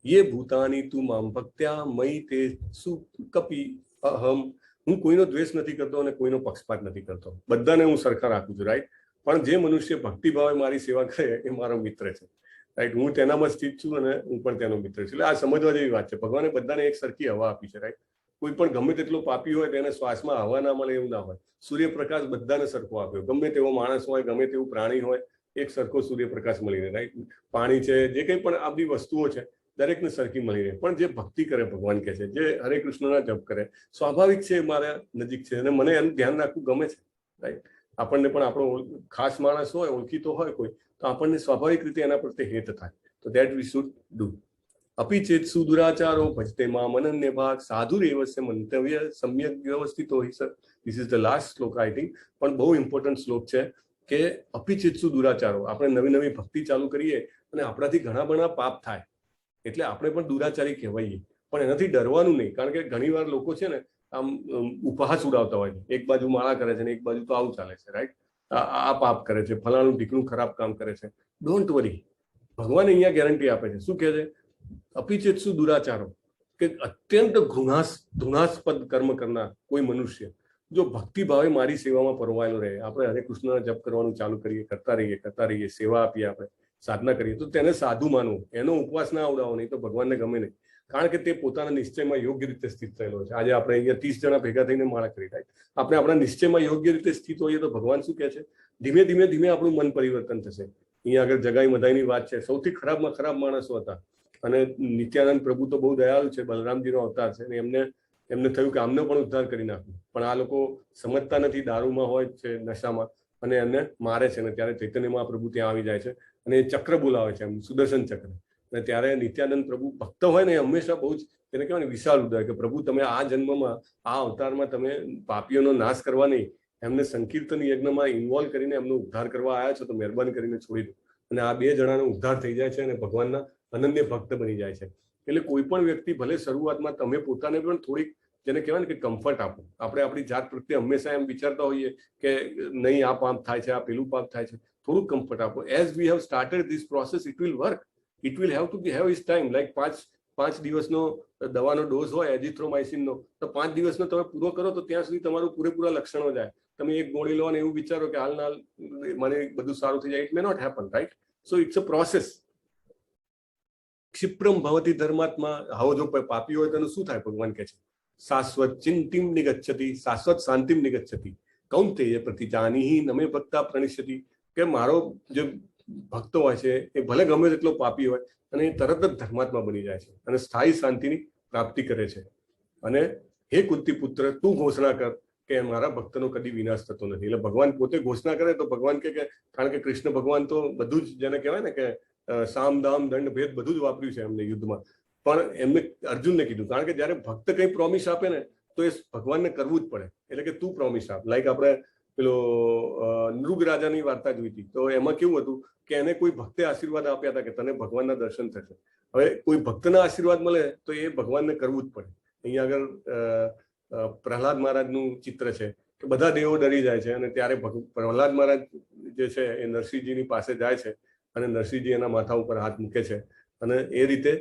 યે ભૂતાની તું મામ ભક્ત્યા મયી તે સુ કપી અહમ. હું કોઈનો દ્વેષ નથી કરતો અને કોઈનો પક્ષપાત નથી કરતો, બધાને હું સરખા રાખું છું, રાઈટ. પણ જે મનુષ્ય ભક્તિભાવે મારી સેવા કરે એ મારો મિત્ર છે, રાઈટ. હું તેનામાં સ્થિત છું અને હું પણ તેનો મિત્ર છું. એટલે આ સમજવા જેવી વાત છે. ભગવાને બધાને એક સરખી હવા આપી છે, રાઈટ. કોઈ પણ ગમે તેટલો પાપી હોય તેને શ્વાસમાં હવા ના મળે એવું ના હોય. સૂર્યપ્રકાશ બધાને સરખો આપ્યો, ગમે તેવો માણસ હોય, ગમે તેવું પ્રાણી હોય, એક સરખો સૂર્યપ્રકાશ મળી રહે, રાઈટ. પાણી છે, જે કંઈ પણ આ બધી વસ્તુઓ છે દરેકને સરખી મળી રહે. પણ જે ભક્તિ કરે, ભગવાન કહે છે, જે હરે કૃષ્ણના જપ કરે, સ્વાભાવિક છે મારા નજીક છે અને મને એનું ધ્યાન રાખવું ગમે છે, રાઈટ. આપણને પણ આપણો ખાસ માણસ હોય, ઓળખીતો હોય કોઈ, તો આપણને સ્વાભાવિક રીતે એના પ્રત્યે હેત થાય. તો દેટ વી શુડ ડુ. અપી ચેત સુદુરાચારો ભજતે માં અનન્ય ભાગ સાધુ રેવસ્ય મંતવ્ય સમ્યક વ્યવસ્થિતો હિ સર. This is the last shloka I think, પણ બહુ ઇમ્પોર્ટન્ટ શ્લોક છે કે અપી ચેત સુદુરાચારો. આપણે નવી ભક્તિ ચાલુ કરીએ અને આપણાથી ઘણા પાપ થાય, એટલે આપણે પણ દુરાચારી કહેવાઈએ, પણ એનાથી ડરવાનું નહીં. કારણ કે ઘણીવાર લોકો છે ને આમ ઉપહાસ ઉડાવતા હોય છે, એક બાજુ માળા કરે છે ને એક બાજુ તો આવું ચાલે છે, રાઈટ. આ પાપ કરે છે, ફલાણું ઢીકણું ખરાબ કામ કરે છે. ડોન્ટ વરી, ભગવાન અહીંયા ગેરંટી આપે છે. શું કહે છે? અપિચેત્સુ દુરાચારો, કે અત્યંત ઘૃણાસ્પદ કર્મ કરનાર કોઈ મનુષ્ય જો ભક્તિ ભાવે મારી સેવામાં પરવાયેલો રહે, આપણે હરે કૃષ્ણના જપ કરવાનું ચાલુ કરીએ, કરતા રહીએ, સેવા આપીએ, આપણે સાધના કરીએ, તો તેને સાધુ માનવું, એનો ઉપવાસ ના આવડાવો, નહીં તો ભગવાનને ગમે નહીં. કારણ કે તે પોતાના નિશ્ચયમાં યોગ્ય રીતે સ્થિત થયેલો છે. આજે આપણે અહીંયા 30 જણા ભેગા થઈને માળા કરી થાય, આપણે આપણા નિશ્ચયમાં યોગ્ય રીતે સ્થિત હોઈએ તો ભગવાન શું કહે છે? ધીમે ધીમે આપણું મન પરિવર્તન થશે. અહીંયા આગળ જગાઈ મધાઈની વાત છે, સૌથી ખરાબમાં ખરાબ માણસો હતા અને નિત્યાનંદ પ્રભુ તો બહુ દયાળુ છે, બલરામજીનો અવતાર છે, અને એમને થયું કે આમને પણ ઉદ્ધાર કરી નાખ્યું. પણ આ લોકો સમજતા નથી, દારૂમાં હોય છે, નશામાં, અને એમને મારે છે. ને ત્યારે ચૈતન્ય મહાપ્રભુ ત્યાં આવી જાય છે અને એ ચક્ર બોલાવે છે, એમ સુદર્શન ચક્ર. અને ત્યારે નિત્યાનંદ પ્રભુ ભક્ત હોય ને, હંમેશા બહુ જ તેને કહેવાય ને વિશાળ હૃદય, કે પ્રભુ તમે આ જન્મમાં, આ અવતારમાં તમે પાપીઓનો નાશ કરવા નહીં, એમને સંકીર્તન યજ્ઞમાં ઇન્વોલ્વ કરીને એમનો ઉદ્ધાર કરવા આવ્યા છો, તો મહેરબાની કરીને છોડી દો. અને આ 2 જણાનો ઉદ્ધાર થઈ જાય છે અને ભગવાનના અનન્ય ભક્ત બની જાય છે. એટલે કોઈ પણ વ્યક્તિ ભલે શરૂઆતમાં તમે પોતાને પણ થોડીક જેને કહેવાય ને કે કમ્ફર્ટ આપો. આપણે આપણી જાત પ્રત્યે હંમેશા એમ વિચારતા હોઈએ કે નહીં આ પાપ થાય છે, આ પેલું પાપ થાય છે, થોડુંક કમ્ફર્ટ આપો. As we have started this process, it will work. It will have to have is time. Like 5 દિવસનો દવાનો ડોઝ હોય એઝિથ્રોમાઇસિનનો, તો 5 દિવસનો તમે પૂરો કરો તો ત્યાં સુધી તમારું પૂરેપૂરા લક્ષણો જાય. તમે એક ગોળી લો અને એવું વિચારો કે હાલ મને બધું સારું થઈ જાય, it may not happen, right. So it's a process. ક્ષિપ્રમ ભવતી ધર્માત્મા. આવો જો પાપી હોય તો શું થાય? ભગવાન કહે છે શાશ્વત ચિંતિમ નિગચ્છતિ, શાશ્વત શાંતિમ નિગચ્છતિ કૌંતેય પ્રતિજાનીહિ નમે ભક્તા પ્રણિષ્યતિ. કે મારો જે ભક્તો હોય છે એ ભલે ગમે તેટલો પાપી હોય અને એ તરત જ ધર્માત્મા બની જાય છે અને સ્થાયી શાંતિની પ્રાપ્તિ કરે છે. અને હે કુંતી પુત્ર, તું ઘોષણા કર કે મારા ભક્તનો કદી વિનાશ થતો નથી. એટલે ભગવાન પોતે ઘોષણા કરે તો ભગવાન કે કારણ કે કૃષ્ણ ભગવાન તો બધું જ જેને કહેવાય ને કે સામ દામ દંડ ભેદ બધું જ વાપર્યું છે એમને યુદ્ધમાં. પણ એમને અર્જુનને કીધું કારણ કે જયારે ભક્ત કઈ પ્રોમિસ આપે ને તો એ ભગવાનને કરવું જ પડે. એટલે કે તું પ્રોમિસ આપ. લાઈક આપણે પેલો નૃગ રાજાની વાર્તા જોઈ હતી તો એમાં કેવું હતું કે એને કોઈ ભક્તે આશીર્વાદ આપ્યા હતા કે તને ભગવાનના દર્શન થશે. હવે કોઈ ભક્તના આશીર્વાદ મળે તો એ ભગવાનને કરવું જ પડે. અહીંયા આગળ પ્રહલાદ મહારાજનું ચિત્ર છે કે બધા દેવો ડરી જાય છે અને ત્યારે પ્રહલાદ મહારાજ જે છે એ નરસિંહજીની પાસે જાય છે અને નરસિંહજી એના માથા ઉપર હાથ મૂકે છે અને એ રીતે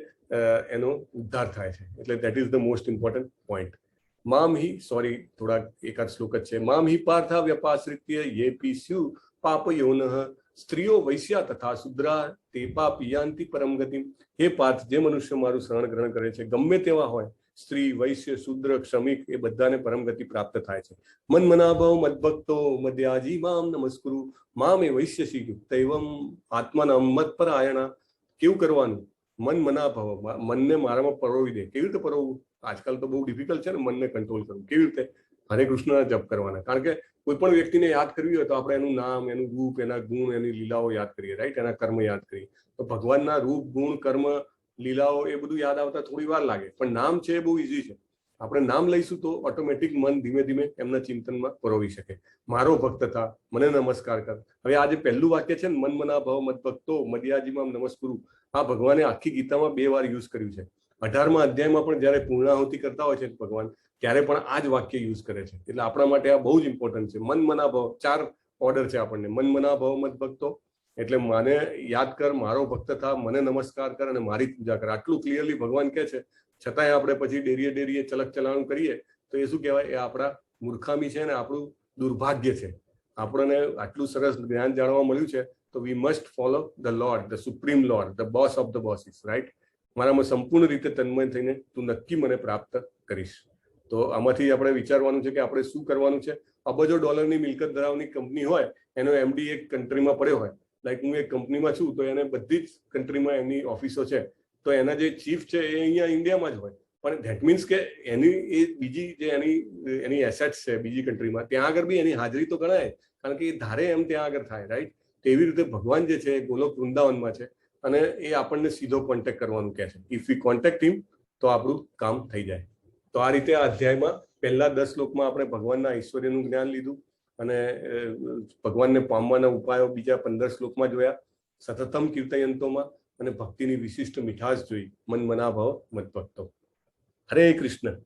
એનો ઉદ્ધાર થાય છે. એટલે that is the most important point. મામ હિ સોરી થોડાક એકાદ શ્લોક જ છે. મામ હિ પાર્થા વ્યપાશ્રિત્ય યે પીસ્યુ પાપયોનઃ સ્ત્રીઓ વૈશ્યા તથા શુદ્રા તે પાપિયાંતિ પરમ ગતિમ. હે પાર્થ, જે મનુષ્ય મારું શરણ ગ્રહણ કરે છે ગમે તેવા હોય, સ્ત્રી, વૈશ્ય, શુદ્ર, ક્ષમિક, એ બધાને પરમ ગતિ પ્રાપ્ત થાય છે. મન મનાભવ મદભક્તો મદ્યાજી મામ નમસ્કુરુ મામ એ વૈશ્ય તૈવમ આત્માનમ મત્પરાયણા. કેવું કરવાનું? મન મનાભવ, મનને મારામાં પરોવી દે. કેવી રીતે પરોવવું? આજકાલ તો બહુ ડિફિકલ્ટ છે ને મનને કંટ્રોલ કરવું. કેવી રીતે? હરે કૃષ્ણના જપ કરવાના. કારણ કે કોઈ પણ વ્યક્તિને યાદ કરવી હોય તો આપણે એનું નામ, એનું રૂપ, એના ગુણ, એની લીલાઓ યાદ કરીએ, રાઈટ? એના કર્મ યાદ કરીએ. તો ભગવાનના રૂપ, ગુણ, કર્મ, લીલાઓ એ બધું યાદ આવતા થોડી વાર લાગે, પણ નામ છે એ બહુ ઈઝી છે. આપણે નામ લઈશું તો ઓટોમેટિક મન ધીમે ધીમે એમના ચિંતનમાં પરોવી શકે. મારો ભક્ત થા, મને નમસ્કાર કર. હવે આ જે પહેલું વાક્ય છે ને, મન મના ભવ મત ભક્તો મદ્યાજીમાં નમસ્કુરુ, આ ભગવાને આખી ગીતામાં 2 વાર યુઝ કર્યું છે. 18મા અધ્યાયમાં પણ જયારે પૂર્ણાહુતિ કરતા હોય છે ભગવાન, ત્યારે પણ આ જ વાક્ય યુઝ કરે છે. એટલે આપણા માટે આ બહુ જ ઇમ્પોર્ટન્ટ છે. મન મના ભવ, 4 ઓર્ડર છે આપણને. મન મના ભવ મત ભક્તો એટલે મને યાદ કર, મારો ભક્ત થા, મને નમસ્કાર કર અને મારી પૂજા કર. આટલું ક્લિયરલી ભગવાન કહે છે, છતાંય આપણે પછી ડેરીએ ચલક ચલાણું કરીએ તો એ શું કહેવાય? એ આપણા મૂર્ખામી છે ને આપણું દુર્ભાગ્ય છે. આપણને આટલું સરસ જ્ઞાન જાણવા મળ્યું છે તો we must follow the lord, the supreme lord, the boss of the bosses, right? મારામાં સંપૂર્ણ રીતે તન્મય થઈને તું નક્કી મને પ્રાપ્ત કરીશ. તો આમાંથી આપણે વિચારવાનું છે કે આપણે શું કરવાનું છે. અબજો ડોલરની મિલકત ધરાવની કંપની હોય, એનો એમડી એક કન્ટ્રીમાં પડ્યો હોય, લાઈક હું એક કંપનીમાં છું તો એને બધી જ કન્ટ્રીમાં એની ઓફિસો છે, તો એના જે ચીફ છે એ અહીંયા ઇન્ડિયામાં જ હોય, પણ ધેટ મીન્સ કે એની એ બીજી જે એની એસેટ્સ છે બીજી કન્ટ્રીમાં, ત્યાં આગળ બી એની હાજરી તો ગણાય, કારણ કે એ ધારે એમ ત્યાં આગળ થાય, રાઈટ? તો એવી રીતે ભગવાન જે છે એ ગોલોક વૃંદાવનમાં છે અને એ આપણને સીધો કોન્ટેક્ટ કરવાનું કહે છે. ઇફ વી કોન્ટેક્ટ હિમ તો આપણું કામ થઈ જાય. તો આ રીતે આ અધ્યાયમાં પહેલા 10 શ્લોકમાં આપણે ભગવાનના ઐશ્વર્યનું જ્ઞાન લીધું અને ભગવાનને પામવાના ઉપાયો બીજા 15 શ્લોકમાં જોયા, સતતમ કીર્તયંતોમાં, અને ભક્તિની વિશિષ્ટ મીઠાશ જોઈ. મન મના ભવ મત ભક્તો. હરે કૃષ્ણ.